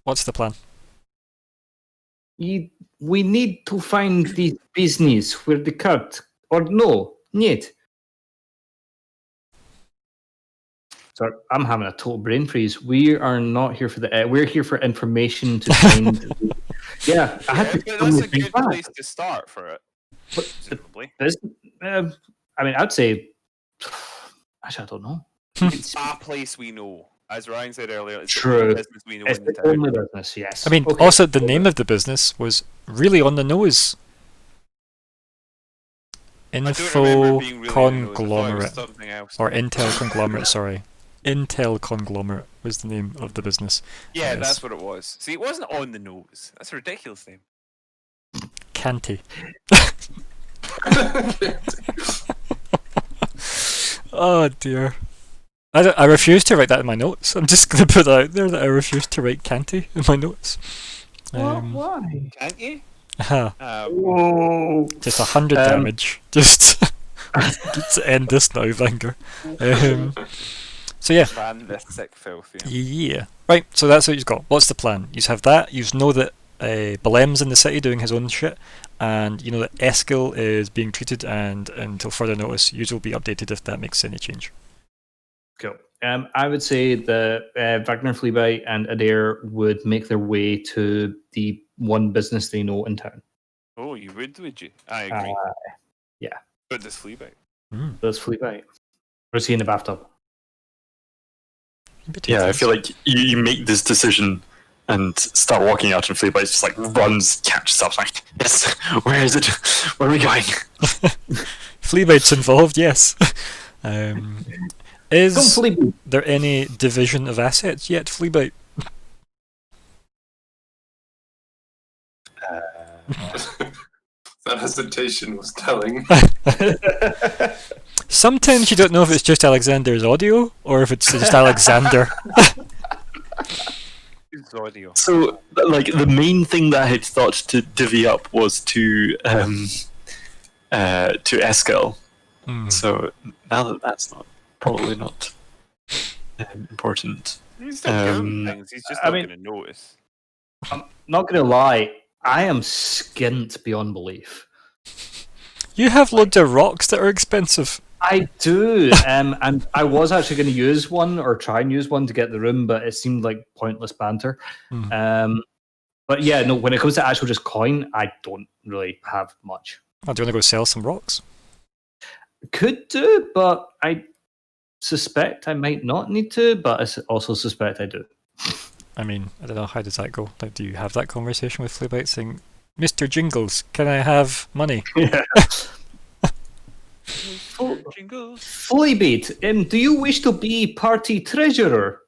What's the plan? We need to find the business where the cart, or no, niet. Sorry, I'm having a total brain freeze. We are not here for the. We're here for information to find. Yeah, I had to. But that's a good place to start for it. Presumably. I mean, I'd say. Actually, I don't know. It's a place we know. As Ryan said earlier, it's True. the only business we know It's in the the town. only business, yes. I mean, Okay. also the name of the business was really on the nose. I don't remember Info it being really on the nose. I thought it was Conglomerate. something else. Or Intel Conglomerate, sorry. Intel Conglomerate was the name of the business. Yeah, Yes. that's what it was. See, it wasn't on the nose. That's a ridiculous name. Canty. Oh dear. I refuse to write that in my notes. I'm just going to put that out there that I refuse to write Canty in my notes. Why? Can't you? Whoa. Just 100 damage. Just let's end this now, VANGR. So yeah. Man, this sick filth. Yeah. Yeah. Right, so that's what you've got. What's the plan? You have that. You know that Balem's in the city doing his own shit, and you know that Eskil is being treated, and until further notice, you will be updated if that makes any change. Cool. I would say that Wagner, Fleabite, and Adair would make their way to the one business they know in town. Oh, you would you? I agree. Yeah. But this Fleabite. That's Fleabite. Or is he in the bathtub? Yeah, I feel like you make this decision and start walking out, and Fleabite just like runs, catches up, like, yes, where is it? Where are we going? Fleabite's involved, yes. Is Fleabite. there any division of assets yet, Fleabite? That hesitation was telling. Sometimes you don't know if it's just Alexander's audio or if it's just Alexander. It's audio. So, like, the main thing that I had thought to divvy up was to Eskil. So now that that's probably not important. He's still doing things. He's just not going to notice. I'm not going to lie. I am skint beyond belief. You have loads of rocks that are expensive. I do, and I was actually going to use one or try and use one to get the room, but it seemed like pointless banter. But yeah, no. When it comes to actual just coin, I don't really have much. Oh, do you want to go sell some rocks? Could do, but I suspect I might not need to. But I also suspect I do. I mean, I don't know, how does that go? Like, do you have that conversation with Fleabite saying, Mr. Jingles, can I have money? Mr. Jingles. Fleabait, do you wish to be party treasurer?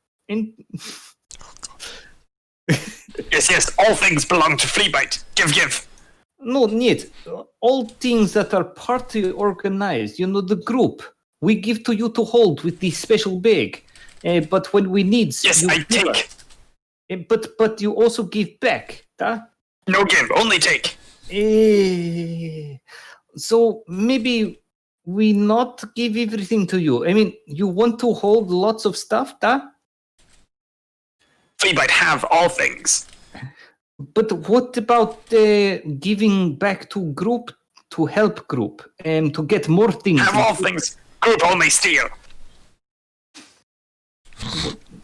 Yes, all things belong to Fleabite. Give. No, niet. All things that are party organized, the group, we give to you to hold with the special bag. But when we need, Yes, you I give take. us. But you also give back, da? No give, only take. So maybe we not give everything to you. I mean, you want to hold lots of stuff, da? Fleabite have all things. But what about giving back to group, to help group, and to get more things? Have all things. Group only steal.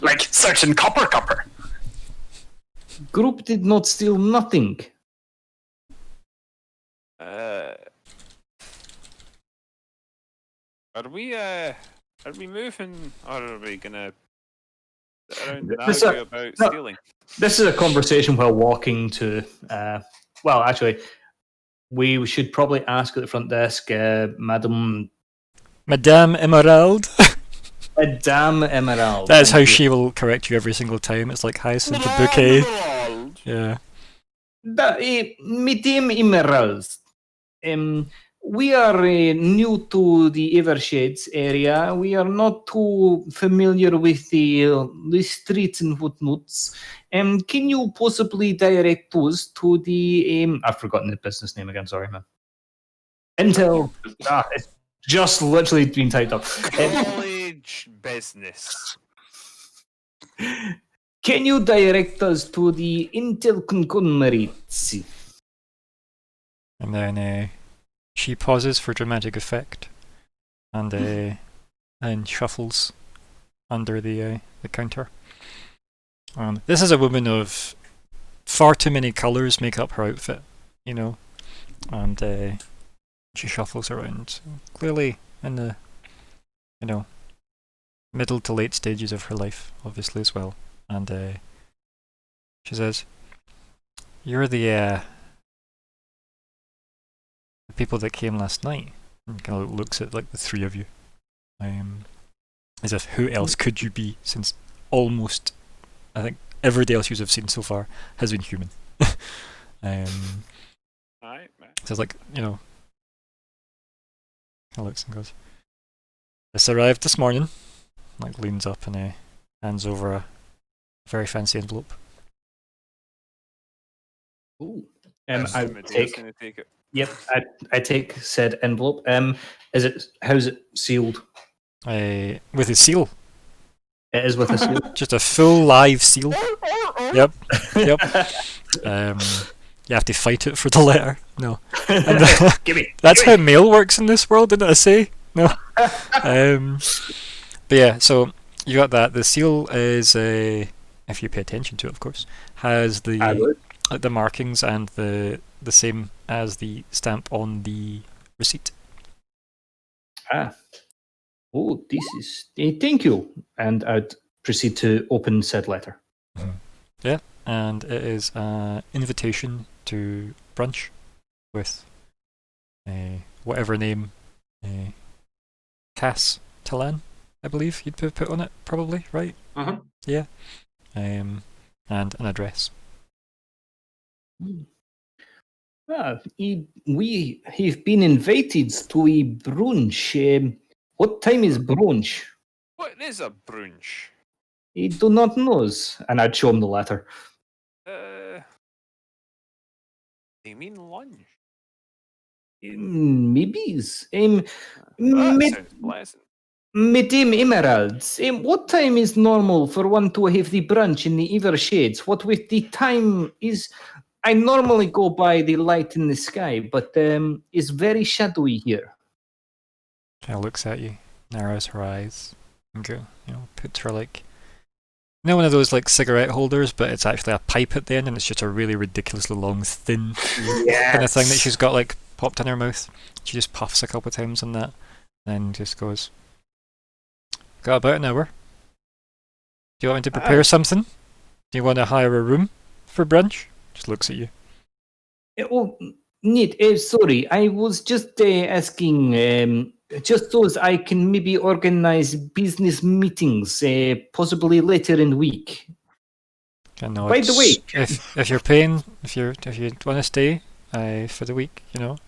Like certain copper. Group did not steal nothing. Are we moving, or are we gonna sit around and This, argue about no. stealing? This is a conversation while walking to. Well, actually, we should probably ask at the front desk, Madame Emerald. Madame Emerald. That is how thank you. she will correct you every single time. It's like Hyacinth the bouquet. Yeah. Madame Emerald. We are new to the Evershades area. We are not too familiar with the streets and whatnots. Can you possibly direct us to the... I've forgotten the business name again, sorry, man. Intel. It's just literally been typed up. College business. Can you direct us to the Intel conglomerates? And then she pauses for dramatic effect, and shuffles under the counter. This is a woman of far too many colours make up her outfit, and she shuffles around, clearly in the middle to late stages of her life, obviously as well. And she says, "You're the people that came last night." And kind of looks at like the three of you, as if who else could you be? Since almost, I think everybody else you have seen so far has been human. Aye, So it's like kind of looks and goes, "This arrived this morning." Like leans up and hands over a very fancy envelope. Ooh. I take it. Yep, I take said envelope. How's it sealed? With a seal. It is with a seal. Just a full live seal. Yep. You have to fight it for the letter. No. That's how mail works in this world, didn't I say? No. But yeah, so you got that. The seal is if you pay attention to it, of course, has the markings and the same as the stamp on the receipt. Oh, this is... thank you. And I'd proceed to open said letter. Yeah, and it is an invitation to brunch with whatever name Cass Talan, I believe you'd put on it, probably, right? Yeah. And an address. We have been invited to a brunch. What time is brunch? What is a brunch? I do not know. And I'd show him the letter. They mean lunch. Maybe. That sounds pleasant. Madame Emerald, what time is normal for one to have the brunch in the Evershades? What with the time is... I normally go by the light in the sky, but it's very shadowy here. Kind of looks at you, narrows her eyes, and puts her like... one of those like cigarette holders, but it's actually a pipe at the end, and it's just a really ridiculously long, thin kind of thing that she's got like popped in her mouth. She just puffs a couple of times on that, then just goes, "Got about an hour. Do you want me to prepare something? Do you want to hire a room for brunch?" Just looks at you. Neat. Sorry, I was just asking, just so as I can maybe organize business meetings, possibly later in the week. No, By the way, if you're paying, if you want to stay for the week, if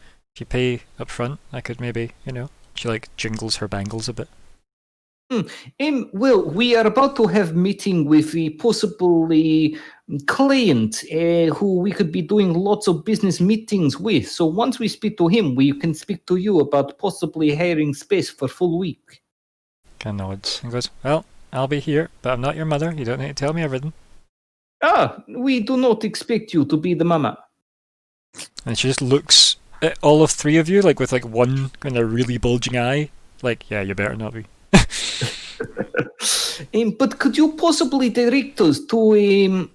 you pay up front, I could maybe, she like jingles her bangles a bit. well, we are about to have meeting with a possibly client who we could be doing lots of business meetings with. So once we speak to him, we can speak to you about possibly hiring space for full week. Kind of nods and goes, well, I'll be here, but I'm not your mother. You don't need to tell me everything. We do not expect you to be the mama. And she just looks at all of three of you, like with like one kind of really bulging eye. Like, yeah, you better not be. But could you possibly direct us to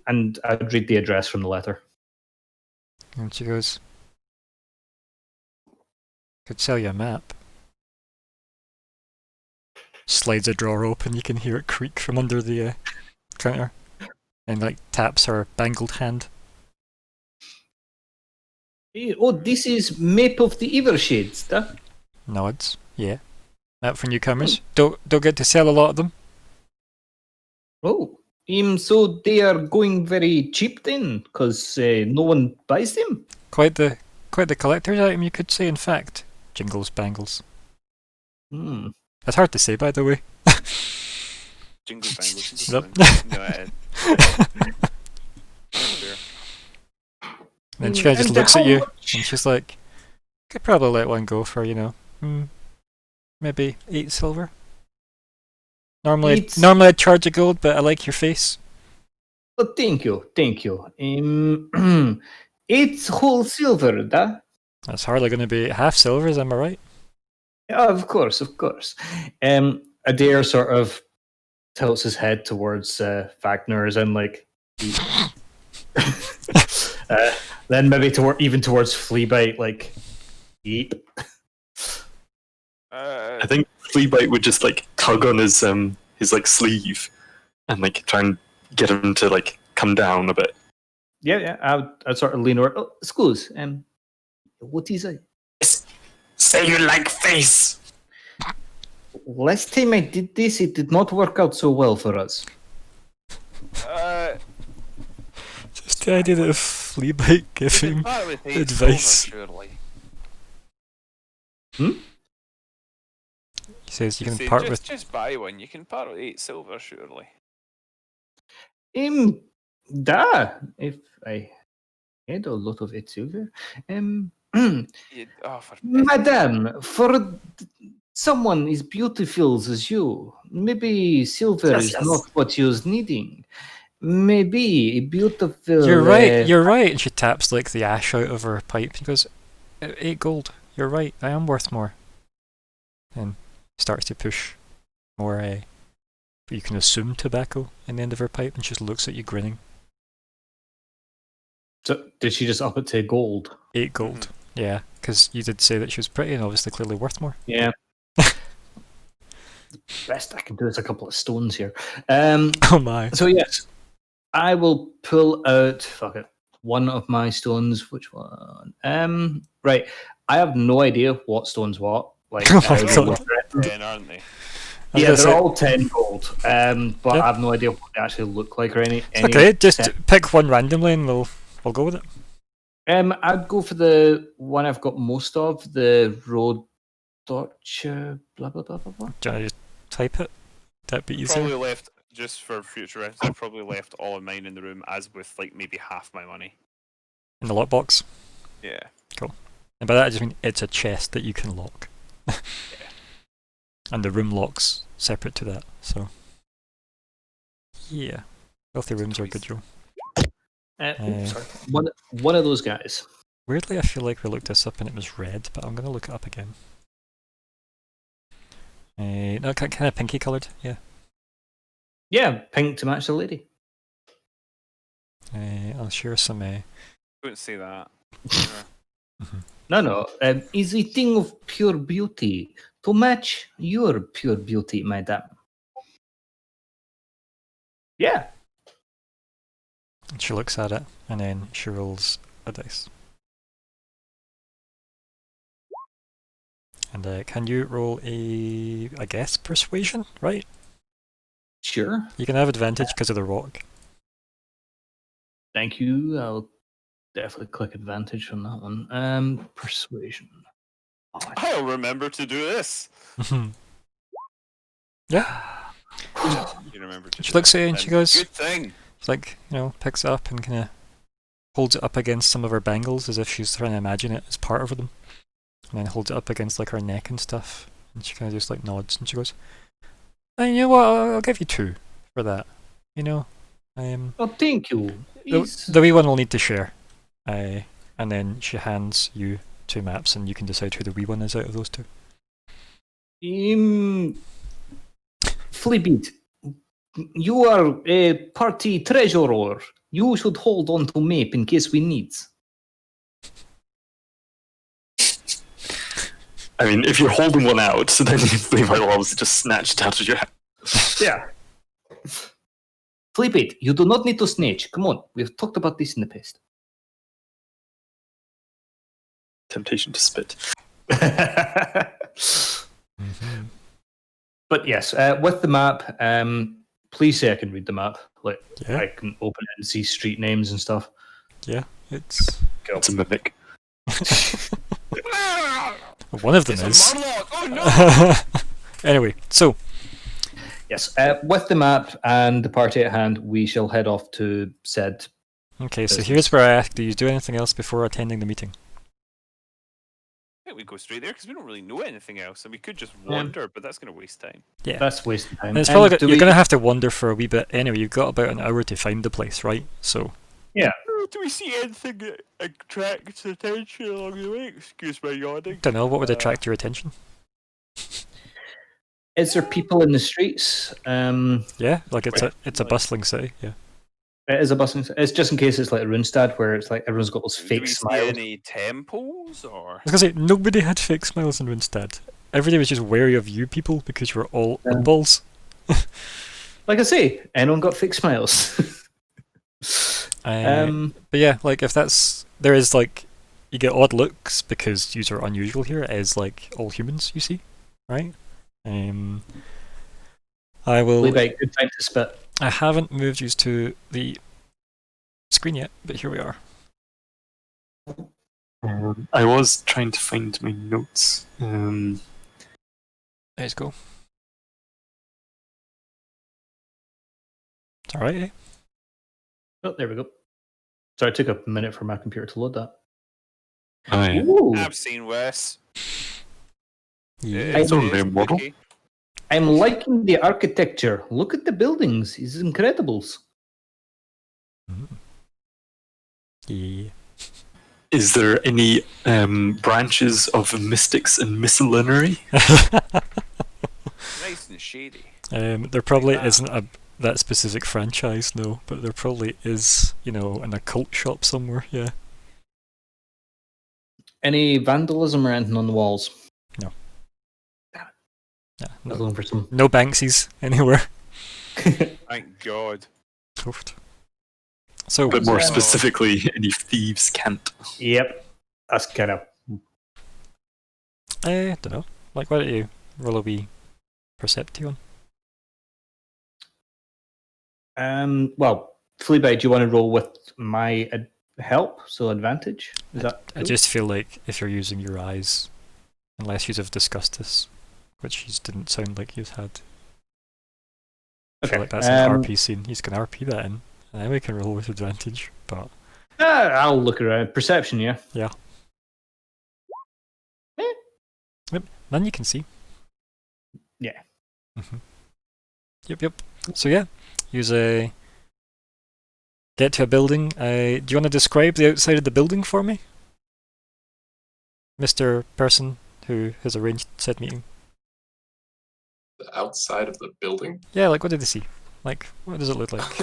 and I'd read the address from the letter. And she goes, could sell you a map. Slides a drawer open, you can hear it creak from under the counter. And like taps her bangled hand. This is map of the Evershades, da? Nods, yeah. Map for newcomers. Don't get to sell a lot of them. Oh, so they are going very cheap then, because no one buys them? Quite the collector's item, you could say, in fact. Jingles, bangles. That's hard to say, by the way. Jingle bangles. Yep. Fair. And then she kind of just And looks at how you, much- and she's like, could probably let one go for, maybe 8 silver. Normally I'd charge a gold, but I like your face. Oh, thank you. It's whole silver, da? That's hardly going to be half silvers, am I right? Yeah, of course. Adair sort of tilts his head towards Wagner's and like, then maybe even towards Fleabite, like, yeep. I think Fleabite would just like tug on his like sleeve and like try and get him to like come down a bit. Yeah. I'd sort of lean over. Oh, excuse. What is it? Say you like face. Last time I did this, it did not work out so well for us. Just the idea that Fleabite giving advice. Surely. He says you can Say, part just, with. just buy one. You can part with 8 silver, surely. If I had a lot of it silver. For Madame, for someone as beautiful as you, maybe silver Yes, is yes. not what you're needing. Maybe a beautiful. You're right. You're right. And she taps like the ash out of her pipe. He goes, 8 gold. You're right. I am worth more. And starts to push more. But you can assume tobacco in the end of her pipe, and she just looks at you grinning. So did she just up it to gold? 8 gold. Yeah, because you did say that she was pretty and obviously clearly worth more. Yeah. Best I can do is a couple of stones here. Oh my. So yes, I will pull out one of my stones. Which one? Right. I have no idea what stone's what. Like, Oh my how they God. were written. 10, aren't they? I was Yeah, gonna they're say- all 10 gold. But Yeah. I have no idea what they actually look like or any. It's okay, just set. pick one randomly and we'll go with it. I'd go for the one I've got most of, the road torch. Blah blah blah blah blah. Do you want to just type it? That'd be easier. Probably left, just for future reference, I probably left all of mine in the room, as with like maybe half my money. In the lockbox. Yeah. And by that I just mean it's a chest that you can lock. And the room locks separate to that, so. Yeah. Wealthy rooms are good, Joe. Sorry. One of those guys. Weirdly, I feel like we looked this up and it was red, but I'm going to look it up again. No, kind of pinky coloured, yeah. Yeah, pink to match the lady. I'll share some. Wouldn't say that. No. Is a thing of pure beauty to match your pure beauty, madam. Yeah. She looks at it and then she rolls a dice. And can you roll I guess, persuasion, right? Sure. You can have advantage because of the rock. Thank you. I'll definitely click advantage on that one. Persuasion. Oh, I'll remember to do this. Yeah. You remember to She do looks it. at it and she Then goes, good thing. like, picks it up and kind of holds it up against some of her bangles as if she's trying to imagine it as part of them. And then holds it up against like her neck and stuff. And she kind of just like nods and she goes, you know what, I'll give you 2 for that. Oh, thank you. The wee one will need to share. And then she hands you 2 maps and you can decide who the wee one is out of those 2. Fleabit, you are a party treasurer. You should hold on to map in case we need. I mean, if you're holding one out, then you might obviously just snatch it out of your hand. Yeah. Fleabit, you do not need to snitch. Come on, we've talked about this in the past. Temptation to spit. Mm-hmm. But yes, with the map, please say I can read the map. Like Yeah. I can open it and see street names and stuff. Yeah, it's It's a mimic. one of them It's is. a Murloc. Oh no! Anyway, so Yes, with the map and the party at hand, we shall head off to said. okay, so Business. here's where I ask: do you do anything else before attending the meeting? I think we go straight there because we don't really know anything else, and we could just wander, but that's going to waste time. Yeah, That's wasting time. and it's probably do you're we- going to have to wander for a wee bit anyway. You've got about an hour to find the place, right? So Do we see anything that attracts attention along the way? Excuse my yawning. don't know what would attract your attention. Is there people in the streets? Yeah, like it's Wait, a like- bustling city. Yeah. It is a bustling. It's just in case it's like Runestad, where it's like everyone's got those Do fake we see smiles. any temples or? I was gonna say nobody had fake smiles in Runestad. Everybody was just wary of you people because you were all Yeah. oddballs. Like I say, anyone got fake smiles. But yeah, like if there is like you get odd looks because yous are unusual here as like all humans you see, right? I will. Levi, good time to spit. I haven't moved yous to the screen yet, but here we are. I was trying to find my notes. Let's go. It's all right, eh? Oh, there we go. Sorry, it took a minute for my computer to load that. I, Ooh, I've seen Wes. Yeah. It's only a model. spooky. I'm liking the architecture. Look at the buildings. It's incredibles. Yeah. Is there any branches of mystics and miscellany? Nice and shady. There probably that. isn't that specific franchise, no, but there probably is, an occult shop somewhere, yeah. Any vandalism or anything on the walls? Yeah, I was no, looking for some. no Banksies anywhere. Thank God. Oofed. So, But more Oh. specifically, any thieves can't. Yep, that's kind of. I don't know. Like, why don't you roll a wee perception? Well, Fleabag, do you want to roll with my help? So advantage? Is that? I cool? just feel like if you're using your eyes, unless you have discussed this, which you didn't sound like you had, I feel like that's an RP scene. You can RP that in, and then we can roll with advantage. But I'll look around. Perception, yeah. none you can see. Yeah. Yep. So yeah, use a get to a building. Do you want to describe the outside of the building for me, Mr. Person who has arranged said meeting? The outside of the building. Yeah, like what did they see? Like what does it look like?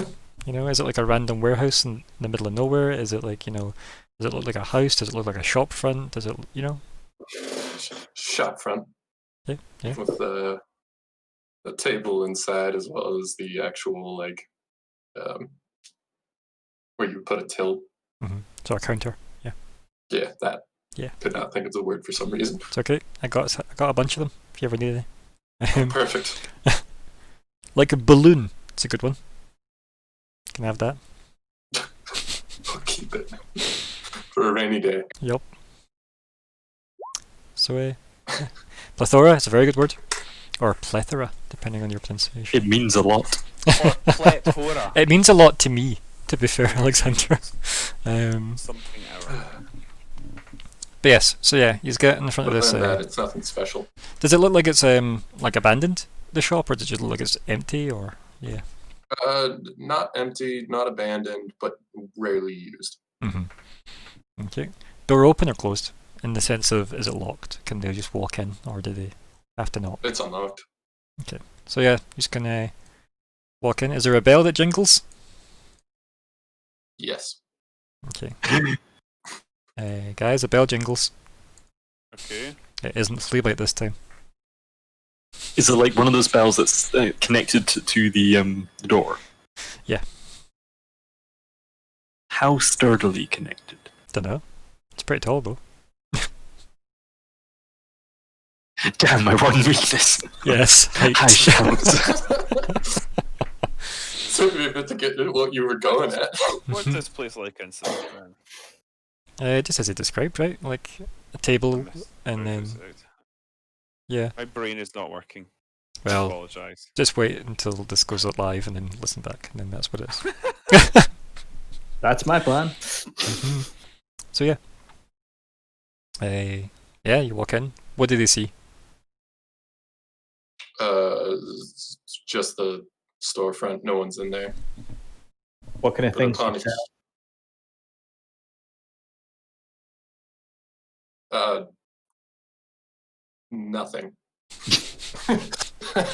Is it like a random warehouse in the middle of nowhere? Is it like does it look like a house? Does it look like a shop front? Does it Shop front Yeah. with the table inside as well as the actual where you put a till. So a counter. Yeah, that. Yeah. Could not think of the word for some reason. It's okay. I got a bunch of them. If you ever need any. Perfect. Like a balloon. It's a good one. Can I have that? I'll keep it for a rainy day. Yup. So, yeah. Plethora is a very good word. Or plethora, depending on your pronunciation. It means a lot. Or plethora. It means a lot to me, to be fair, Alexandra. Something error. But yes, so yeah, he's got in front of Other this. than that, it's nothing special. Does it look like it's like abandoned, the shop, or does it look like it's empty, or yeah? Not empty, not abandoned, but rarely used. Okay. Door open or closed? In the sense of, is it locked? Can they just walk in, or do they have to knock? It's unlocked. So yeah, just gonna walk in. Is there a bell that jingles? Yes. Okay. Guys, a bell jingles. Okay. It isn't Fleabite this time. Is it like one of those bells that's connected to the door? Yeah. How sturdily connected? Dunno. It's pretty tall though. Damn, my one weakness. Yes. High Height. shouts. So we to get at what you were going at. What's this place like inside? Just as he described, right? Like a table, and then yeah. My brain is not working. I Well, apologize. just wait until this goes out live, and then listen back, and then that's what it is. That's my plan. So yeah. Yeah, you walk in. What did they see? Just the storefront. No one's in there. What kind of But things? upon you sell? Nothing.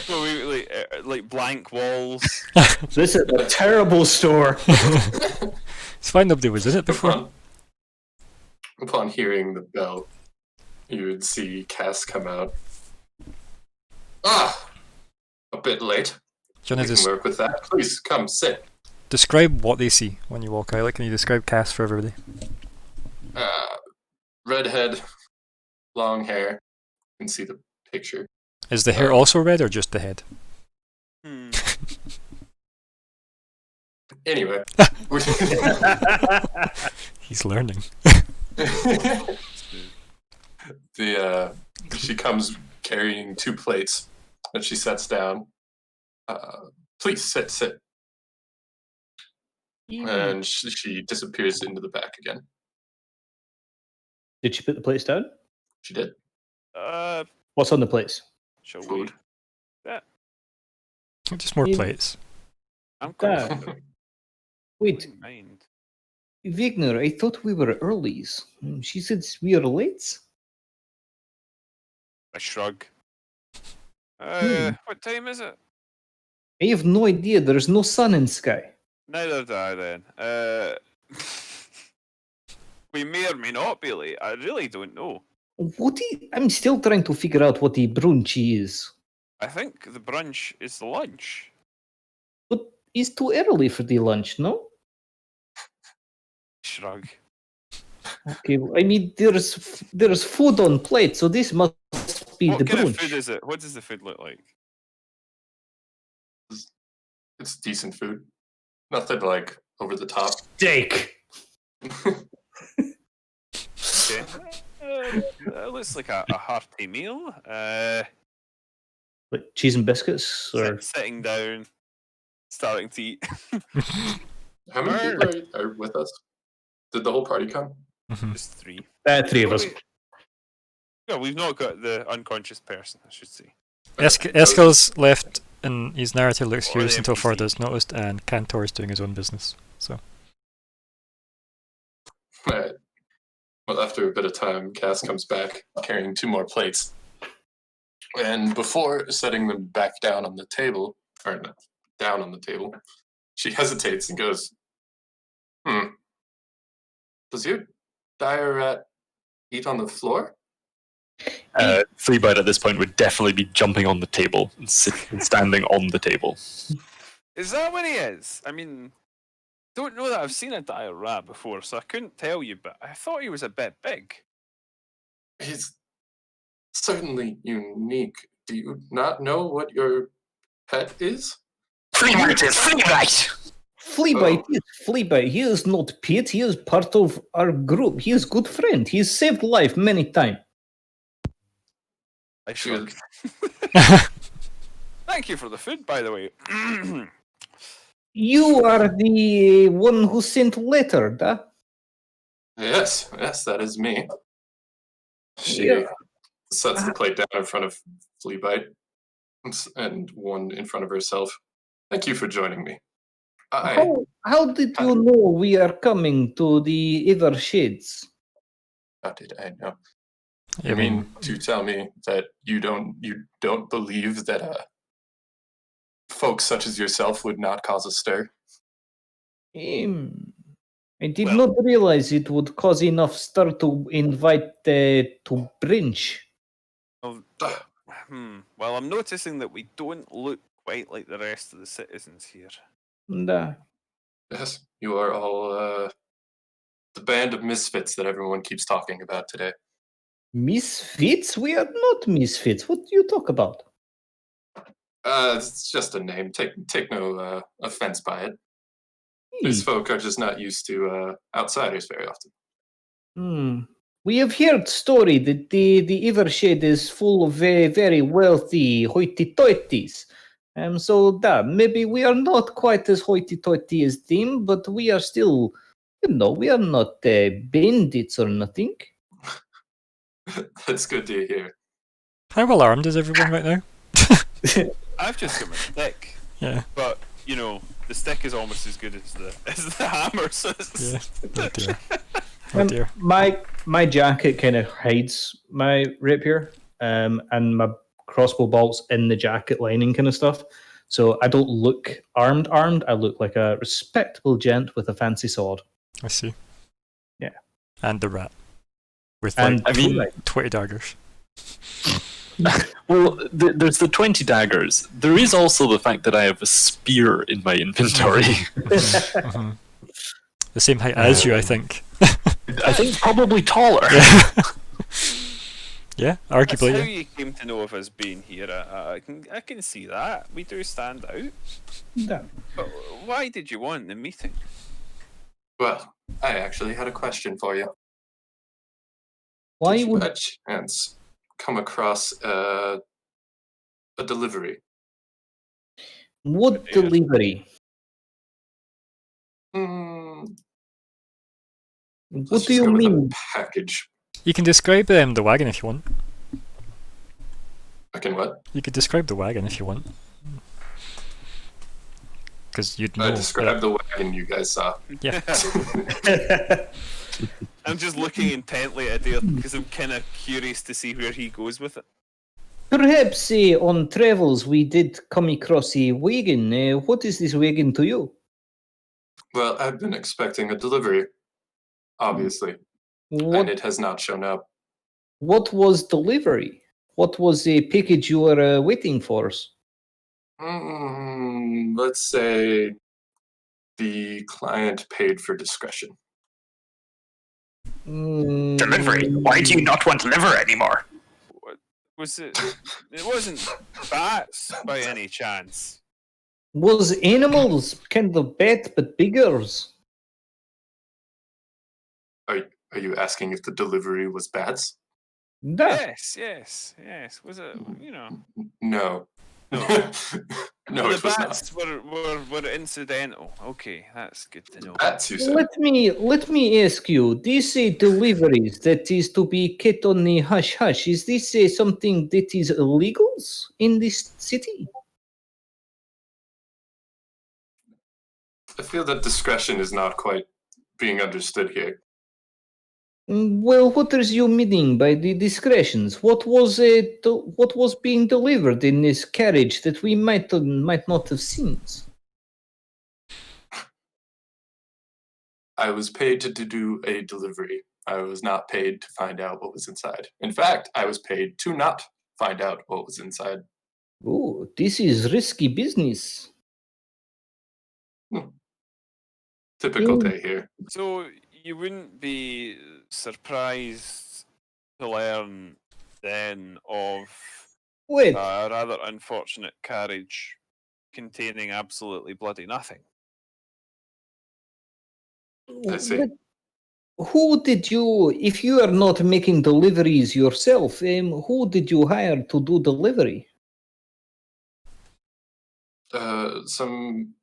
So we like blank walls. This is a terrible store. It's fine nobody was in it before. Upon hearing the bell, you would see Cass come out. Ah, a bit late. Do you We want to can work with that. Please come sit. describe what they see when you walk out? Like, can you describe Cass for everybody? Redhead, long hair. You can see the picture. Is the hair also red or just the head? Hmm. Anyway, He's learning. She comes carrying 2 plates that she sets down. Please sit. And she disappears into the back again. Did she put the plates down? She did. What's on the plates? Shall Food. Just more You- plates. I'm Ah. quite Wait, mind. Wagner, I thought we were earlies. She said we are late. I shrug. What time is it? I have no idea. There's no sun in sky. Neither do I then. We may or may not be late. I really don't know. I'm still trying to figure out what the brunch is. I think the brunch is the lunch. But it's too early for the lunch, no? Shrug. Okay, I mean there's food on plate, so this must be What the kind brunch. of food is it? What does the food look like? It's decent food. Nothing like over the top. Steak. Okay. It looks like a hearty meal. Like cheese and biscuits, or Sitting down, starting to eat. How many people are with us? Did the whole party come? Just 3. 3 of us. No, we've not got the unconscious person, I should say. Eskil's left, and his narrative looks Or curious the until NPC. further is noticed, and Cantor is doing his own business. So Right. Well, after a bit of time, Cass comes back carrying 2 more plates. And before setting them back down on the table, or no, down on the table, she hesitates and goes, Does your dire rat eat on the floor? Fleabite at this point would definitely be jumping on the table and standing on the table. Is that what he is? I mean, don't know that I've seen a dire rat before, so I couldn't tell you, but I thought he was a bit big. He's certainly unique. Do you not know what your pet is? Fleabite is Fleabite! Fleabite Oh. is Fleabite. He is not Pete. He is part of our group. He is good friend. He has saved life many times. I She was, shrug. Thank you for the food, by the way. You are the one who sent letter, da? yes, that is me. She Yeah. sets the plate down in front of Fleabite and one in front of herself. Thank you for joining me. How did you know we are coming to the Ether Shades? How did I know? I You mean, mean to tell me that you don't believe that folks such as yourself would not cause a stir? I did Well- not realize it would cause enough stir to invite to brunch. Well, I'm noticing that we don't look quite like the rest of the citizens here. Da. Yes, you are all the band of misfits that everyone keeps talking about today. Misfits? We are not misfits. What do you talk about? It's just a name. Take no offense by it. These folk are just not used to outsiders very often. We have heard story that the Evershade is full of very, very wealthy hoity-toities. So that maybe we are not quite as hoity-toity as them, but we are still, we are not bandits or nothing. That's good to hear. how well armed is everyone right now? I've just got my stick, Yeah, but the stick is almost as good as the hammer. So yeah. Oh dear. Oh dear. My jacket kind of hides my rapier, and my crossbow bolts in the jacket lining kind of stuff. So I don't look armed. I look like a respectable gent with a fancy sword. I see. Yeah. And the rat. With And like I mean, 20 daggers. well, there's the 20 daggers. There is also the fact that I have a spear in my inventory. Mhm. The same height as you, I think. I think probably taller. Yeah. Yeah, that's arguably. how Yeah. you came to know of us being here. I can see that we do stand out. Yeah. But why did you want the meeting? Well, I actually had a question for you. Why Did you would by chance come across a delivery? what dear. delivery? Let's What do just you go with mean? a package. You can describe the wagon if you want. I can what? You could describe the wagon if you want. Because you'd know. Describe the wagon you guys saw. Yeah. I'm just looking intently at Adair because I'm kind of curious to see where he goes with it. Perhaps on travels we did come across a wagon. What is this wagon to you? Well, I've been expecting a delivery, obviously, and What it has not shown up. what was delivery? What was the package you were waiting for? Let's say the client paid for discretion. Delivery. Why do you not want liver anymore? What was it? It wasn't bats by any chance. Was animals kind of bad but bigger? Are you asking if the delivery was bats? Da. Yes. Was it? No. No. No, the it was not. bats were incidental. Okay, that's good to know. Bats, you said. Let me ask you. These deliveries that is to be kept on the hush hush. Is this something that is illegal in this city? I feel that discretion is not quite being understood here. Well, what is you meaning by the discretions? What was being delivered in this carriage that we might not have seen? I was paid to do a delivery. I was not paid to find out what was inside. In fact, I was paid to not find out what was inside. Oh, this is risky business. Typical Mm. day here. So you wouldn't be surprised to learn then of Wait, a rather unfortunate carriage containing absolutely bloody nothing. I see. who did you, if you are not making deliveries yourself, who did you hire to do delivery? Some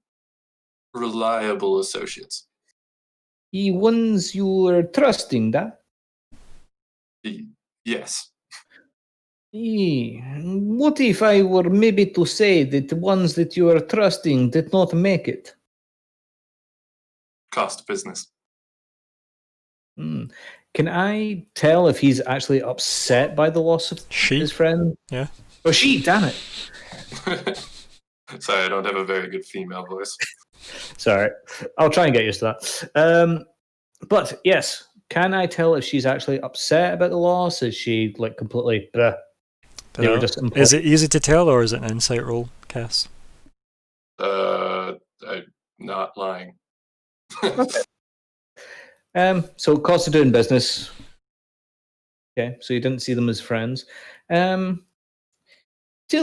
reliable associates. The ones you are trusting, that? Yes. What if I were maybe to say that the ones that you are trusting did not make it? Cost of business. Hmm. Can I tell if he's actually upset by the loss of She? his friend? Yeah. Oh, she, damn it. Sorry, I don't have a very good female voice. Sorry. I'll try and get used to that. But yes, can I tell if she's actually upset about the loss? Is she like completely, bleh, they were just Is it easy to tell, or is it an insight roll, Cass? I'm not lying. So cost of doing business. Okay, so you didn't see them as friends. Tell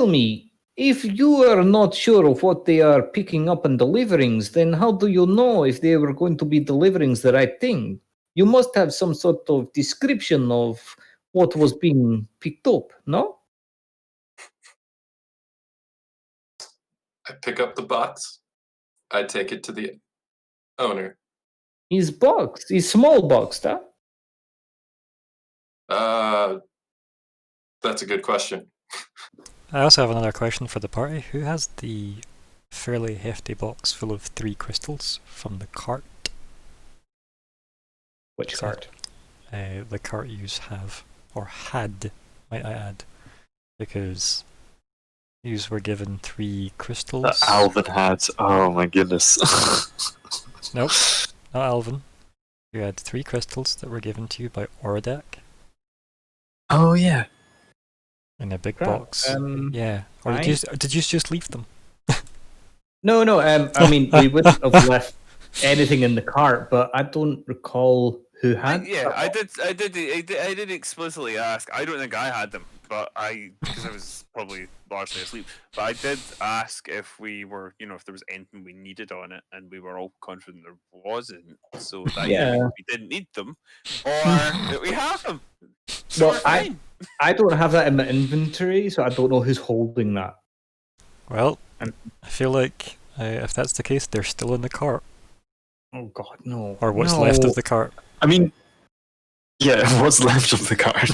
me, if you are not sure of what they are picking up in deliverings, then how do you know if they were going to be deliverings the right thing? You must have some sort of description of what was being picked up, no? I pick up the box. I take it to the owner. His box, his small box, huh? That's a good question. I also have another question for the party. Who has the fairly hefty box full of 3 crystals from the cart? Which So- cart? The cart you have, or had, might I add, because you were given 3 crystals. That Alvin had. Oh my goodness. Nope, not Alvin. You had 3 crystals that were given to you by Oradek Oh yeah. in a big Crap. box. Yeah, or I- did you just leave them? No. I mean, we wouldn't have left anything in the cart, but I don't recall who had. I did explicitly ask. I don't think I had them, but because I was probably largely asleep. But I did ask if we were, if there was anything we needed on it, and we were all confident there wasn't. So that either means we didn't need them, or that we have them. So Well, we're fine. I don't have that in my inventory, so I don't know who's holding that. Well, And- I feel like if that's the case, they're still in the cart, Oh God, no. or what's left No. of the cart. I mean, yeah, what's left of the card?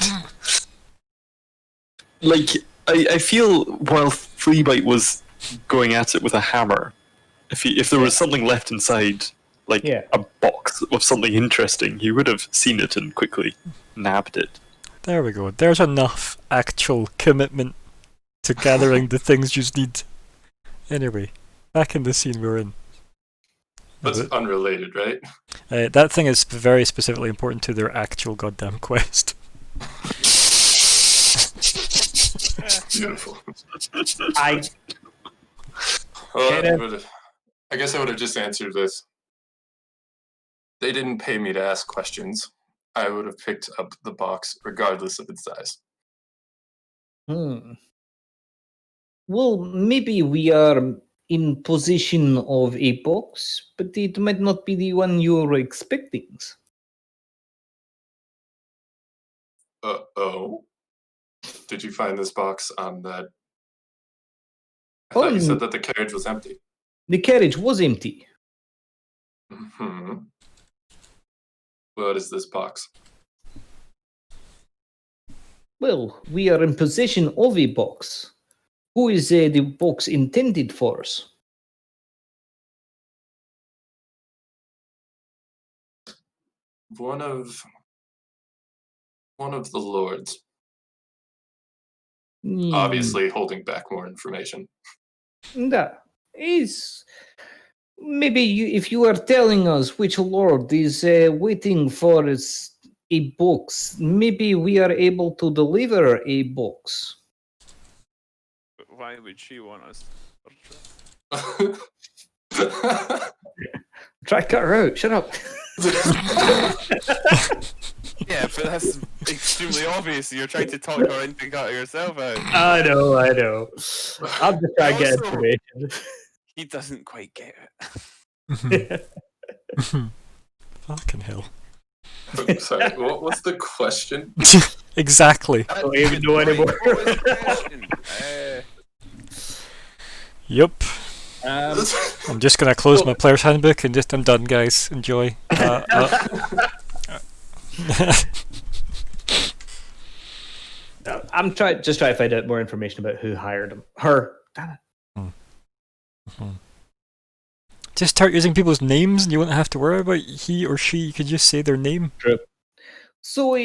Like, I feel while Fleabite was going at it with a hammer, if there was something left inside, like Yeah. a box of something interesting, he would have seen it and quickly nabbed it. There we go. There's enough actual commitment to gathering the things you need. Anyway, back in the scene we're in. That's unrelated, right? That thing is very specifically important to their actual goddamn quest. Beautiful. I Well, I guess I would have just answered this. They didn't pay me to ask questions. I would have picked up the box regardless of its size. Well, maybe we are in possession of a box, but it might not be the one you're expecting. Oh? Did you find this box on that? I thought you said that the carriage was empty. The carriage was empty. What is this box? Well, we are in possession of a box. Who is the box intended for us? One of the lords. Obviously holding back more information. That is. Maybe if you are telling us which lord is waiting for us a box, maybe we are able to deliver a box. But why would she want us? Try to cut her out. Shut up. Yeah, but that's extremely obvious. You're trying to talk her into cutting herself out. I know. I'm just trying to get Also- information. He doesn't quite get Mhm. Fucking hell. Sorry, what was the question? Exactly. I don't even know anymore. What was the question? Yep. Um, I'm just gonna close So- my player's handbook and I'm done, guys. Enjoy. I'm trying to find out more information about who hired him. Her. Damn it. Just start using people's names and you won't have to worry about he or she. You can just say their name. So,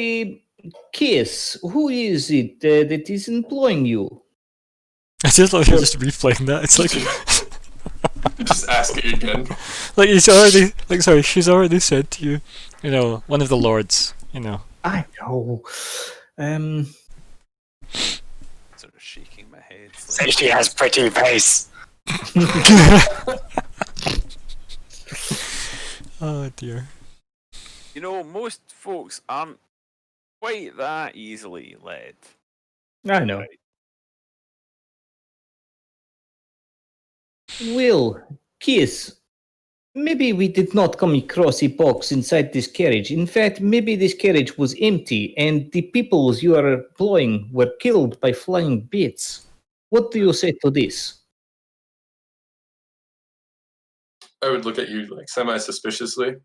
Kiss, who is it that is employing you? I just love you just replaying that. It's like Just ask it again. like he's already like sorry, she's already said to you, you know, one of the lords, you know. I know. Sort of shaking my head. It's Say like, she has pretty face. Oh dear. you know, most folks aren't quite that easily led. I know. Will, Kiss, maybe we did not come across a box inside this carriage. In fact, maybe this carriage was empty and the people you are employing were killed by flying bits. What do you say to this? I would look at you like semi-suspiciously.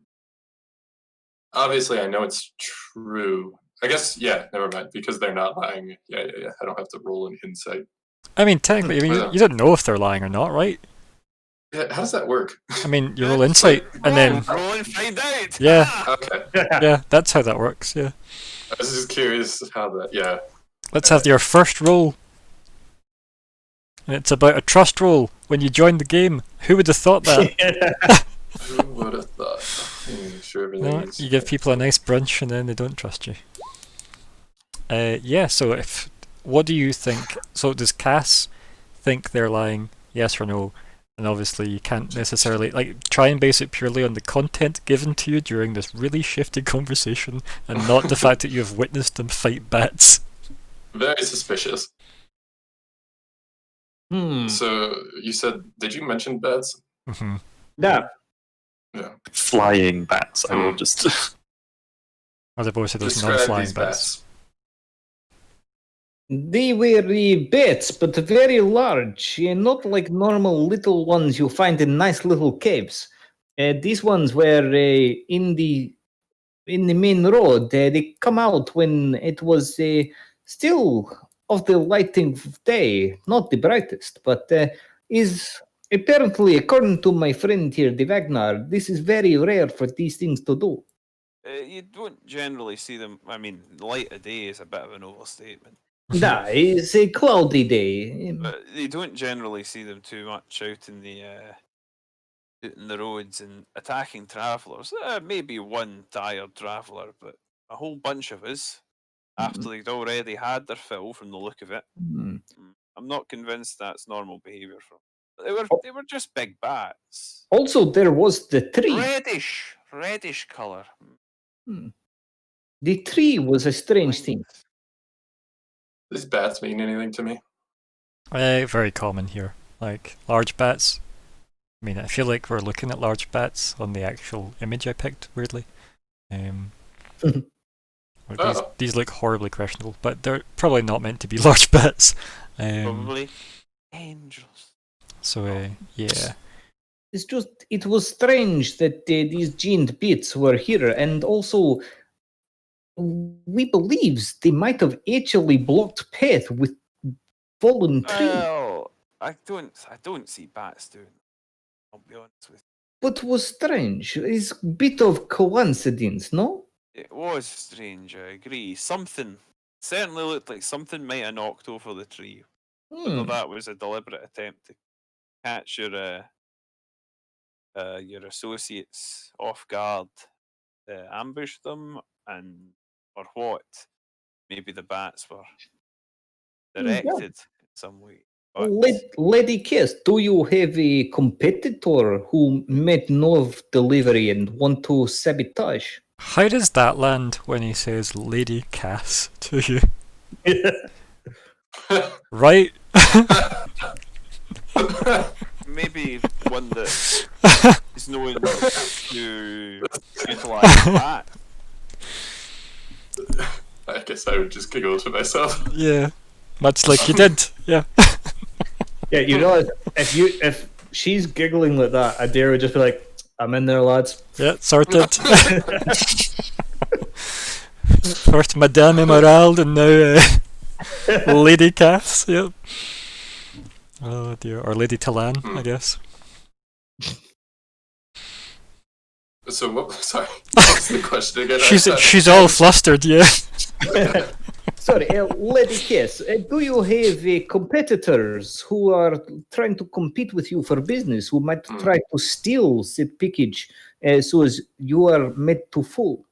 Obviously, I know it's true. I guess, yeah, never mind, because they're not lying. Yeah. I don't have to roll an insight. I mean technically you don't know if they're lying or not, right? Yeah, how does that work? I mean you roll insight and then roll and find out. Yeah. Okay. yeah, that's how that works, yeah. I was just curious how that, yeah. Let's have your first roll. And it's about a trust roll when you join the game. Who would have thought that? Who would have thought? Sure everything No, is... you give people a nice brunch and then they don't trust you. Yeah, so what do you think? So does Cass think they're lying? Yes or no? And obviously you can't necessarily try and base it purely on the content given to you during this really shifty conversation and not the fact that you have witnessed them fight bats. Very suspicious. Hmm. So, you said, did you mention bats? Mm-hmm. Yeah. Yeah. Flying bats. I will just. As opposed to those Describe non-flying these bats. bats. They were bats, but very large, not like normal little ones you find in nice little caves. These ones were in the main road. They come out when it was still of the lighting of day, not the brightest, but is apparently, according to my friend here, the VANGR, this is very rare for these things to do. You don't generally see them. I mean, light of day is a bit of an overstatement. Nah, it's a cloudy day. But you don't generally see them too much out in the roads and attacking travellers. Maybe one tired traveller, but a whole bunch of us after they'd already had their fill from the look of it. Hmm. I'm not convinced that's normal behaviour from. They were just big bats. Also, there was the tree. Reddish colour. The tree was a strange thing. Does bats mean anything to me? Very common here. Like large bats. I mean, I feel like we're looking at large bats on the actual image I picked, weirdly. These look horribly questionable, but they're probably not meant to be large bats. Probably angels. So, yeah. It's just, it was strange that these giant bits were here, and also, we believe they might have actually blocked path with fallen tree. Well, I don't see bats doing that. I'll be honest with you. But was strange. It's a bit of coincidence, no? It was strange, I agree. Something certainly looked like something might have knocked over the tree. Whether that was a deliberate attempt to catch your associates off guard, ambush them, or what? Maybe the bats were directed in some way. But Lady Kiss, do you have a competitor who made no delivery and want to sabotage? How does that land when he says Lady Cass to you? Right? Maybe one that is known to utilise that. I guess I would just giggle to myself. Yeah. Much like you did. Yeah. Yeah, you realize if she's giggling like that, Adair would just be like, "I'm in there, lads." Yeah, sorted. First Madame Emerald and now Lady Cass. Yep. Oh dear. Or Lady Talan, I guess. So what? Sorry, what's the question again? She's all flustered, yeah. Sorry, Lady Kiss, do you have competitors who are trying to compete with you for business, who might try to steal the package so as you are made to fall?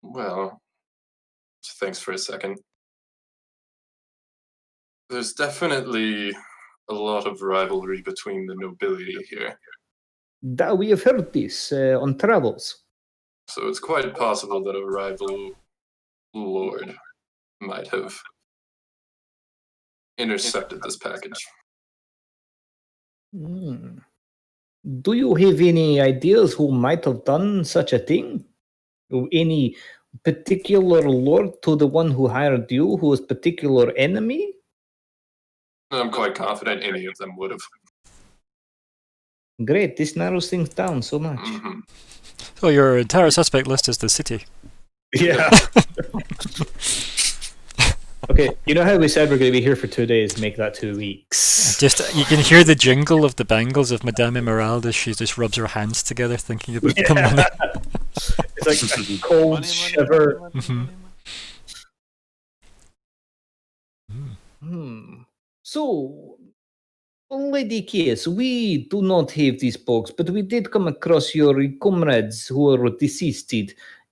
Well, thanks for a second. There's definitely a lot of rivalry between the nobility here, That we have heard this on travels. so it's quite possible that a rival lord might have intercepted this package. Hmm. Do you have any ideas who might have done such a thing? Any particular lord to the one who hired you, who is particular enemy? I'm quite confident any of them would have. Great, this narrows things down so much. Mhm. So your entire suspect list is the city. Yeah. Okay, you know how we said we're going to be here for 2 days? Make that 2 weeks. Just you can hear the jingle of the bangles of Madame Emerald as she just rubs her hands together thinking about the money. It's like a cold shiver. So, Lady Case, we do not have these books, but we did come across your comrades who are deceased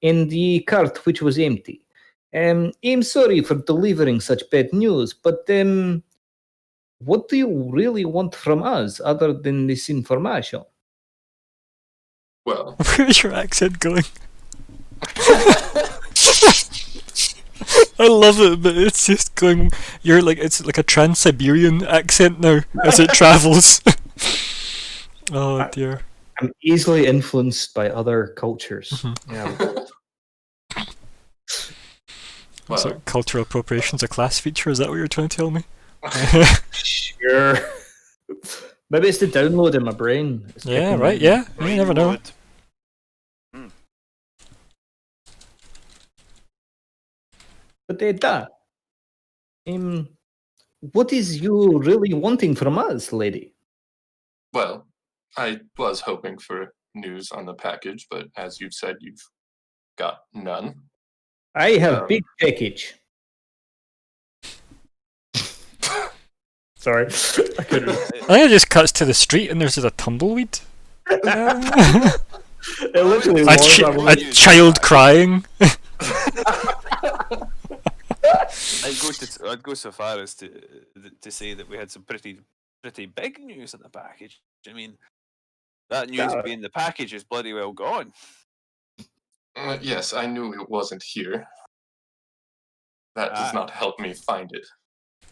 in the cart which was empty. I'm sorry for delivering such bad news, but what do you really want from us other than this information? Well, Where's your accent going? I love it, but it's just going. It's like a Trans-Siberian accent now as it travels. Oh dear. I'm easily influenced by other cultures. Yeah. So well, cultural appropriation's a class feature. Is that what you're trying to tell me? Sure. Maybe it's the download in my brain. It's Yeah, kicking right. in. Yeah, you never know. But Dad, what is you really wanting from us, lady? well, I was hoping for news on the package, but as you've said, you've got none. I have big package. Sorry, I couldn't. I think it just cuts to the street and there's just a tumbleweed. It literally A, was. a child crying. I'd go so far as to say that we had some pretty big news in the package. I mean, that news Yeah. being the package is bloody well gone. Yes, I knew it wasn't here. That does not help me find it.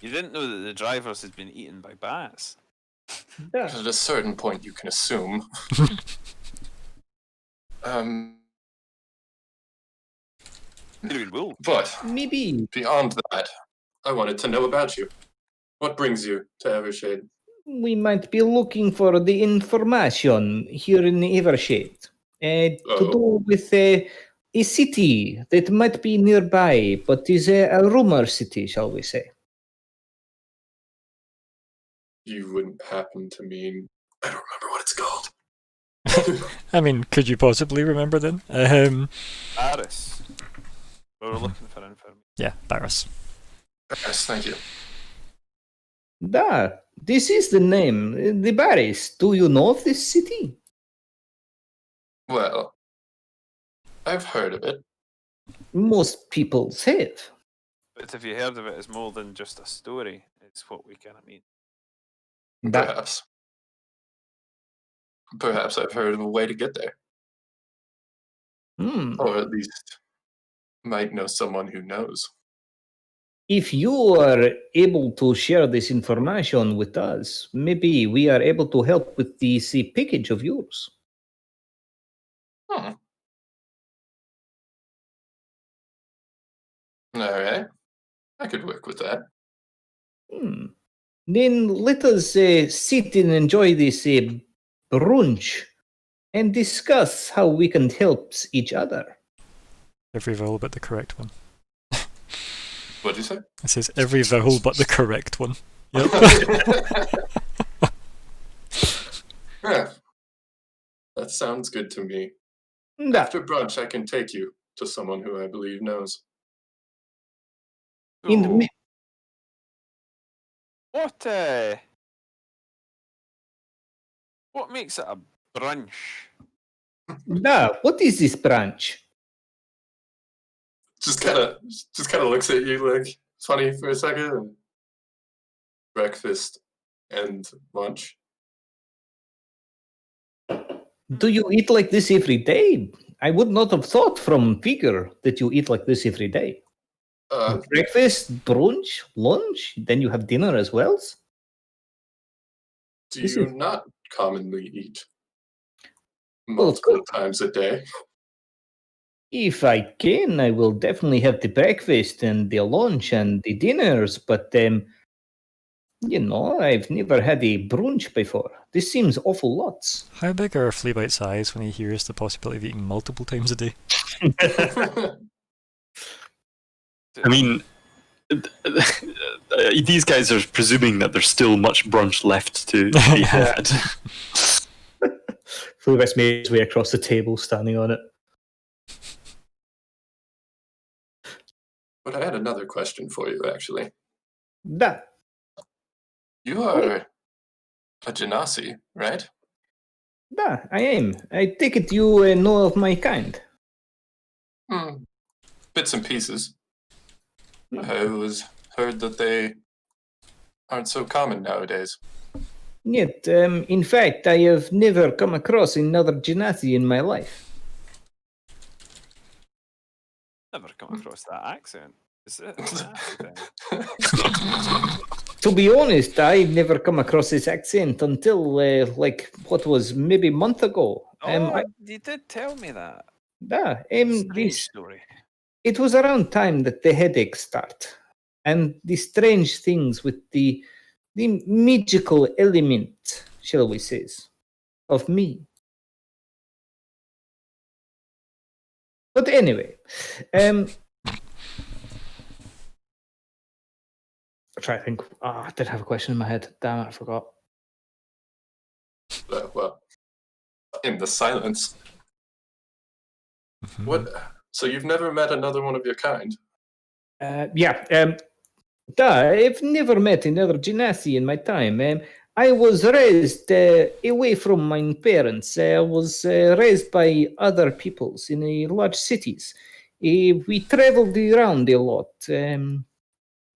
You didn't know that the drivers had been eaten by bats. Yeah. At a certain point, you can assume. Maybe wool. But Maybe beyond that, I wanted to know about you. What brings you to Evershade? we might be looking for the information here in Evershade to do with a city that might be nearby, but is a rumor city, shall we say? You wouldn't happen to mean I don't remember what it's called. I mean, could you possibly remember then? Paris. We were looking for information. Yeah, Paris. Yes, thank you. This is the name, the Paris. Do you know of this city? Well, I've heard of it. Most people have. But if you heard of it as more than just a story, it's what we kind of mean. Perhaps. Perhaps I've heard of a way to get there. Or at least might know someone who knows. If you are able to share this information with us, maybe we are able to help with this package of yours. Hmm. Alright. I could work with that. Then let us sit and enjoy this brunch and discuss how we can help each other. Every vowel but the correct one. What'd you say? It says every vowel but the correct one. Yep. Yeah. That sounds good to me. Da. After brunch, I can take you to someone who I believe knows. In the So, mi- what makes it a brunch? What is this branch? Just kind of looks at you like funny for a second. And breakfast and lunch. Do you eat like this every day? I would not have thought from figure that you eat like this every day. Breakfast, brunch, lunch, then you have dinner as well? Do This you is- not commonly eat Well, of multiple times a day? If I can, I will definitely have the breakfast and the lunch and the dinners, but I've never had a brunch before. This seems awful lots. How big are Fleabite's eyes when he hears the possibility of eating multiple times a day? I mean, these guys are presuming that there's still much brunch left to be had. Fleabite's made his way across the table, standing on it. But I had another question for you, actually. Da. You are a Genasi, right? Da, I am. I take it you know of my kind. Bits and pieces. I was heard that they aren't so common nowadays. Yet, in fact, I have never come across another Genasi in my life. Never come across that accent. Is it? To be honest, I've never come across this accent until, what was maybe a month ago. You did tell me that. Strange Strange story. It was around time that the headache start, and the strange things with the magical element, shall we say, of me. But anyway, I try to think. I did have a question in my head. Damn it, I forgot. Well, in the silence. What? So you've never met another one of your kind? I've never met another Genasi in my time. I was raised away from my parents. I was raised by other peoples in large cities. We traveled around a lot.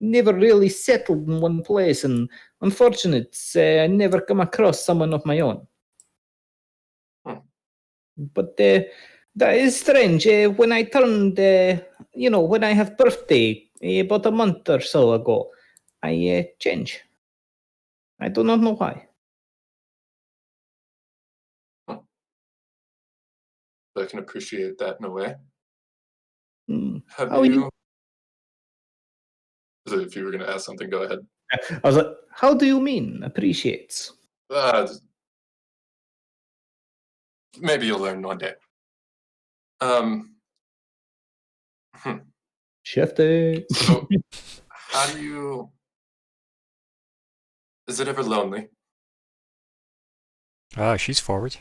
Never really settled in one place, and unfortunate, I never come across someone of my own. But that is strange. When I turned, when I have birthday about a month or so ago, I change. I do not know why. I can appreciate that in a way. Have How you? If you were going to ask something, go ahead. I was like, how do you mean appreciates? Maybe you'll learn one day. Shifty. So, how do you? Is it ever lonely? Ah, she's forward.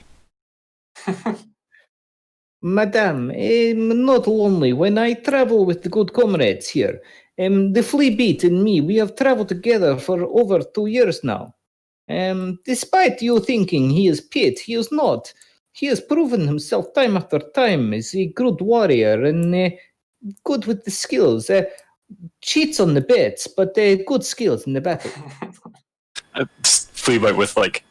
Madame, I'm not lonely. When I travel with the good comrades here, the flea beat and me, we have traveled together for over 2 years now. Despite you thinking he is Pit, he is not. He has proven himself time after time as a good warrior and good with the skills. Cheats on the bets, but good skills in the battle. Fleabite with like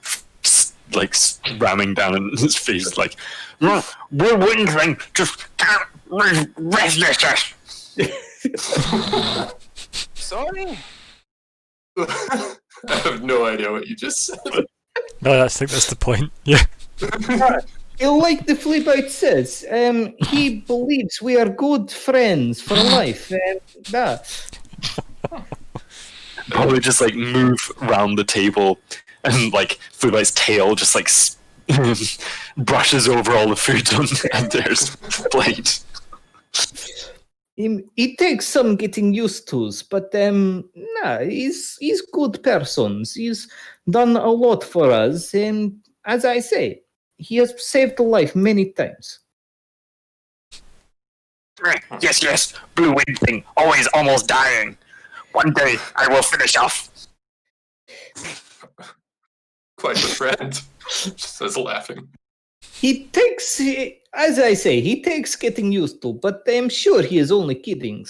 ramming down in his face, like, we're wondering, just restless. Sorry. I have no idea what you just said. No, I think that's the point. Yeah. Like the Fleabite says, he believes we are good friends for life. Probably just like move round the table, and like Fleabite's tail just like brushes over all the food on Adair's plate. It takes some getting used to, but he's good persons. He's done a lot for us, and as I say, he has saved a life many times. Yes. Blue wind thing, always almost dying. One day I will finish off. Quite the friend, she says, laughing. He takes, as I say, he takes getting used to, but I'm sure he is only kidding.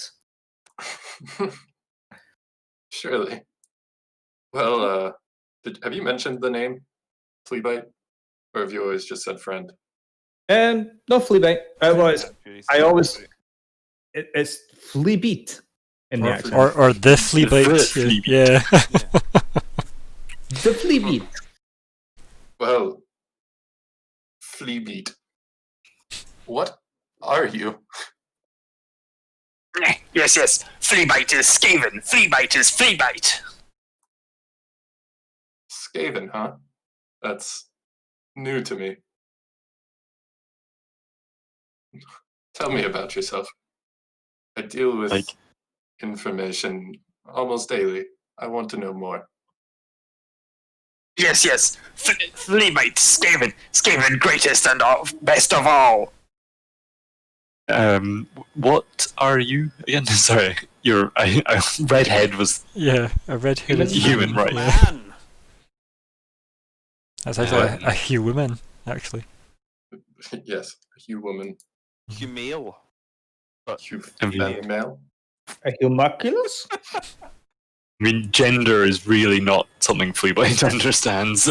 Surely. Well, have you mentioned the name Fleabite? Or have you always just said friend? And no Fleabite. It's Fleabite in the Or accent. Or the Fleabite. Fleabite. Yeah. The Fleabite. Well, Fleabite. What are you? Yes. Fleabite is Skaven. Fleabite is Fleabite. Skaven, huh? That's new to me. Tell me about yourself. I deal with Like- information almost daily. I want to know more. Yes. Fleabite, Skaven greatest and best of all. What are you again? Sorry, your redhead was Yeah, a red-headed Human, right. Yeah. Man. That's actually a human, actually. Yes, a Hugh woman. Humale. Hugh I mean- female. A humaculus? I mean, gender is really not something Fleabite understands.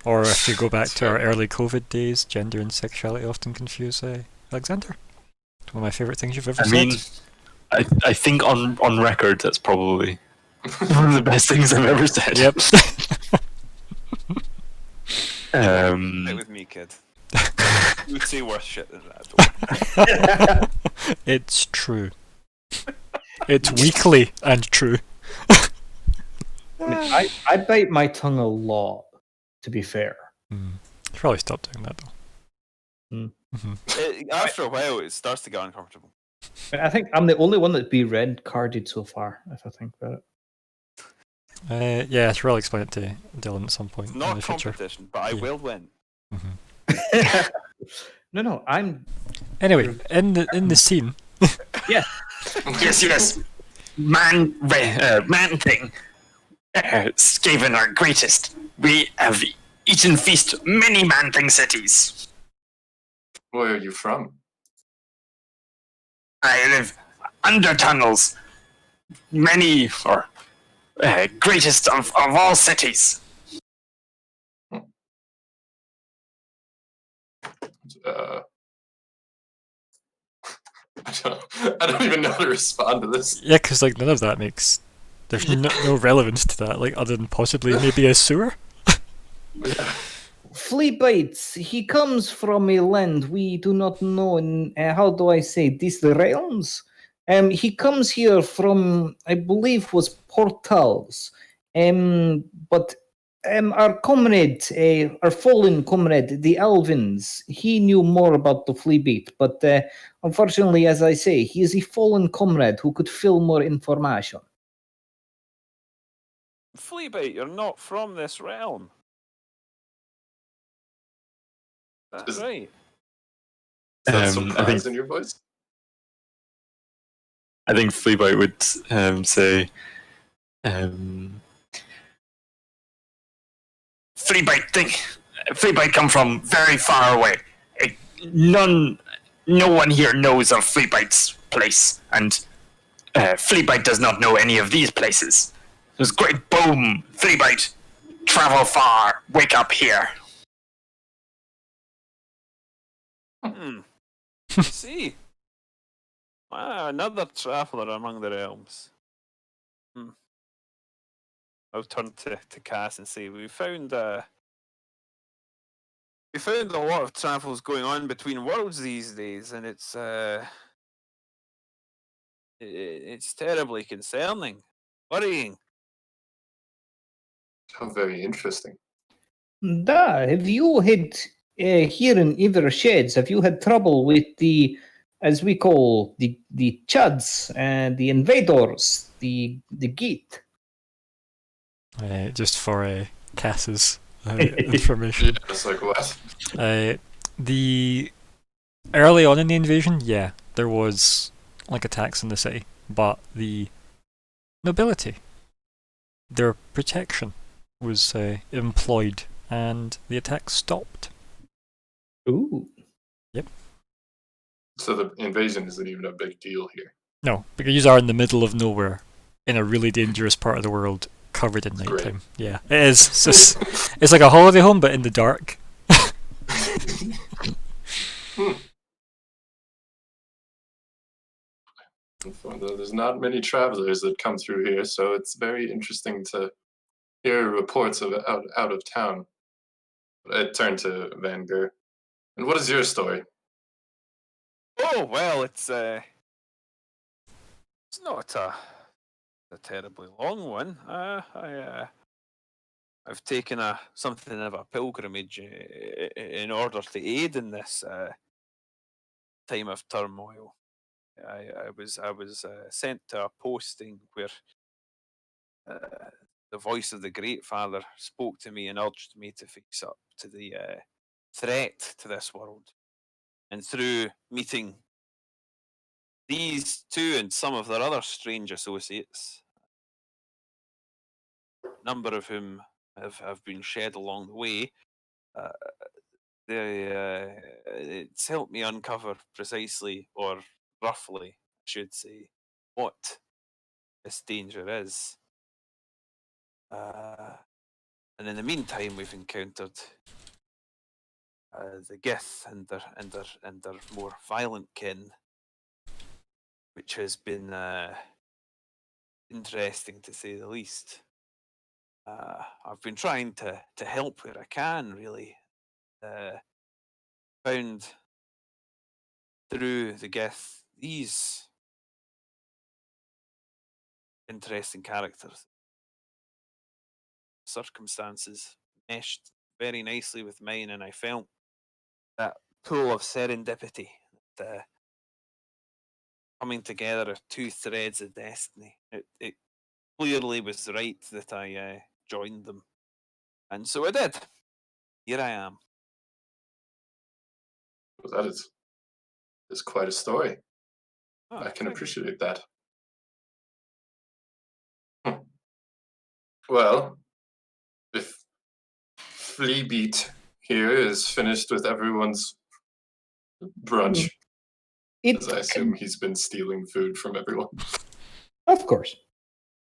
Or if you go back to our early COVID days, gender and sexuality often confuse Alexander. It's one of my favourite things you've ever I mean, said. I think on record that's probably one of the best things I've ever said. Yep. Stay with me, kid. You would say worse shit than that. It's true. It's weekly and true. I mean, I bite my tongue a lot, to be fair. Should probably stop doing that though. After a while, it starts to get uncomfortable. I think I'm the only one that's been red carded so far, if I think about it. Yeah, I should probably explain it to Dylan at some point It's in not the a future. competition, but I Yeah. will win. No, I'm. Anyway, in the scene, Yes. Man thing. Skaven are greatest. We have eaten feast many man thing cities. Where are you from? I live under tunnels. Many or greatest of all cities. I don't even know how to respond to this. yeah, because like none of that makes there's no relevance to that, like other than possibly maybe a sewer. Fleabite, he comes from a land we do not know in, how do I say, these realms? He comes here from, I believe, was Portals. But our comrade, our fallen comrade, the Elvins, he knew more about the Fleabite. But unfortunately, as I say, he is a fallen comrade who could fill more information. Fleabite, you're not from this realm. That's right. Is that I surprise think in your voice? Fleabite would say, Fleabite come from very far away. No one here knows of Fleabite's place, and Fleabite does not know any of these places. There's great boom, Fleabite, travel far, wake up here. I see. Another traveller among the realms. I'll turn to Cass and say, we found a lot of travels going on between worlds these days, and it's terribly concerning, worrying. How very interesting. Have you had here in either sheds? Have you had trouble with the, as we call the chuds and the invaders, the gate? Just for Cass's information. It's like what? The early on in the invasion, yeah, there was like attacks in the city, but the nobility, their protection was employed, and the attacks stopped. Ooh. So the invasion isn't even a big deal here. No, because you are in the middle of nowhere, in a really dangerous part of the world, covered in Great. nighttime. Yeah, it is. It's like a holiday home, but in the dark. There's not many travelers that come through here, so it's very interesting to hear reports of out of town. I turned to VANGR. And what is your story? Oh well, it's not a terribly long one. I've taken something of a pilgrimage in order to aid in this time of turmoil. I was sent to a posting where the voice of the Great Father spoke to me and urged me to face up to the threat to this world. And through meeting these two and some of their other strange associates, a number of whom have been shed along the way, it's helped me uncover precisely, or roughly, I should say, what this danger is. And in the meantime, we've encountered the Gith and their more violent kin, which has been interesting to say the least. I've been trying to help where I can, really. Found through the Gith these interesting characters. Circumstances meshed very nicely with mine, and I felt that pool of serendipity, that coming together of two threads of destiny. It clearly was right that I joined them, and so I did. Here I am. Well, that is quite a story. Oh, I can thank you. appreciate that. Well, if Fleabeat here is finished with everyone's brunch, as I assume he's been stealing food from everyone. Of course.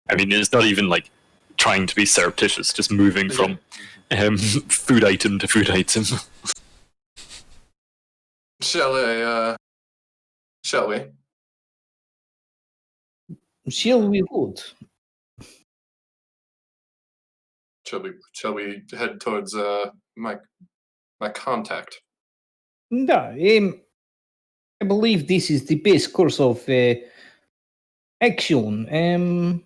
I mean, it's not even like trying to be surreptitious, just moving from food item to food item. Shall we? Shall we would? Shall we head towards my contact? Yeah, I believe this is the best course of action.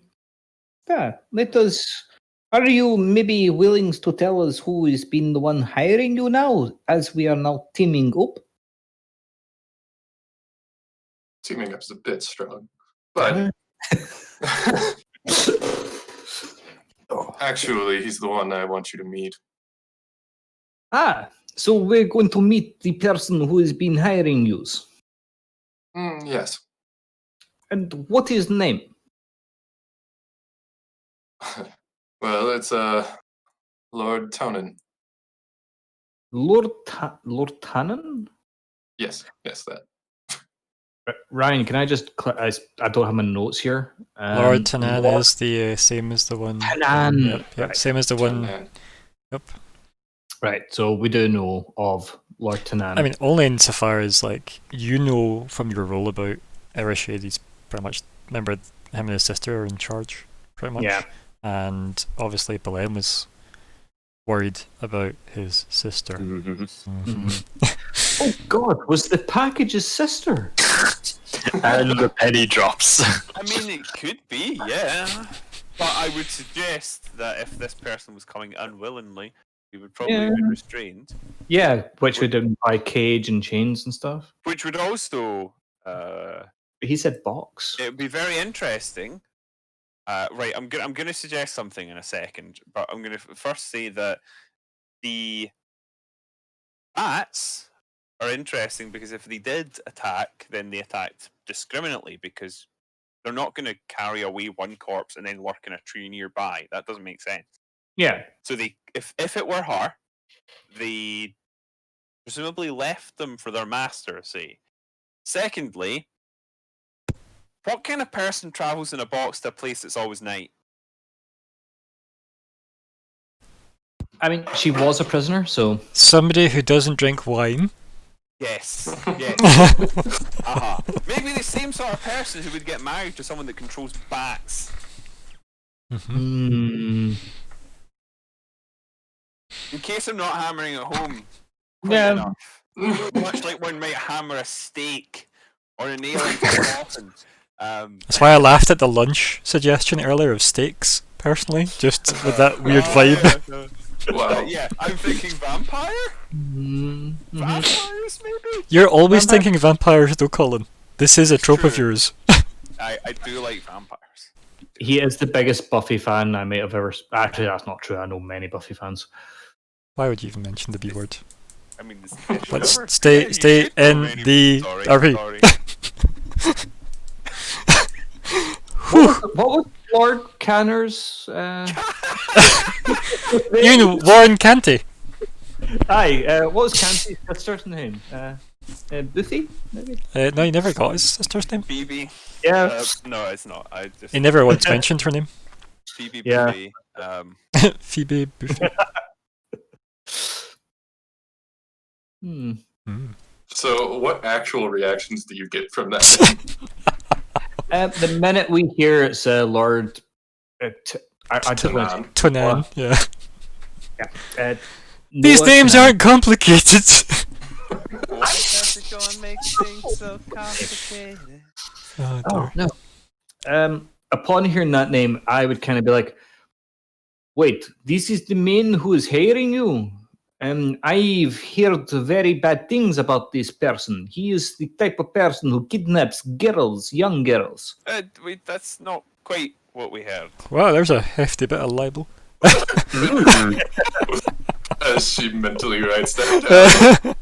Yeah, let us. Are you maybe willing to tell us who has been the one hiring you now, as we are now teaming up? Teaming up is a bit strong, but actually, he's the one I want you to meet. So we're going to meet the person who has been hiring you. Yes. And what is name? Well, it's Lord Tonin. Lord Tannen? Yes, that. Ryan, can I just? I don't have my notes here. Lord Tanan is the same as the one. Tanan. Yep, Right. same as the one. Tonin. Yep. Right. So we do know of Lord Tanan. I mean, only insofar as like you know from your role about Erishade, he's pretty much remember him and his sister are in charge, pretty much. Yeah. And obviously, Belen was worried about his sister. Oh God, was the package his sister? And the penny drops. I mean, it could be, yeah. But I would suggest that if this person was coming unwillingly, he would probably Yeah. be restrained. Yeah, which would imply cage and chains and stuff. Which would also, He said box. it would be very interesting. Right, I'm gonna suggest something in a second, but I'm gonna first say that the bats are interesting because if they did attack, then they attacked discriminately because they're not going to carry away one corpse and then lurk in a tree nearby. That doesn't make sense. Yeah. So they, if it were her, they presumably left them for their master. Say. Secondly, what kind of person travels in a box to a place that's always night? I mean, she was a prisoner, so Somebody who doesn't drink wine. Yes. Yes. Maybe the same sort of person who would get married to someone that controls bats. Mm-hmm. In case I'm not hammering it home, quite Yeah. enough. Much like one might hammer a steak or a nail into a coffin. That's why I laughed at the lunch suggestion earlier of steaks, personally, just with that weird vibe. Wow. Yeah, I'm thinking vampire? Mhm. Vampires, maybe? You're always Vampire- thinking vampires, though, Colin. This is a trope of True. yours. I do like vampires. He is the biggest Buffy fan I may have ever. Actually, that's not true. I know many Buffy fans. Why would you even mention the B word? I mean, this Let's whatever. stay- Yeah, you stay should know in many- the Sorry, RP. sorry. What was Lord Canner's? You know, Warren Canty. Aye, what was Canty's sister's name? Boothie, maybe? No, he never got his sister's name. Phoebe. Yeah. No, it's not. I just He never once mentioned her name. Phoebe. Yeah. Buffy, Phoebe Buffy. Hmm. Mm. So, what actual reactions do you get from that? The minute we hear it's Lord, I don't want Tanan. Tonan, yeah. to. These Noah names Tanan. aren't complicated. Why does it go and make things so complicated? Oh, Oh dear. no. Upon hearing that name, I would kind of be like, "Wait, this is the man who is hiring you." I've heard very bad things about this person. He is the type of person who kidnaps girls, young girls. wait, that's not quite what we heard. Wow, there's a hefty bit of libel. As she mentally writes that down.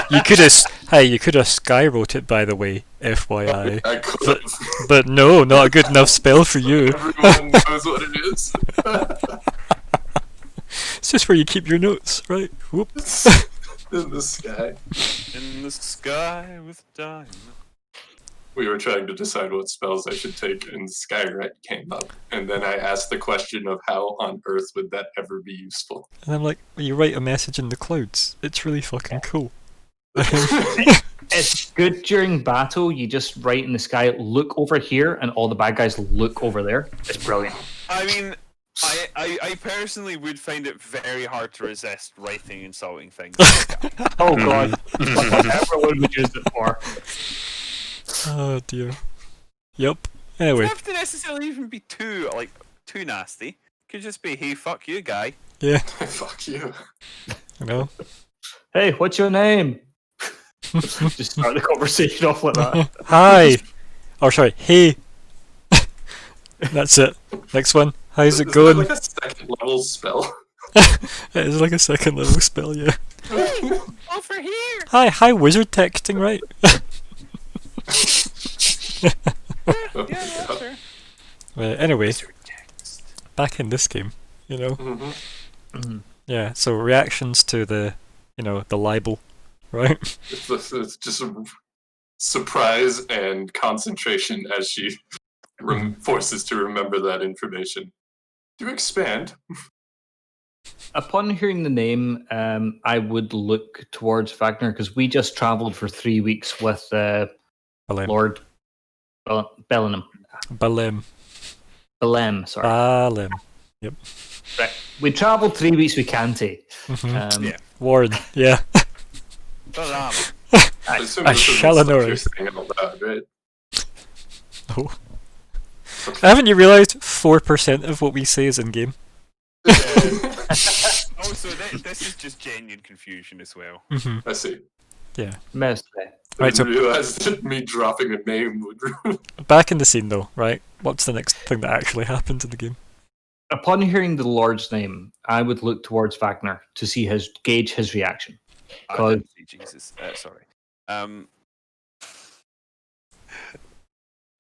You could have, hey, you could have skywrote it, by the way, FYI. I could have. But no, not a good enough spell for you. Everyone knows what it is. It's just where you keep your notes, right? Whoops. In the sky. In the sky with diamonds. We were trying to decide what spells I should take, and Skywrite came up. And then I asked the question of how on earth would that ever be useful? And I'm like, well, you write a message in the clouds. It's really fucking cool. It's good during battle. You just write in the sky, look over here, and all the bad guys look over there. It's brilliant. I mean, I personally would find it very hard to resist writing insulting things. Oh god, everyone would use it for. Oh dear. Yep. It Anyway, doesn't have to necessarily even be too nasty. It could just be, hey, fuck you, guy. yeah, Fuck you. you know. Hey, what's your name? Just start the conversation off like that. Hi. Or sorry, hey. That's it. Next one. How's it Is going? that like a second level spell? It is like a second level spell, yeah. Over here! Hi, wizard texting, right? Yeah, sure. Anyway, back in this game, you know. Mm-hmm. Yeah, so reactions to the, the libel, right? It's just a surprise and concentration as she forces to remember that information. To expand, Upon hearing the name, I would look towards Wagner because we just travelled for 3 weeks with Belem. Lord Bellingham. Belem. Belem, sorry. Belem. Right. We travelled 3 weeks with Canty. Mhm. Yeah. Warren. Yeah. Drama. I assume I this isn't shall stuff know you're it. saying out loud, right? Oh. Haven't you realised 4% of what we say is in game? Also, this is just genuine confusion as well. Mm-hmm. I see. Yeah. Mostly. I Right, so- didn't realize that me dropping a name would. Back in the scene though, right? What's the next thing that actually happened in the game? Upon hearing the Lord's name, I would look towards Wagner to see gauge his reaction. I Cause- didn't see Jesus. Sorry. I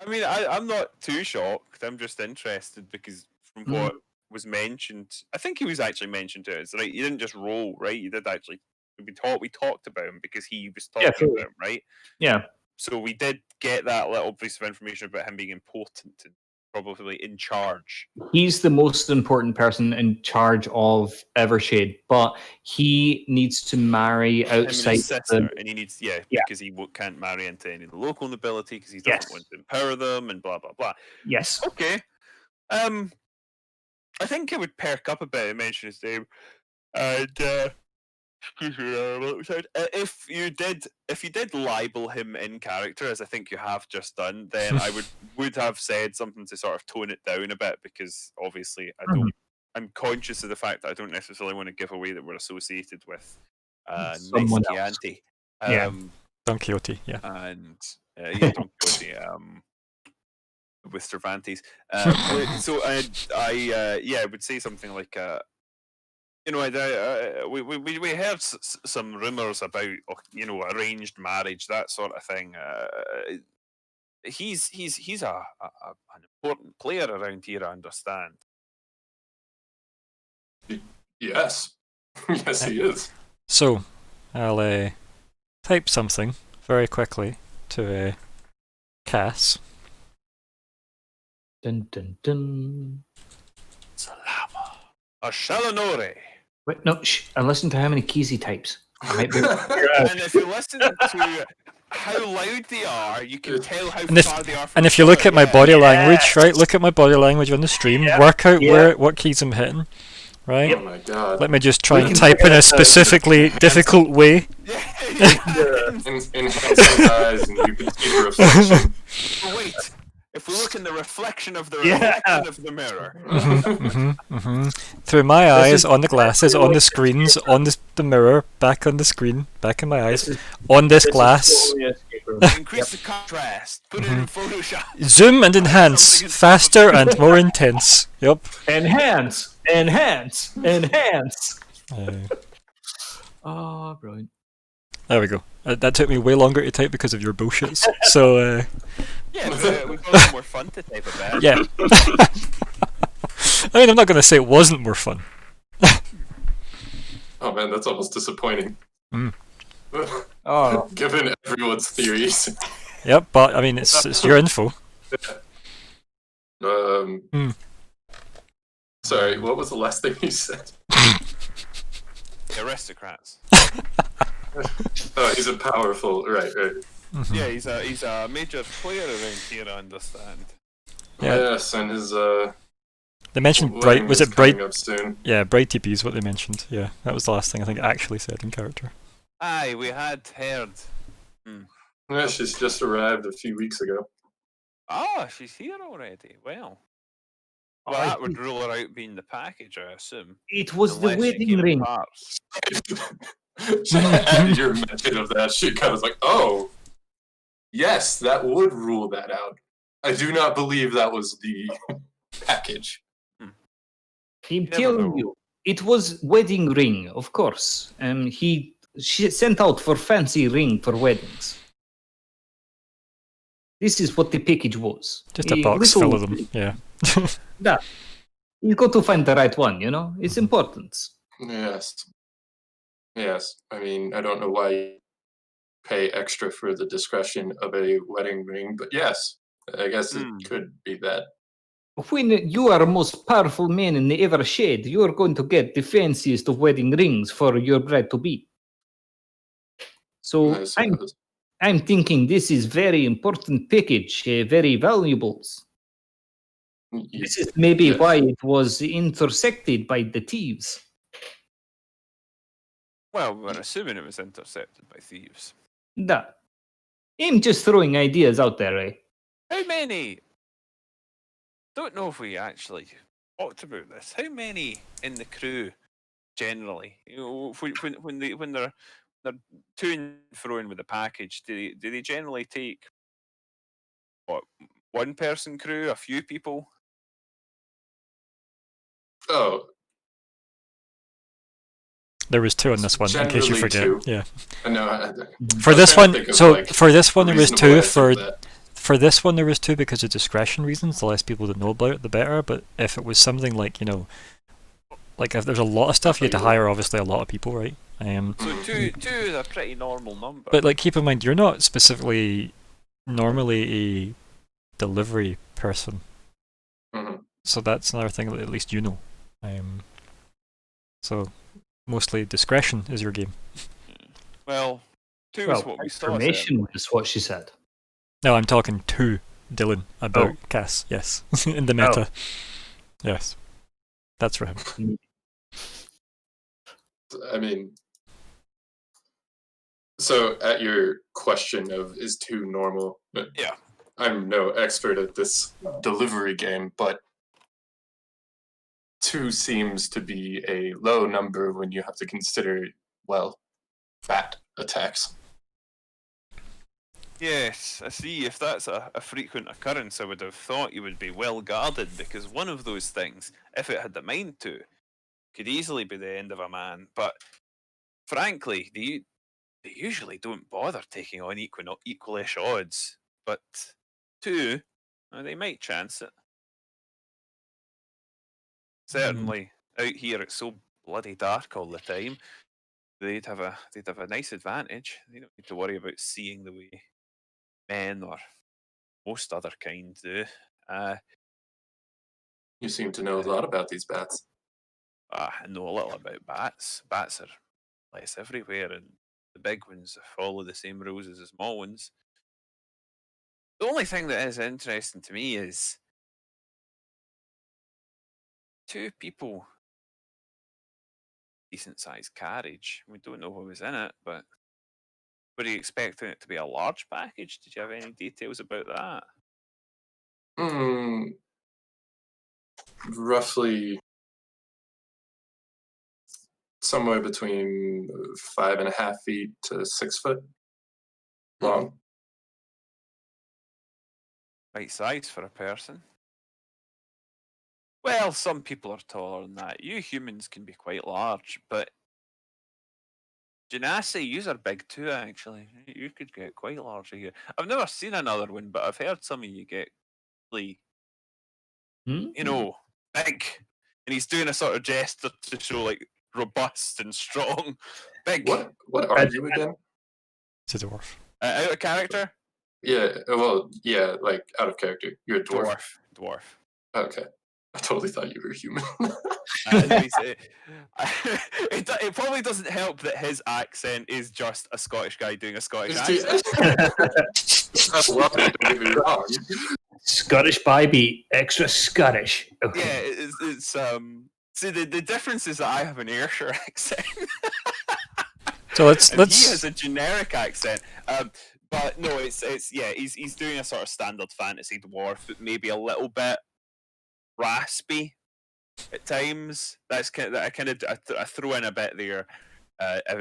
mean, I'm not too shocked. I'm just interested because from what was mentioned, I think he was actually mentioned to us. Right, you didn't just roll, right? You did actually. We talked about him because he was talking sure. about him, right? Yeah. So we did get that little piece of information about him being important and probably in charge. He's the most important person in charge of Evershade, but he needs to marry Him and outside his sister, the. and he needs, Yeah. because he can't marry into any of the local nobility because he doesn't Yes. want to empower them and blah blah blah. Yes. Okay. I think it would perk up a bit to mention his name. And excuse me, if you did libel him in character, as I think you have just done, then I would have said something to sort of tone it down a bit because obviously I'm conscious of the fact that I don't necessarily want to give away that we're associated with Someone nice else. Chianti. Yeah. Don Quixote, yeah. And Don Quixote, with Cervantes. So I would say something like, we heard some rumors about arranged marriage, that sort of thing. He's an important player around here, I understand. Yes. Yes, he is. So, I'll type something very quickly to Cass. Dun, dun, dun. Salama. Ashalanore. Wait, no, shh. And listen to how many keys he types. I might be. And if you listen to how loud they are, you can tell how And if- far they are from And if you look at my body language, Yes. right? Look at my body language on the stream. Yeah. Work out Yeah. what keys I'm hitting, right? Oh my god. Let me just try We and can type in figure a it out. specifically difficult way. Enhance his eyes and you can see the reflection. Oh, wait. If we look in the reflection of the Yeah. reflection of the mirror. Through my eyes, is on the glasses, on the screens, on the mirror, back on the screen, back in my eyes, This is- on this is glass. totally escape room. Increase the contrast. Put it in Photoshop. Zoom and enhance, faster and more intense. Yep. Enhance, enhance, enhance. Uh, Oh, brilliant. there we go. That took me way longer to type because of your bullshits. So, Yeah, but we've got some more fun to type about. yeah. I mean, I'm not going to say it wasn't more fun. Oh man, that's almost disappointing. Mm. Oh, Given everyone's theories. Yep, but I mean, it's your info. Hmm. Sorry, what was the last thing you said? Aristocrats. Oh, he's a powerful. Right. Mhm. Yeah, he's a major player around here, I understand. Yeah. Yes, and his They mentioned wedding bright. Was is it bright? coming up soon. Yeah, bright TP is what they mentioned. Yeah, that was the last thing I think I actually said in character. Aye, we had heard. Yeah, she's just arrived a few weeks ago. Ah, she's here already. Well, that would rule her out being the package, I assume. it was the Unless she wedding came in ring. parts. At your mention of that, she kind of was like, "Oh, yes, that would rule that out." I do not believe that was the package. I'm Never telling know. you, it was wedding ring, of course. She sent out for fancy ring for weddings. This is what the package was. Just a box full of them. Yeah. That. You got to find the right one, It's important. Yes. Yes. I mean, I don't know why you pay extra for the discretion of a wedding ring, but yes, I guess it could be that. when you are most powerful man in the Evershade, you are going to get the fanciest of wedding rings for your bride to be. So I suppose. I'm thinking this is very important package, very valuables. This is maybe Yes. why it was intersected by the thieves. Well, we're assuming it was intercepted by thieves. That. I'm just throwing ideas out there, eh? How many? Don't know if we actually talked about this. How many in the crew generally? You know, when they're to and fro with the package, do they generally take what, one person crew, a few people? Oh, There was 2 on this one, in case you generally forget. 2. Yeah. No, For was this trying to one, think of, so like, for this one a there was reasonable 2. answer to that. For this one there was 2 because of discretion reasons. The less people that know about it, the better. But if it was something like, you know, like if there's a lot of stuff, you had to hire obviously a lot of people, right? So two is a pretty normal number. But like, keep in mind, you're not specifically normally a delivery person, Mhm. so that's another thing that at least you know. So mostly discretion is your game. Well, 2 is Well, what we saw. information is what she said. No, I'm talking to Dylan about Cass. Yes, in the meta. Yes, that's for him. I mean, so at your question of is 2 normal? Yeah. I'm no expert at this delivery game, but 2 seems to be a low number when you have to consider, well, fat attacks. Yes, I see. If that's a frequent occurrence, I would have thought you would be well guarded, because one of those things, if it had the mind to, could easily be the end of a man. But frankly, they usually don't bother taking on equalish odds. But 2, they might chance it. Certainly, out here it's so bloody dark all the time. They'd have a nice advantage. They don't need to worry about seeing the way men or most other kind do. You seem to know a lot about these bats. I know a little about bats. Bats are less everywhere, and the big ones follow the same rules as the small ones. The only thing that is interesting to me is 2 people, decent sized carriage. We don't know what was in it, but were you expecting it to be a large package? Did you have any details about that? Roughly somewhere between 5.5 feet to 6 foot long. Right size for a person. Well, some people are taller than that. You humans can be quite large, but Genasi, yous are big too, actually. You could get quite large here. I've never seen another one, but I've heard some of you get really, you know, big. And he's doing a sort of gesture to show like robust and strong. Big. What are you again? It's a dwarf. Out of character? Yeah, well, yeah, like out of character. You're a dwarf. Dwarf. Okay. I totally thought you were human. It probably doesn't help that his accent is just a Scottish guy doing a Scottish It's accent. I love it, don't get me wrong. Scottish baby, extra Scottish. Okay. Yeah, it's see the difference is that I have an Ayrshire accent. So let's He has a generic accent. But no, it's yeah, he's doing a sort of standard fantasy dwarf, but maybe a little bit raspy at times. That's kind of, I throw in a bit there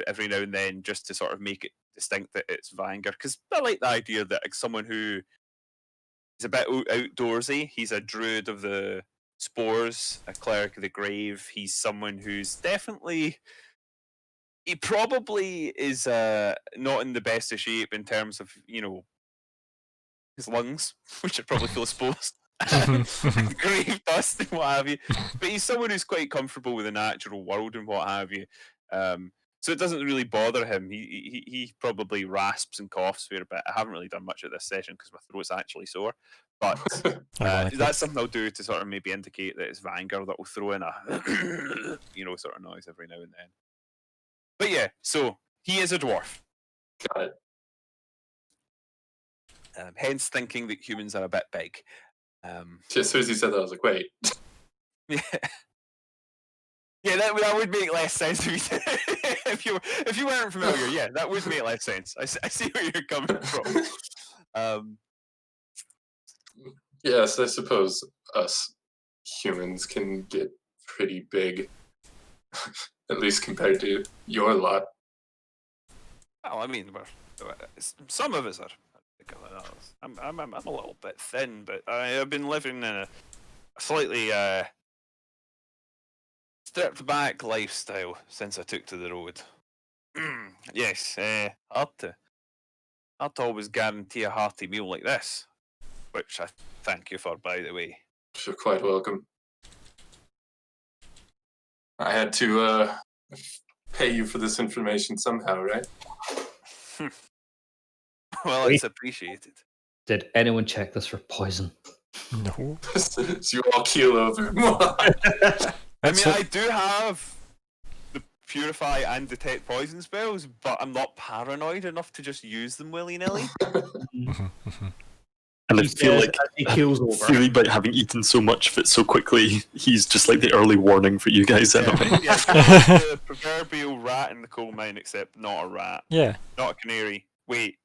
every now and then just to sort of make it distinct that it's VANGR, because I like the idea that like, someone who is a bit outdoorsy. He's a druid of the spores, a cleric of the grave. He's someone who's definitely. He probably is not in the best of shape in terms of, you know, his lungs, which are probably full of spores, grave dust and what have you. But he's someone who's quite comfortable with the natural world and what have you. So it doesn't really bother him. He probably rasps and coughs for a bit. I haven't really done much of this session because my throat's actually sore. But Ironically. that's something I'll do to sort of maybe indicate that it's VANGR that will throw in a sort of noise every now and then. But yeah, so he is a dwarf. Got it. Hence thinking that humans are a bit big. As soon as he said that, I was like, wait. Yeah. Yeah, that would make less sense if you weren't familiar. Yeah, that would make less sense. I see where you're coming from. Yes, I suppose us humans can get pretty big, at least compared to your lot. Well, I mean, some of us are. I'm a little bit thin, but I've been living in a slightly stripped back lifestyle since I took to the road. Yes, hard to always guarantee a hearty meal like this, which I thank you for, by the way. You're quite welcome. I had to pay you for this information somehow, right? Well, it's appreciated. Did anyone check this for poison? No. So you all keel over. I mean, I do have the purify and detect poison spells, but I'm not paranoid enough to just use them willy-nilly. And I He feel says like as he keels over. Fury, by having eaten so much of it so quickly, he's just like the early warning for you guys anyway. Yeah, the proverbial rat in the coal mine, except not a rat, Yeah. not a canary. Wait,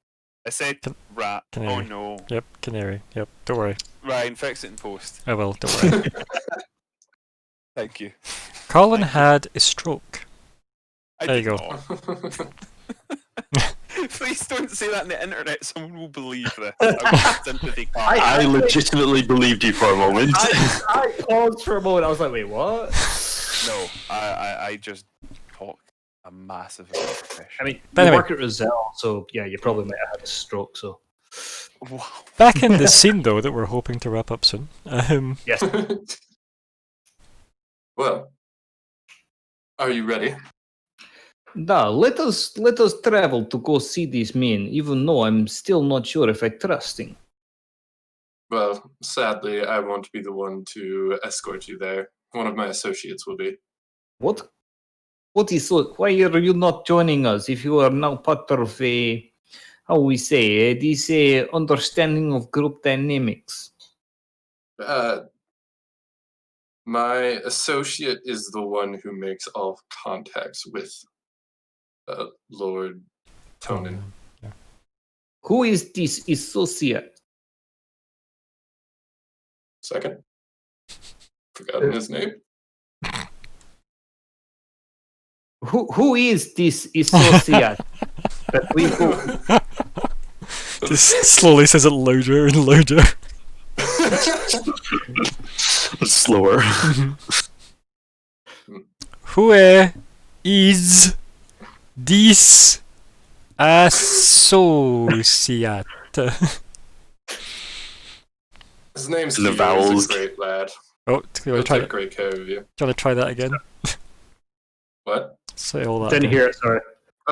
I said rat. Canary. Oh no. Yep. Canary. Yep. Don't worry. Ryan, fix it in post. I will. Don't worry. Thank you. Colin had a stroke. I There you did go. not. Please don't say that on the internet. Someone will believe this. I want sympathy card. I legitimately believed you for a moment. I paused for a moment. I was like, wait, what? No, I just talk a massive amount of pressure. I mean, But you anyway. work at Roselle, so yeah, you probably might have had a stroke. So Wow. Back in the scene though that we're hoping to wrap up soon. yes, Well, are you ready? now let us travel to go see these men. Even though I'm still not sure if I trust him. Well, sadly, I won't be the one to escort you there. One of my associates will be. What? What is so? Why are you not joining us if you are now part of a, how we say, this understanding of group dynamics? My associate is the one who makes all contacts with Lord Tonin. Yeah. Who is this associate? Second? Forgotten his name? Who is this associate that we go? Just slowly says it louder and louder. Slower. Who is this associate? His name's And the Theo. He's vowels. a great lad. Oh, do you He'll want to try take great care of you. Do you want to try that again? What? Say all that. Didn't again. hear it. Sorry.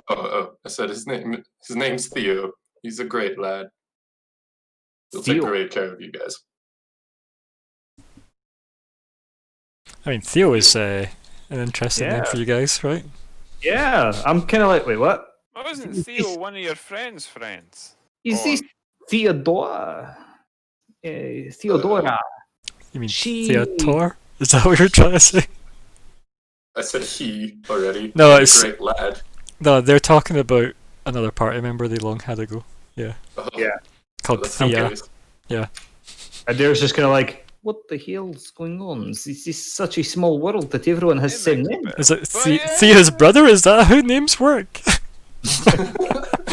Oh, I said his name. His name's Theo. He's a great lad. He'll take Theo. great care of you guys. I mean, Theo is an interesting name Yeah. for you guys, right? Yeah, I'm kind of like, wait, what? Wasn't Theo one of your friends' friends? Is this Theodora? Theodora. You mean She- Theodore? Is that what you're trying to say? I said he already. No, He's it's- a great lad. No, they're talking about another party member they long had ago. Oh, Yeah. Called that's Thea. okay. Adair's just kind of like, what the hell's going on? This is such a small world that everyone has the same It makes name. a bit Is it of- But yeah. Thea's brother? Is that how names work?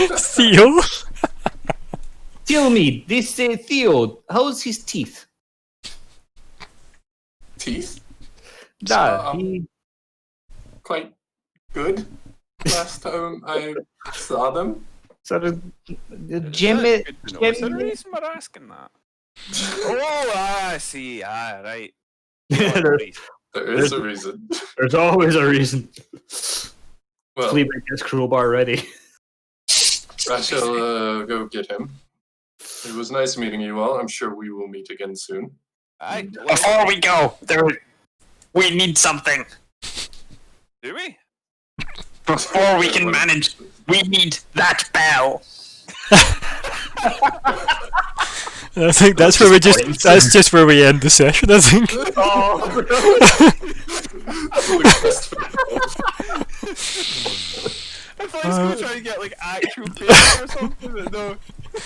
Theo? Tell me, this Theo, how's his teeth? Teeth? Da, Um, he, Quite good. Last time I saw them. sort of Gem Jimmy. Is there a reason we're asking that? Oh, I see. Ah, right. there's, There is a reason. there's always a reason. Well, Fleabag gets crowbar ready. I shall go get him. It was nice meeting you all. I'm sure we will meet again soon. Before we go, we need something. Do we? Before we can manage, we need that bell. I think that's where that's just where we end the session, I think. I thought he was going to try and get like actual payment or something, but no.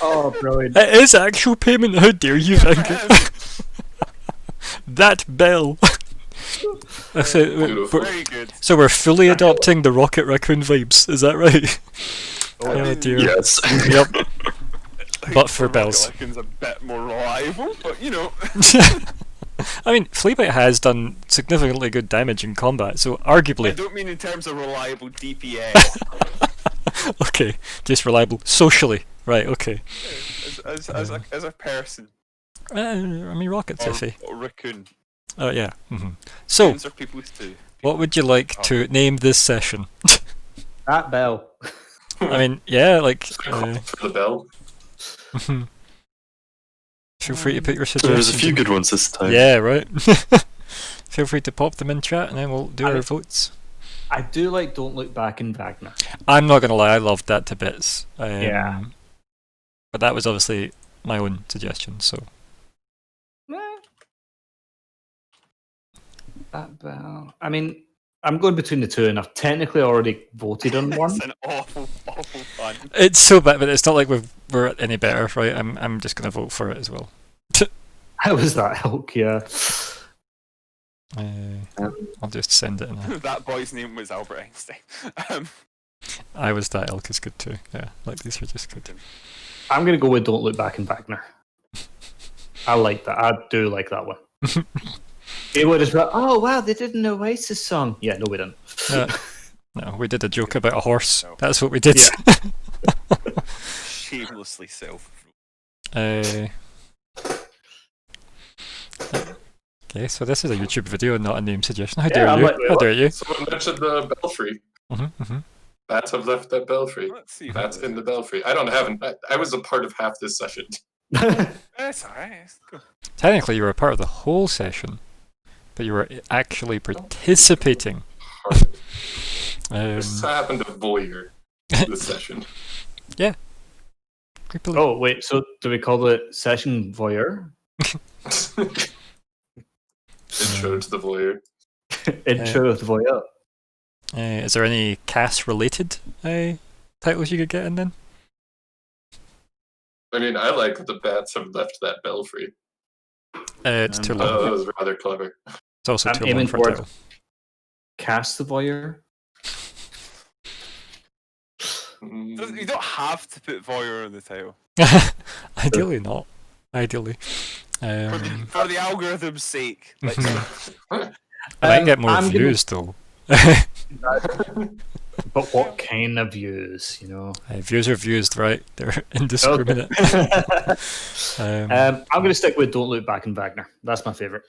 Oh, brilliant. It is actual payment, how dare you, VANGR? That bell. That's it. Very good. So we're fully adopting the Rocket Raccoon vibes, is that right? Oh dear. Yes. Yep. But for bells. Raccoon's a bit more reliable, but you know. I mean, Fleabite has done significantly good damage in combat, so I arguably... don't mean in terms of reliable DPS. Okay, just reliable socially. Right, okay. As a person. I mean, Rocket's iffy. Or raccoon. Oh, yeah. So, Raccoons are people's too. what would you like to name this session? That bell. I mean, yeah, like... For the bell. Feel free to put your suggestions. There's a few good ones this time. Yeah, right. Feel free to pop them in chat and then we'll do our votes. I do like Don't Look Back in Wagner. I'm not gonna lie, I loved that to bits. Yeah. But that was obviously my own suggestion, so... That bell. I mean, I'm going between the two, and I've technically already voted on one. It's an awful fun. It's so bad, but it's not like we're any better, right? I'm just gonna vote for it as well. How was that elk? Yeah. I'll just send it in. That boy's name was Albert Einstein. I was that elk is good too. Yeah, like these are just good. I'm going to go with Don't Look Back in Wagner. I like that. I do like that one. It would have. Oh wow, they did an Oasis song. Yeah, no, we didn't. No, we did a joke about a horse. No. That's what we did. Yeah. Shamelessly self. Okay, so this is a YouTube video, not a name suggestion. How dare you? How dare you? Someone mentioned the belfry. Bats have left that belfry. Let's see. Bats in the belfry. I was a part of half this session. That's alright. Cool. Technically, you were a part of the whole session, but you were actually participating. This happened to voyeur this session. Yeah. Oh wait, so do we call it session voyeur? Intro to the voyeur. Intro to the voyeur. Is there any cast-related titles you could get in then? I mean, I like that the bats have left that belfry. It's too long. That was rather clever. It's also I'm too long aiming for a towards title. Cast the voyeur. You don't have to put voyeur in the title. Ideally not. Ideally. For the algorithm's sake. Like, I might get more I'm views though. But what kind of views, you know? Views are views, right? They're indiscriminate. I'm going to stick with Don't Look Back in Wagner. That's my favourite.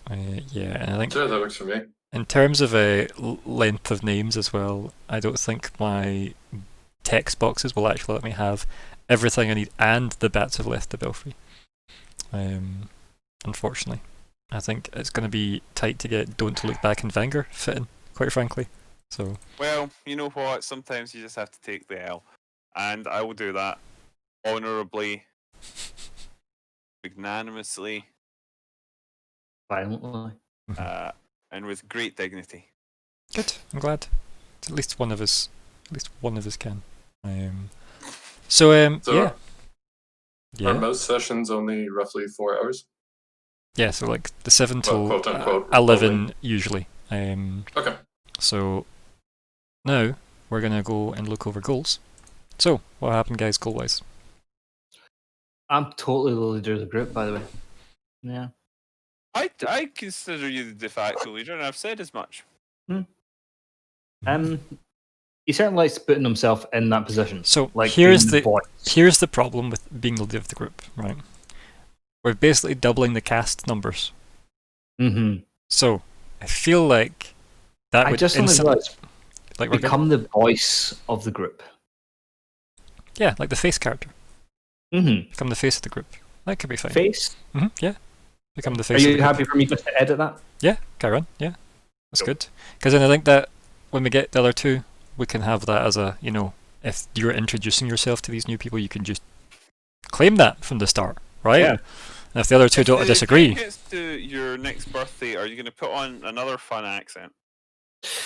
Yeah, and I think Sure, that works for me. in terms of a length of names as well, I don't think my text boxes will actually let me have everything I need and the bats have left the belfry. Unfortunately. I think it's going to be tight to get Don't Look Back in VANGR fit in, quite frankly. So. well, you know what? Sometimes you just have to take the L. And I will do that honourably, magnanimously, Violently. and with great dignity. Good. I'm glad. At least one of us can. So yeah. Are most sessions only roughly 4 hours? Yeah, so like the 7 till quote unquote, 11 usually. Okay. So now we're gonna go and look over goals. So what happened, guys, goal wise? I'm totally the leader of the group, by the way. Yeah. I consider you the de facto leader, and I've said as much. He certainly likes putting himself in that position. So like here's being the here's the problem with being the leader of the group, right? We're basically doubling the cast numbers. Mm-hmm. So I feel like that I would just only realized Like we're Become the voice of the group. yeah, like the face character. Mm-hmm. Become the face of the group. That could be fine. Face. Yeah. Become the Are face of the you group. happy for me just to edit that? Yeah, carry on. Yeah, that's Cool. good. Because then I think that when we get the other two, we can have that as a, if you're introducing yourself to these new people, you can just claim that from the start, right? Yeah. And if the other two If don't the disagree, game gets to your next birthday, are you going to put on another fun accent?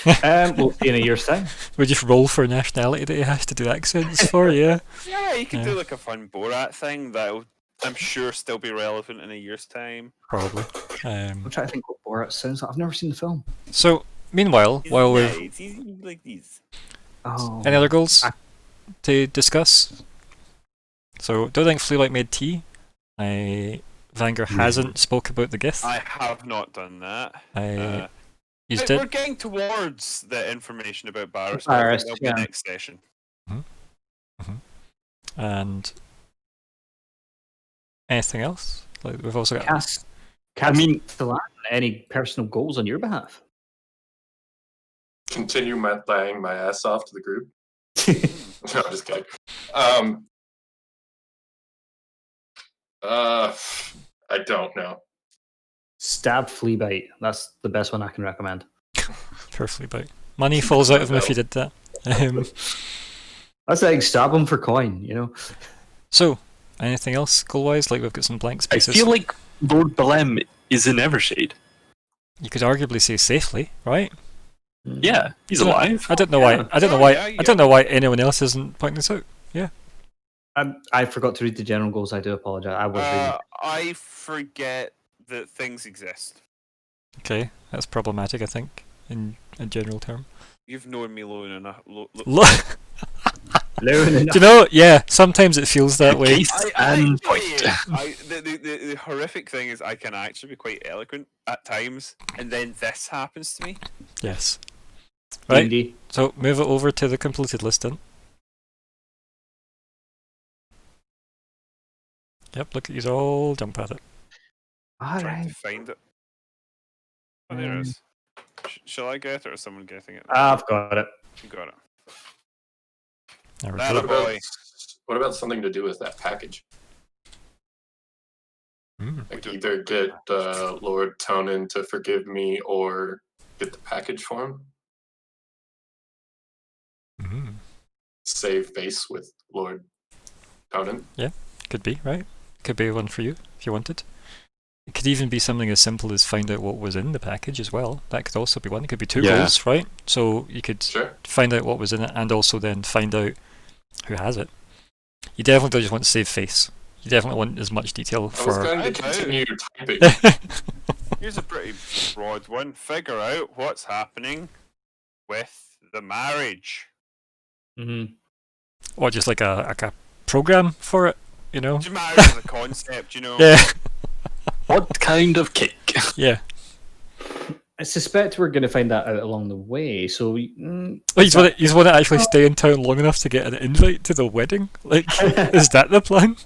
We'll see in a year's time. we just roll for nationality that he has to do accents for, yeah. Yeah, you can Yeah. do like a fun Borat thing that'll, I'm sure, still be relevant in a year's time. Probably. I'm trying to think what Borat sounds like. I've never seen the film. So, meanwhile, while we're... it's easy like these. Oh. Any other goals I- to discuss? So, don't think Fleabite made tea. VANGR hasn't spoke about the gift. I have not done that. You But did. we're getting towards the information about Barris. Barris, That'll be yeah. next session. And anything else? Like we've also got. Cass, I mean, any personal goals on your behalf? Continue buying my ass off to the group. No, I'm just kidding. I don't know. Stab Fleabite. That's the best one I can recommend. Per Fleabite. Money falls out of him if you did that. That's like stab him for coin, you know? So, anything else goal-wise? Like we've got some blank I spaces. feel like Lord Belem is in Evershade. You could arguably say safely, right? Yeah, he's No, alive. I don't know why. I don't know Yeah, why. yeah, I don't know why anyone else isn't pointing this out. I forgot to read the general goals. I do apologize. I was reading. I forget that things exist. Okay, that's problematic. I think in a general term. You've known me long enough. Look, Low do you know? Yeah, sometimes it feels that way. Case and point. The horrific thing is I can actually be quite eloquent at times, and then this happens to me. Yes. Right. D&D. So move it over to the completed list then. Yep, look at you all jump at it. All Trying right. to find it. Oh, there it is. Shall I get it, or is someone getting it? I've got it. You got it. There we That go. a boy. What about something to do with that package? Like either get Lord Tonin to forgive me or get the package for him. Save face with Lord Tonin. Could be, right? Could be one for you if you wanted. It could even be something as simple as find out what was in the package as well. That could also be one. It could be two Yeah. goals, right? So you could Sure. find out what was in it and also then find out who has it. You definitely don't just want to save face. You definitely want as much detail I was for. going I to know. continue typing. Here's a pretty broad one. Figure out what's happening with the marriage. Mm-hmm. Or just like a program for it, you know? Just marriage as a concept, you know. Yeah, What kind of cake? yeah. I suspect we're going to find that out along the way. So, Well, you just want to actually stay in town long enough to get an invite to the wedding? Like, is that the plan?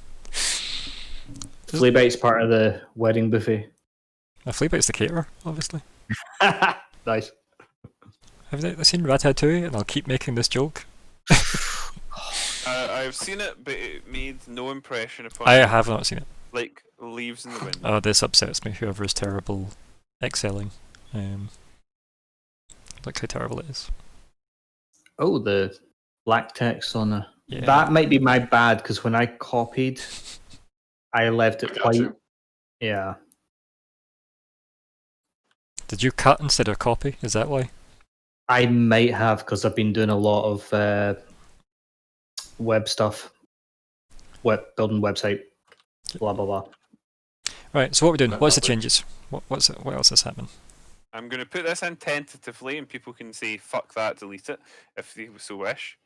Fleabite's part of the wedding buffet. Fleabite's the caterer, obviously. Nice. Have they seen Ratatouille? And I'll keep making this joke. I've seen it, but it made no impression upon I me. have not seen it. Like leaves in the wind. Oh, this upsets me. Whoever is terrible excelling. Look how terrible it is. Oh, the black text on the... Yeah. That might be my bad, because when I copied, I left it I got white. you. Yeah. Did you cut instead of copy? Is that why? I might have, because I've been doing a lot of web stuff. Building website. Blah, blah, blah. Right, so what we're doing? Not What's the lovely. changes? What else has happened? I'm going to put this in tentatively, and people can say "fuck that," delete it if they so wish.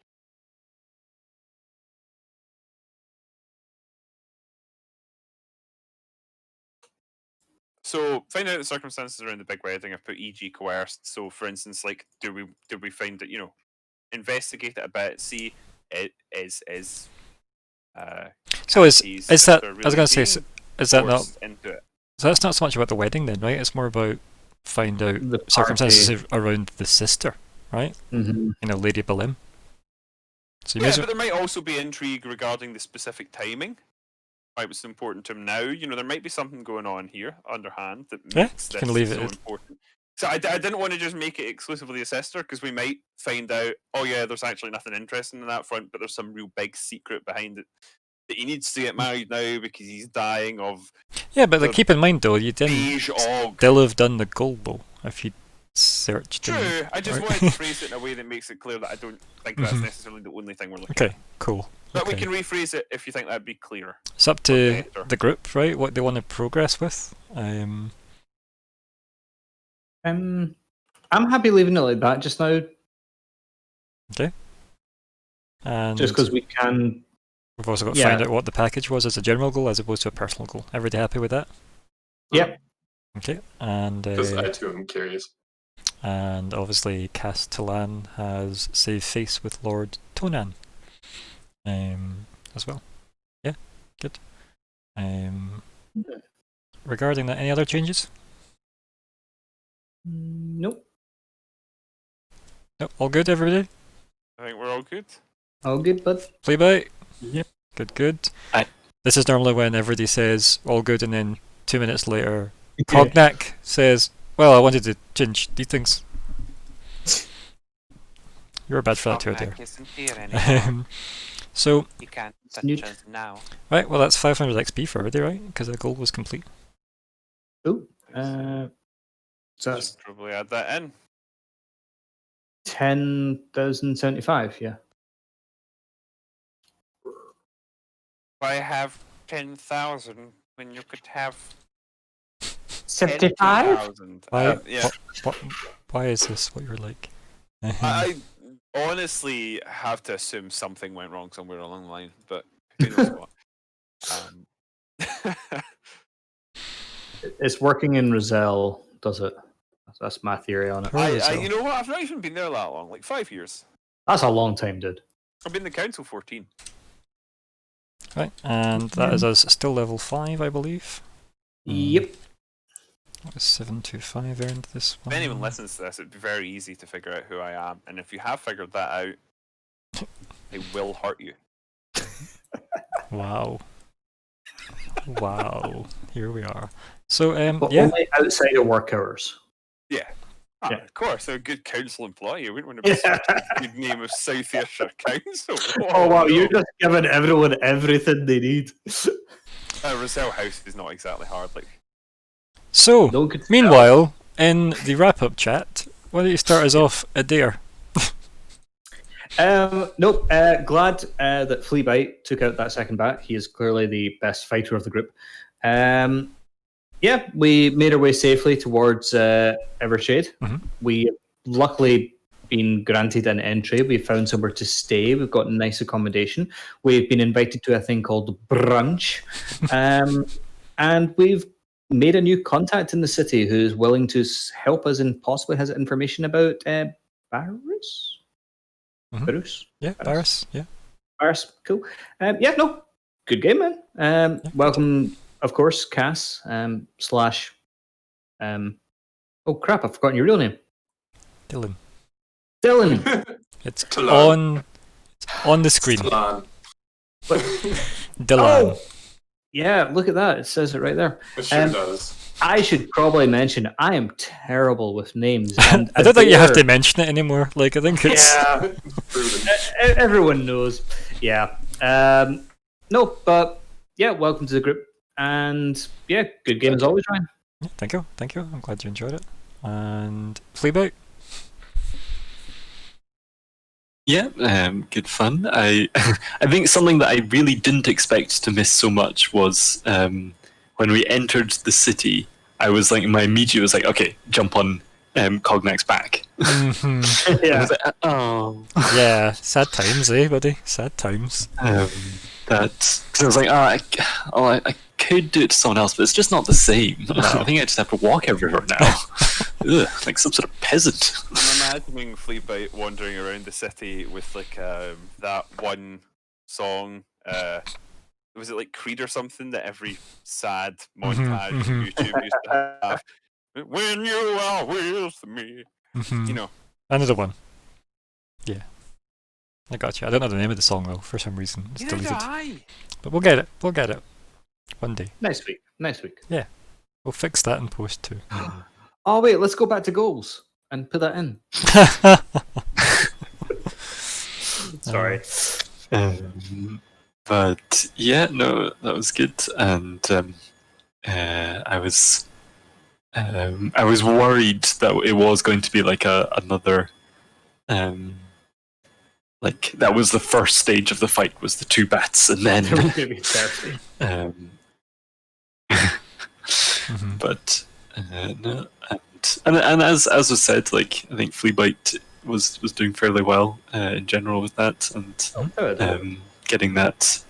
So, find out the circumstances around the big wedding. I've put e.g. coerced. So, for instance, like, did we find that, investigate it a bit, see it is So is Cassie's that? sister I was really going to say, being is that not? forced into it? So that's not so much about the wedding then, right? It's more about find out The circumstances party. around the sister, right? Mm-hmm. You know, Lady Balim. So you Yeah, may but there might also be intrigue regarding the specific timing. Why it was important to him now. You know, there might be something going on here underhand that Yeah, makes you can this leave so it. important. So I didn't want to just make it exclusively a sister because we might find out, oh yeah, there's actually nothing interesting in that front, but there's some real big secret behind it that he needs to get married now because he's dying of Yeah, but like, the keep in mind though, you didn't beige og. still have done the goal though if you searched. True. I just right? wanted to phrase it in a way that makes it clear that I don't think that's Mhm. necessarily the only thing we're looking Okay, at. cool. But we Okay. can rephrase it if you think that'd be clear. It's up to better. the group, right? What they want to progress with. I'm happy leaving it like that just now, And just because we can. we've also got to Yeah. find out what the package was as a general goal as opposed to a personal goal. Everybody happy with that? Yep. Okay. And Because I too am curious. and obviously Castellan has save face with Lord Tonan. As well. Yeah, good. Regarding that, any other changes? Nope. No, all good, everybody? I think we're all good. All good, bud. Playboy? Yep. Good. Aye. This is normally when everybody says all good and then 2 minutes later Cognac says, well, I wanted to change these things. You're bad for that too, dear. Cognac isn't here anymore. So, You can't touch Snoot. us now. right, well that's 500 XP for everybody, right? Because the goal was complete. Ooh. So that's Should probably add that in. 10,075. Yeah. Why have 10,000 when you could have 75. 10,000. Why, Yeah. why is this what you're like? I honestly have to assume something went wrong somewhere along the line, but who knows what. It's working in Roselle, does it? That's my theory on it. Poor Rizzo. you know what? I've not even been there that long, like 5 years. That's a long time, dude. I've been in the council 14. Right, and that is us still level 5, I believe. Yep. 725 earned this If one. anyone listens to this, it'd be very easy to figure out who I am, and if you have figured that out, they will hurt you. Wow. Wow. Here we are. So, But yeah. only outside of work hours. Yeah. Yeah. Of course, they're a good council employee. I wouldn't want to be such a good name of South Ayrshire Council. Oh wow, no. you're just giving everyone everything they need. Roselle House is not exactly hard. Like, So, No one could meanwhile, in the wrap-up chat, why don't you start us off, Adair? Nope. Glad that Fleabite took out that second bat. He is clearly the best fighter of the group. Yeah, we made our way safely towards Evershade. Mhm. We luckily been granted an entry. We found somewhere to stay. We've got nice accommodation. We've been invited to a thing called brunch, and we've made a new contact in the city who's willing to help us and possibly has information about Barris. Mhm. Barris. Yeah, Barris, yeah. Barris, cool. Yeah, no, good game, man. Welcome, of course, Cass slash. Oh crap! I've forgotten your real name, Dylan. Dylan. It's Talon. on the screen. Talon. Dylan. Oh, yeah, look at that. It says it right there. It sure Um, does. I should probably mention I am terrible with names. And I don't think you have to Adair- mention it anymore. Like, I think it's... Yeah, Proven. everyone knows. Yeah. No, but yeah, welcome to the group. And yeah, good game as always, Ryan. Yeah, thank you. I'm glad you enjoyed it. And Fleabite? Yeah, good fun. I I think something that I really didn't expect to miss so much was when we entered the city. I was like, my immediate was like, okay, jump on Cognac's back. Mhm. I Yeah. was like, oh, Yeah, sad times, eh, buddy? Sad times. because I was like, I could do it to someone else, but it's just not the same. I think I just have to walk everywhere now. Ugh, like some sort of peasant. I'm imagining Fleabite wandering around the city with like that one song. Was it like Creed or something that every sad montage on mhm. YouTube used to have? When you are with me, Mhm. you know. Another one. I got you. I don't know the name of the song though. For some reason, it's Neither do deleted. I. But we'll get it. We'll get it one day. Next week. Next week. We'll fix that in post too. Oh wait, let's go back to goals and put that in. Sorry. But yeah, no, that was good, and I was worried that it was going to be like another, like that was the first stage of the fight was the two bats, and then Maybe 30. Mhm. but no, and as was said, like I think Fleabite was doing fairly well in general with that, and getting that,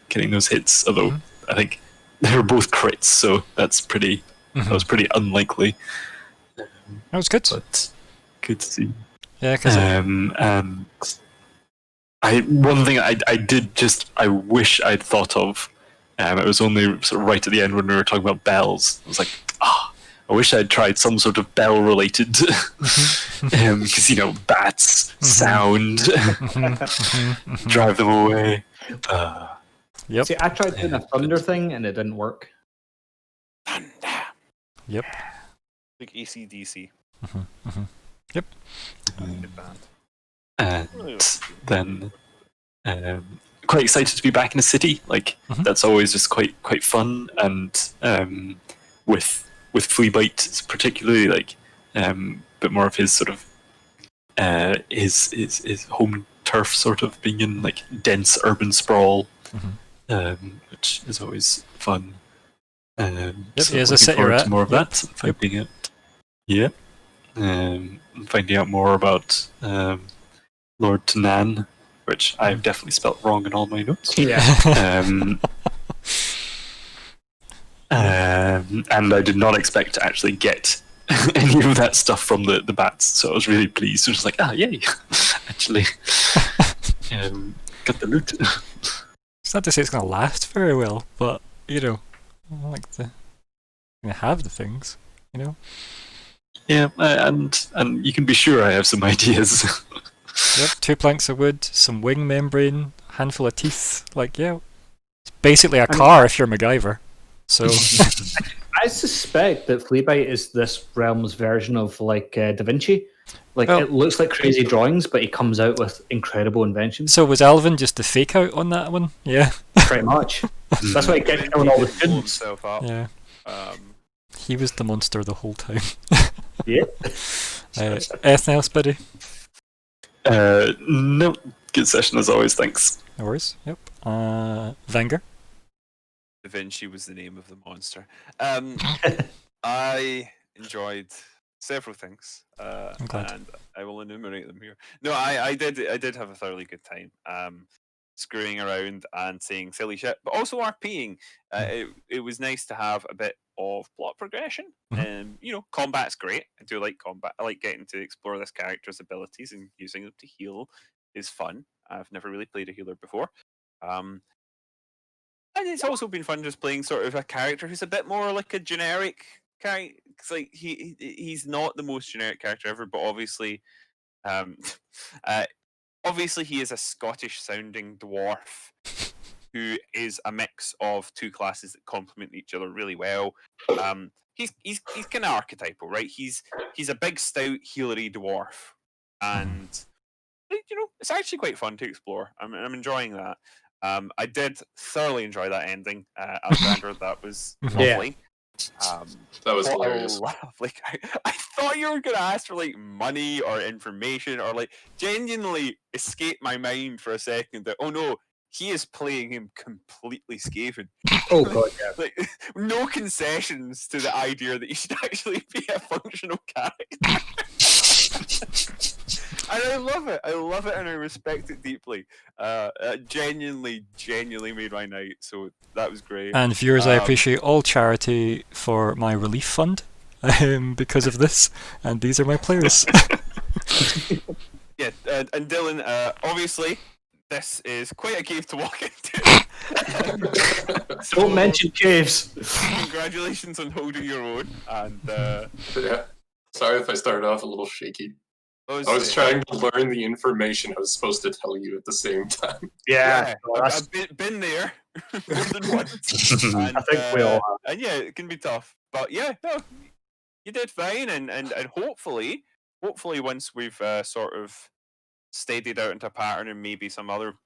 getting those hits. Although I think they were both crits, so that's pretty. That was pretty unlikely, That was good. but good to see. Yeah, because And one thing I did just I wish I'd thought of. It was only sort of right at the end when we were talking about bells. I was like, I wish I'd tried some sort of bell related, because bats sound, drive them away. Yep. See, I tried doing a thunder thing and it didn't work. Yep. Like ACDC. Yep. Good band. And then quite excited to be back in the city. Like that's always just quite fun, and with Fleabite, it's particularly like a bit more of his sort of his home turf, sort of being in like dense urban sprawl, which is always fun. Yep, So he has a looking city forward rat. to more of Yep. that. And finding out, finding out more about Lord Tanan, which I've definitely spelt wrong in all my notes. Yeah. And I did not expect to actually get any of that stuff from the bats, so I was really pleased. I was just like, yay! Actually, got the loot. It's not to say it's going to last very well, but I like to have the things, Yeah, and you can be sure I have some ideas. Yep, 2 planks of wood, some wing membrane, handful of teeth. Like, yeah, it's basically a car if you're MacGyver. So I suspect that Fleabite is this realm's version of like Da Vinci. Like Well- it looks like crazy drawings, but he comes out with incredible inventions. So was Alvin just the fake out on that one? Yeah, Pretty much. That's why he kept killing all the Pull students. himself up. yeah. He was the monster the whole time. Yeah. Anything else, buddy? No, good session as always. Thanks. No worries. Yep. VANGR. Da Vinci was the name of the monster. I enjoyed several things, I'm glad. and I will enumerate them here. No, I did have a thoroughly good time. Screwing around and saying silly shit, but also RPing. It was nice to have a bit of plot progression. Combat's great. I do like combat. I like getting to explore this character's abilities and using them to heal is fun. I've never really played a healer before. And it's also been fun just playing sort of a character who's a bit more like a generic character. It's like he's not the most generic character ever, but obviously, obviously he is a Scottish sounding dwarf who is a mix of two classes that complement each other really well. He's kind of archetypal, right? He's a big, stout, healery dwarf, and it's actually quite fun to explore. I'm enjoying that. I did thoroughly enjoy that ending, Alexander. That was lovely. That was what a hilarious. laugh. Like I thought you were gonna ask for like money or information or like genuinely escaped my mind for a second that, oh no, he is playing him completely scaven. Oh god, yeah. Like no concessions to the idea that you should actually be a functional character. And I love it. I love it and I respect it deeply. Genuinely made my night. So that was great. And viewers, I appreciate all charity for my relief fund because of this, and these are my players. Yeah, and Dylan, obviously, this is quite a cave to walk into. So, Don't mention caves. congratulations on holding your own. And Yeah. Sorry if I started off a little shaky. I was trying to learn the information I was supposed to tell you at the same time. Yeah, well, that's- I've been there more than once. And, I think we all have. and yeah, it can be tough. But yeah, no, you did fine, and hopefully once we've sort of steadied out into a pattern, and maybe some other people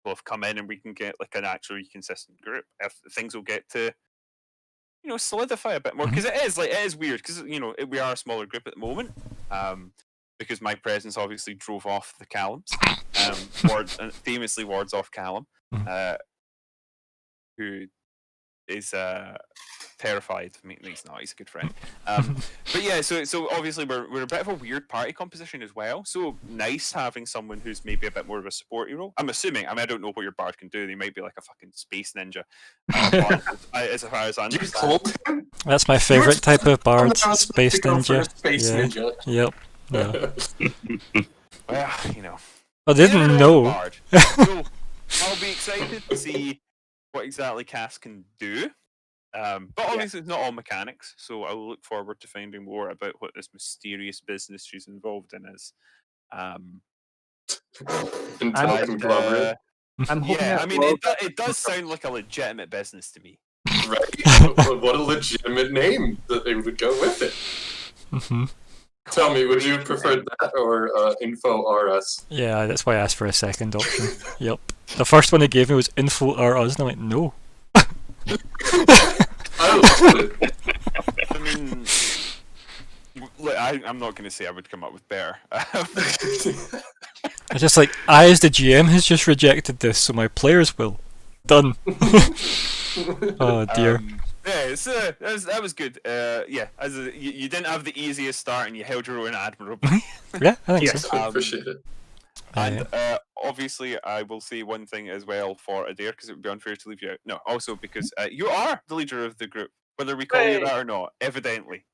have come in, and we can get like an actually consistent group, if things will get to solidify a bit more, because it is weird, because we are a smaller group at the moment, because my presence obviously drove off the Callums, famously wards off Callum, who is terrified. I mean, he's not. He's a good friend. But yeah, so obviously we're a bit of a weird party composition as well. So nice having someone who's maybe a bit more of a supporty role. I'm assuming. I mean, I don't know what your bard can do. They might be like a fucking space ninja. As far as I You understand. told him? That's my favourite type of bard, I'm not space supposed to go for a ninja. Space Yeah. ninja. Yep. Yeah. Well, I you never didn't with a know. bard. So I'll be excited to see what exactly Cass can do. But obviously, it's not all mechanics, so I will look forward to finding more about what this mysterious business she's involved in is. Until And, conglomerate, I'm hoping yeah, that I mean, we'll- it does sound like a legitimate business to me. right? What a legitimate name that they would go with it. Hmm. Tell me, would you have preferred that or info RS? Yeah, that's why I asked for a second option. Yep. The first one they gave me was info or us, and I'm like, no. I loved it. I mean, look, I'm not going to say I would come up with better. It's just like, I as the GM has just rejected this, so my players will. Done. Oh dear. Yeah, that was good. Yeah, you didn't have the easiest start, and you held your own admirably. Yeah, I think Yes. so. I appreciate it. And obviously, I will say one thing as well for Adair, because it would be unfair to leave you out. No, also because you are the leader of the group, whether we call you Hey. that or not, evidently.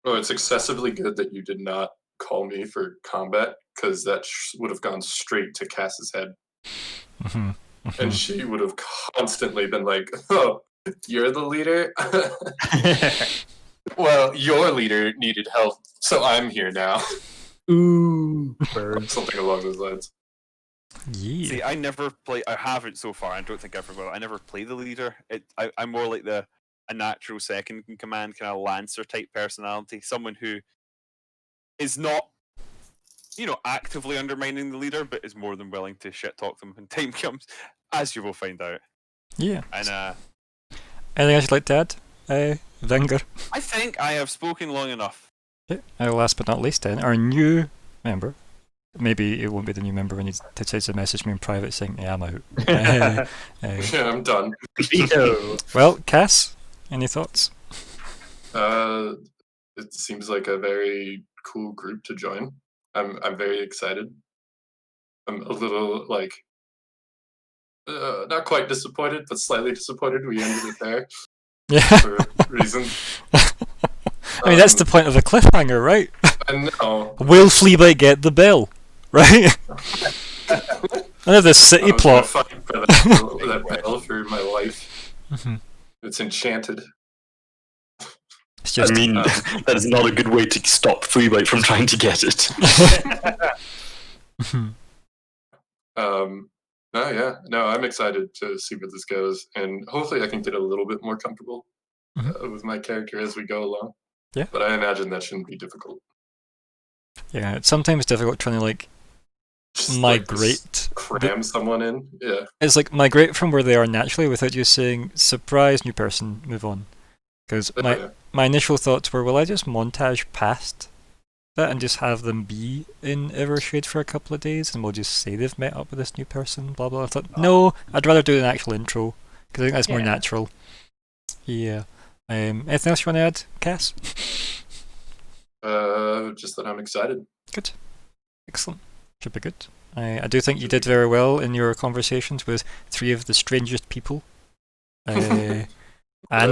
Oh, it's excessively good that you did not call me for combat, because that would have gone straight to Cass's head. Mhm. And she would have constantly been like, oh, you're the leader? Well, your leader needed help, so I'm here now. Ooh, birds. Something along those lines. Yeah. See, I haven't so far, I don't think I ever will. I never play the leader. I'm more like a natural second in command, kind of Lancer type personality. Someone who is not, actively undermining the leader, but is more than willing to shit talk them when time comes, as you will find out. Yeah. And Anything else you'd like to add, VANGR? I think I have spoken long enough. Okay. Last but not least, then, our new member. Maybe it won't be the new member when he decides to message me in private saying, yeah, I'm out. Yeah, I'm done. Veto. Well, Cass, any thoughts? It seems like a very cool group to join. I'm very excited. I'm a little not quite disappointed, but slightly disappointed we ended it there Yeah. for a reason. I mean, that's the point of the cliffhanger, right? I know. Will Fleabite get the bell? Right? I have this city I was gonna plot. fight for that bell for my life. Mhm. It's enchanted. It's just I mean, that is not a good way to stop Freebite from trying to get it. No, I'm excited to see where this goes, and hopefully I can get a little bit more comfortable with my character as we go along. Yeah. But I imagine that shouldn't be difficult. Yeah, it's sometimes difficult trying to Just, migrate. cram someone in. Yeah. It's like migrate from where they are naturally without just saying surprise new person, move on. Because Yeah. my initial thoughts were, will I just montage past that and just have them be in Evershade for a couple of days and we'll just say they've met up with this new person, blah blah. I thought, no, I'd rather do an actual intro because I think that's more Yeah. natural. Yeah. Anything else you want to add, Cass? Just that I'm excited. Good. Excellent. Should be good. I do think you did very well in your conversations with 3 of the strangest people. And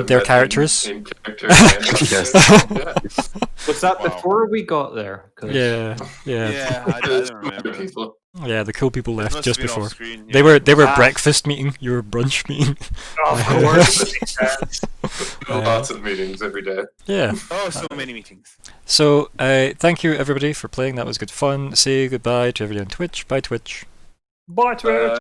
their Met characters. in character and Yes. yeah. Was that Wow. before we got there? 'Cause- Yeah, yeah. Yeah, I It's don't other remember. people. Yeah, the cool people It left must just have been before. off-screen, They yeah. were Ah. breakfast meeting. You were brunch meeting. Of course. That makes sense. Lots of meetings every day. Yeah. Oh, so many meetings. So thank you everybody for playing. That was good fun. Say goodbye to everybody on Twitch. Bye Twitch. Bye, Twitch.